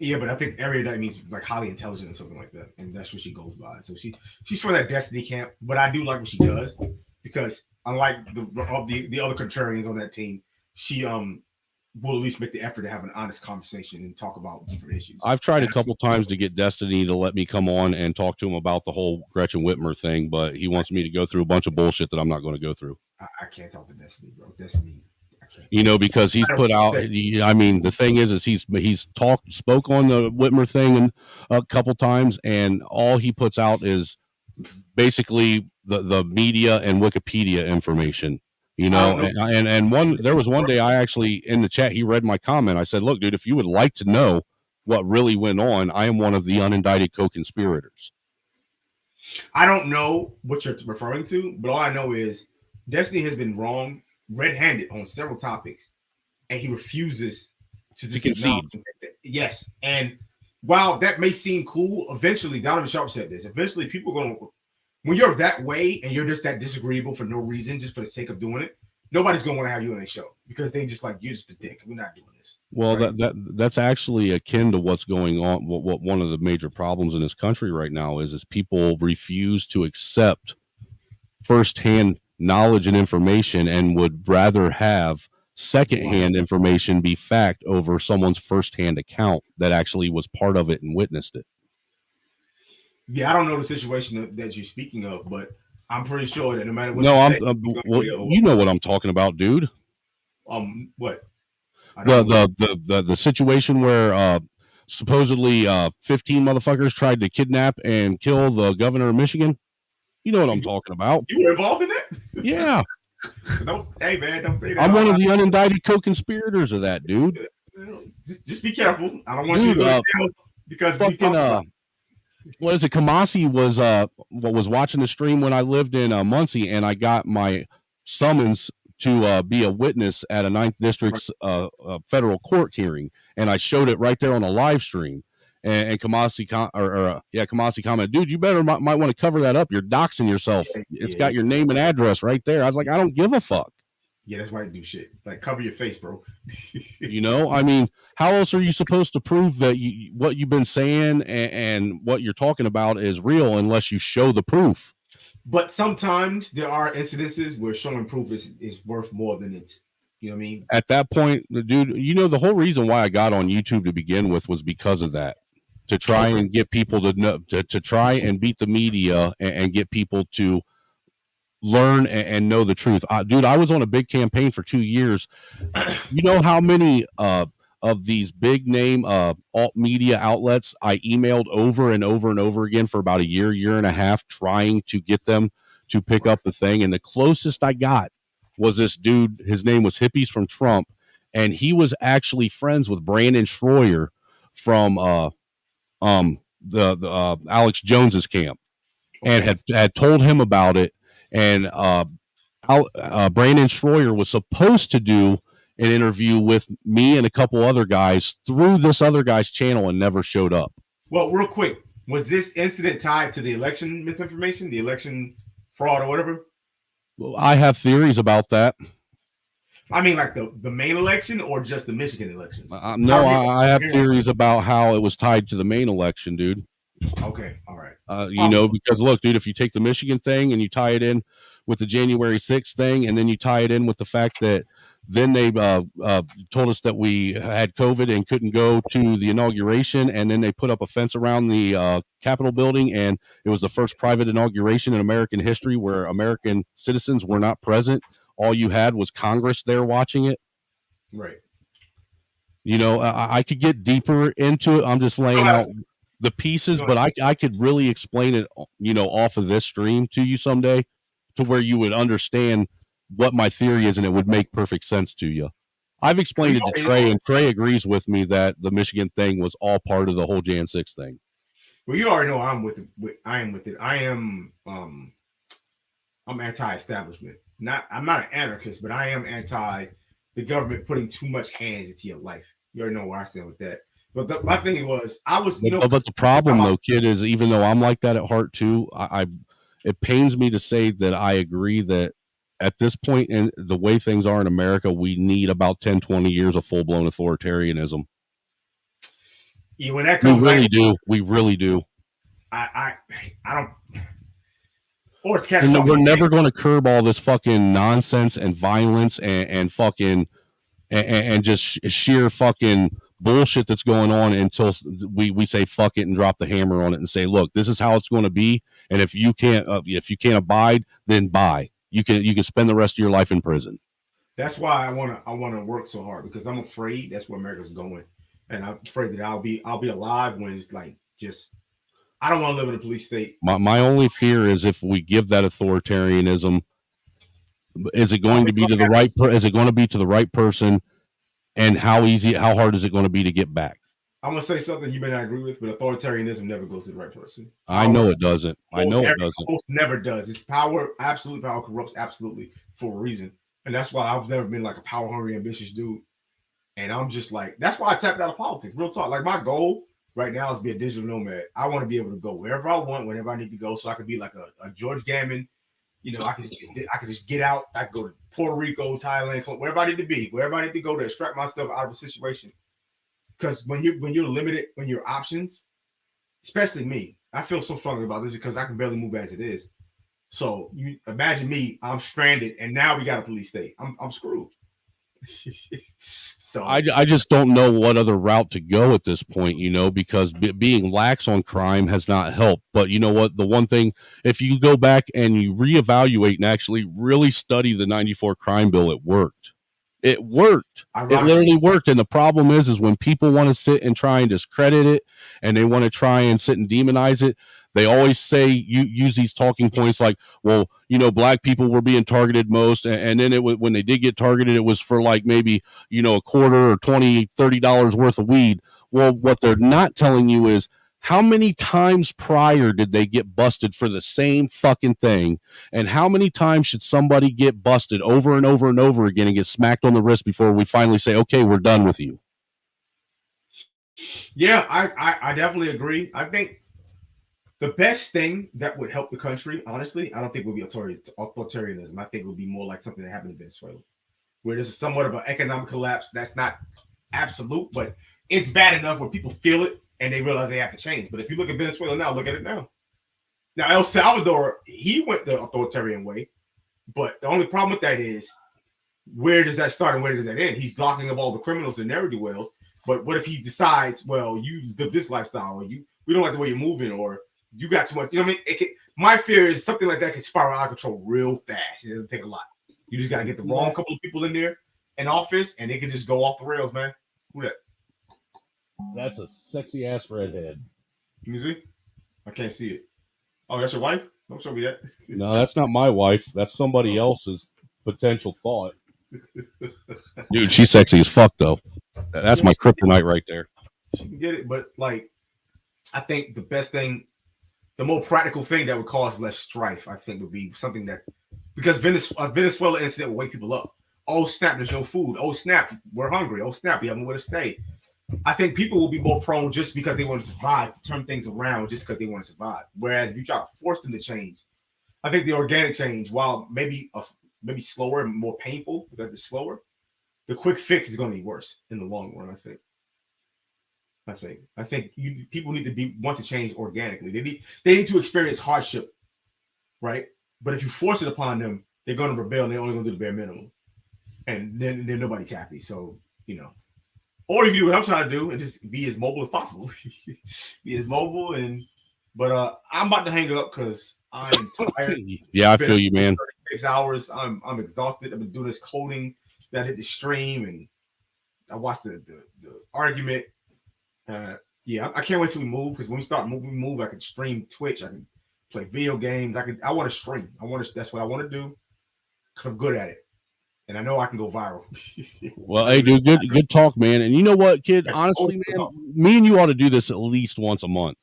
Yeah, but I think Erudite means like highly intelligent or something like that, and that's what she goes by. So she's for that Destiny camp, but I do like what she does because unlike the other contrarians on that team, she will at least make the effort to have an honest conversation and talk about deeper issues. I've tried a couple times to get Destiny to let me come on and talk to him about the whole Gretchen Whitmer thing, but he wants me to go through a bunch of bullshit that I'm not going to go through. I can't talk to Destiny, bro. Destiny. You know, because he's put out. I mean, the thing is he's spoke on the Whitmer thing and a couple times, and all he puts out is basically the media and Wikipedia information. You know, and there was one day I actually in the chat he read my comment. I said, "Look, dude, if you would like to know what really went on, I am one of the unindicted co-conspirators." I don't know what you're referring to, but all I know is Destiny has been wrong. Red-handed on several topics, and he refuses to concede. Yes, and while that may seem cool, eventually, Donovan Sharp said this. Eventually, people are going to, when you're that way and you're just that disagreeable for no reason, just for the sake of doing it, nobody's going to want to have you on a show because they just like you're just a dick. We're not doing this. Well, right? that's actually akin to what's going on. What one of the major problems in this country right now is people refuse to accept firsthand knowledge and information and would rather have secondhand information be fact over someone's firsthand account that actually was part of it and witnessed it. Yeah, I don't know the situation that you're speaking of, but I'm pretty sure that no matter what you know what I'm talking about, dude. What? The situation where supposedly 15 motherfuckers tried to kidnap and kill the governor of Michigan. You know what I'm talking about. You were involved in that? Yeah. Hey, man, don't say that. I'm one of the unindicted co-conspirators of that, dude. Just be careful. I don't want you to go to jail because fucking, what is it? Kamasi was watching the stream when I lived in Muncie, and I got my summons to be a witness at a 9th District's federal court hearing, and I showed it right there on a live stream. And Kamasi commented, dude, you might want to cover that up. You're doxing yourself. It's got your name and address right there. I was like, I don't give a fuck. Yeah, that's why I do shit. Like, cover your face, bro. You know, I mean, how else are you supposed to prove that what you've been saying and what you're talking about is real unless you show the proof? But sometimes there are incidences where showing proof is worth more than it's, you know what I mean? At that point, dude, the whole reason why I got on YouTube to begin with was because of that. To try and get people to know, to try and beat the media and get people to learn and know the truth. Dude, I was on a big campaign for 2 years. You know how many of these big name alt media outlets I emailed over and over and over again for about a year and a half, trying to get them to pick up the thing. And the closest I got was this dude. His name was Hippies from Trump, and he was actually friends with Brandon Schroyer from the Alex Jones's camp, and had told him about it. And Brandon Schroyer was supposed to do an interview with me and a couple other guys through this other guy's channel and never showed up. Well, real quick, was this incident tied to the election misinformation, the election fraud or whatever? I have theories about that. I mean, like the main election or just the Michigan elections? No, I have theories about how it was tied to the main election, dude. Okay, all right. Because look, dude, if you take the Michigan thing and you tie it in with the January 6th thing, and then you tie it in with the fact that then they told us that we had COVID and couldn't go to the inauguration, and then they put up a fence around the Capitol building, and it was the first private inauguration in American history where American citizens were not present. All you had was Congress there watching it. Right. I could get deeper into it. I'm just laying out the pieces, but I could really explain it, off of this stream to you someday, to where you would understand what my theory is, and it would make perfect sense to you. I've explained it to Trey, and Trey agrees with me that the Michigan thing was all part of the whole Jan 6 thing. Well, you already know I'm with it. I am with it. I'm anti-establishment. I'm not an anarchist, but I am anti the government putting too much hands into your life. You already know where I stand with that. But my thing was, but the problem though, kid, is even though I'm like that at heart too, it pains me to say that I agree that at this point in the way things are in America, we need about 10, 20 years of full-blown authoritarianism. Yeah, when that comes, we really do. I don't. Or we're never going to curb all this fucking nonsense and violence and fucking and just sheer fucking bullshit that's going on until we say fuck it and drop the hammer on it and say, look, this is how it's going to be, and if you can't abide, then bye. You can spend the rest of your life in prison. That's why I want to work so hard, because I'm afraid that's where America's going, and I'm afraid that I'll be alive when it's like just. I don't want to live in a police state. My only fear is if we give that authoritarianism, is it going to be to the right? Is it going to be to the right person? And how hard is it going to be to get back? I'm going to say something you may not agree with, but authoritarianism never goes to the right person. I know it doesn't. It never does. It's power. Absolute power corrupts absolutely for a reason, and that's why I've never been like a power hungry, ambitious dude. And I'm just like, that's why I tapped out of politics. Real talk. Like my goal right now is to be a digital nomad. I want to be able to go wherever I want, whenever I need to go, so I could be like a George Gammon. I could just get out. I could go to Puerto Rico, Thailand, wherever I need to be, wherever I need to go to extract myself out of a situation. Because when you're limited, when your options, especially me, I feel so strongly about this because I can barely move as it is. So you imagine me, I'm stranded, and now we got a police state. I'm screwed. So I just don't know what other route to go at this point, because being lax on crime has not helped. But you know what? The one thing, if you go back and you reevaluate and actually really study the 94 crime bill, it worked. It worked. It literally worked. And the problem is when people want to sit and try and discredit it, and they want to try and sit and demonize it, they always say, use these talking points like, well, black people were being targeted most. And then when they did get targeted, it was for like maybe, a quarter or $20, $30 worth of weed. Well, what they're not telling you is how many times prior did they get busted for the same fucking thing? And how many times should somebody get busted over and over and over again and get smacked on the wrist before we finally say, okay, we're done with you? Yeah, I definitely agree. I think the best thing that would help the country, honestly, I don't think would be authoritarianism. I think it would be more like something that happened in Venezuela, where there's somewhat of an economic collapse. That's not absolute, but it's bad enough where people feel it and they realize they have to change. But if you look at Venezuela now, look at it now. Now El Salvador, he went the authoritarian way, but the only problem with that is where does that start and where does that end? He's locking up all the criminals and ne'er do wells. But what if he decides, well, you live this lifestyle, or we don't like the way you're moving, or you got too much? You know what I mean? My fear is something like that can spiral out of control real fast. It doesn't take a lot. You just got to get the wrong couple of people in there in office, and they can just go off the rails, man. Who that? That's a sexy ass redhead. Let me see. I can't see it. Oh, that's your wife? Don't show me that. No, that's not my wife. That's somebody else's potential thought. Dude, she's sexy as fuck, though. That's my kryptonite right there. She can get it, but like, I think the best thing, the more practical thing that would cause less strife, I think, would be something that, because Venezuela incident will wake people up. Oh snap, there's no food. Oh snap, we're hungry. Oh snap, we have nowhere to stay. I think people will be more prone just because they want to survive to turn things around just because they want to survive. Whereas if you try to force them to change, I think the organic change, while maybe slower and more painful because it's slower, the quick fix is going to be worse in the long run. I think people need to want to change organically. They need to experience hardship, right? But if you force it upon them, they're going to rebel and they're only going to do the bare minimum, and then nobody's happy. So or you can do what I'm trying to do and just be as mobile as possible. Be as mobile but I'm about to hang up because I'm tired. Yeah, I feel you, man. 36 hours. I'm exhausted. I've been doing this coding. That hit the stream and I watched the argument. Yeah, I can't wait till we move because when we start move, I can stream Twitch. I can play video games. I want to stream. That's what I want to do because I'm good at it. And I know I can go viral. Well, hey, dude, good talk, man. And you know what, kid? Honestly, man, me and you ought to do this at least once a month.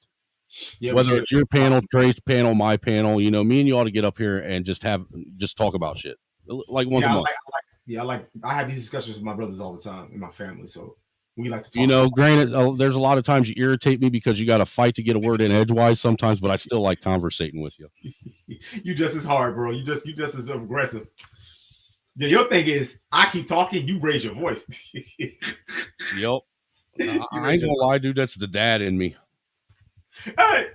Yeah, whether it's your panel, Trey's panel, my panel, me and you ought to get up here and just talk about shit like once a month. I have these discussions with my brothers all the time in my family, so we like to talk. Granted, there's a lot of times you irritate me because you got to fight to get a word in edgewise sometimes, but I still like conversating with you. You just as hard, bro. You just as aggressive. Yeah, your thing is I keep talking, you raise your voice. Yep. I ain't gonna lie, dude. That's the dad in me. Hey,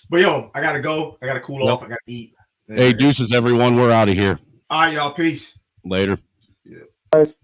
but yo, I gotta go. I gotta cool off. I gotta eat. Hey, deuces, everyone. We're out of here. All right, y'all. Peace. Later. Yeah. Guys.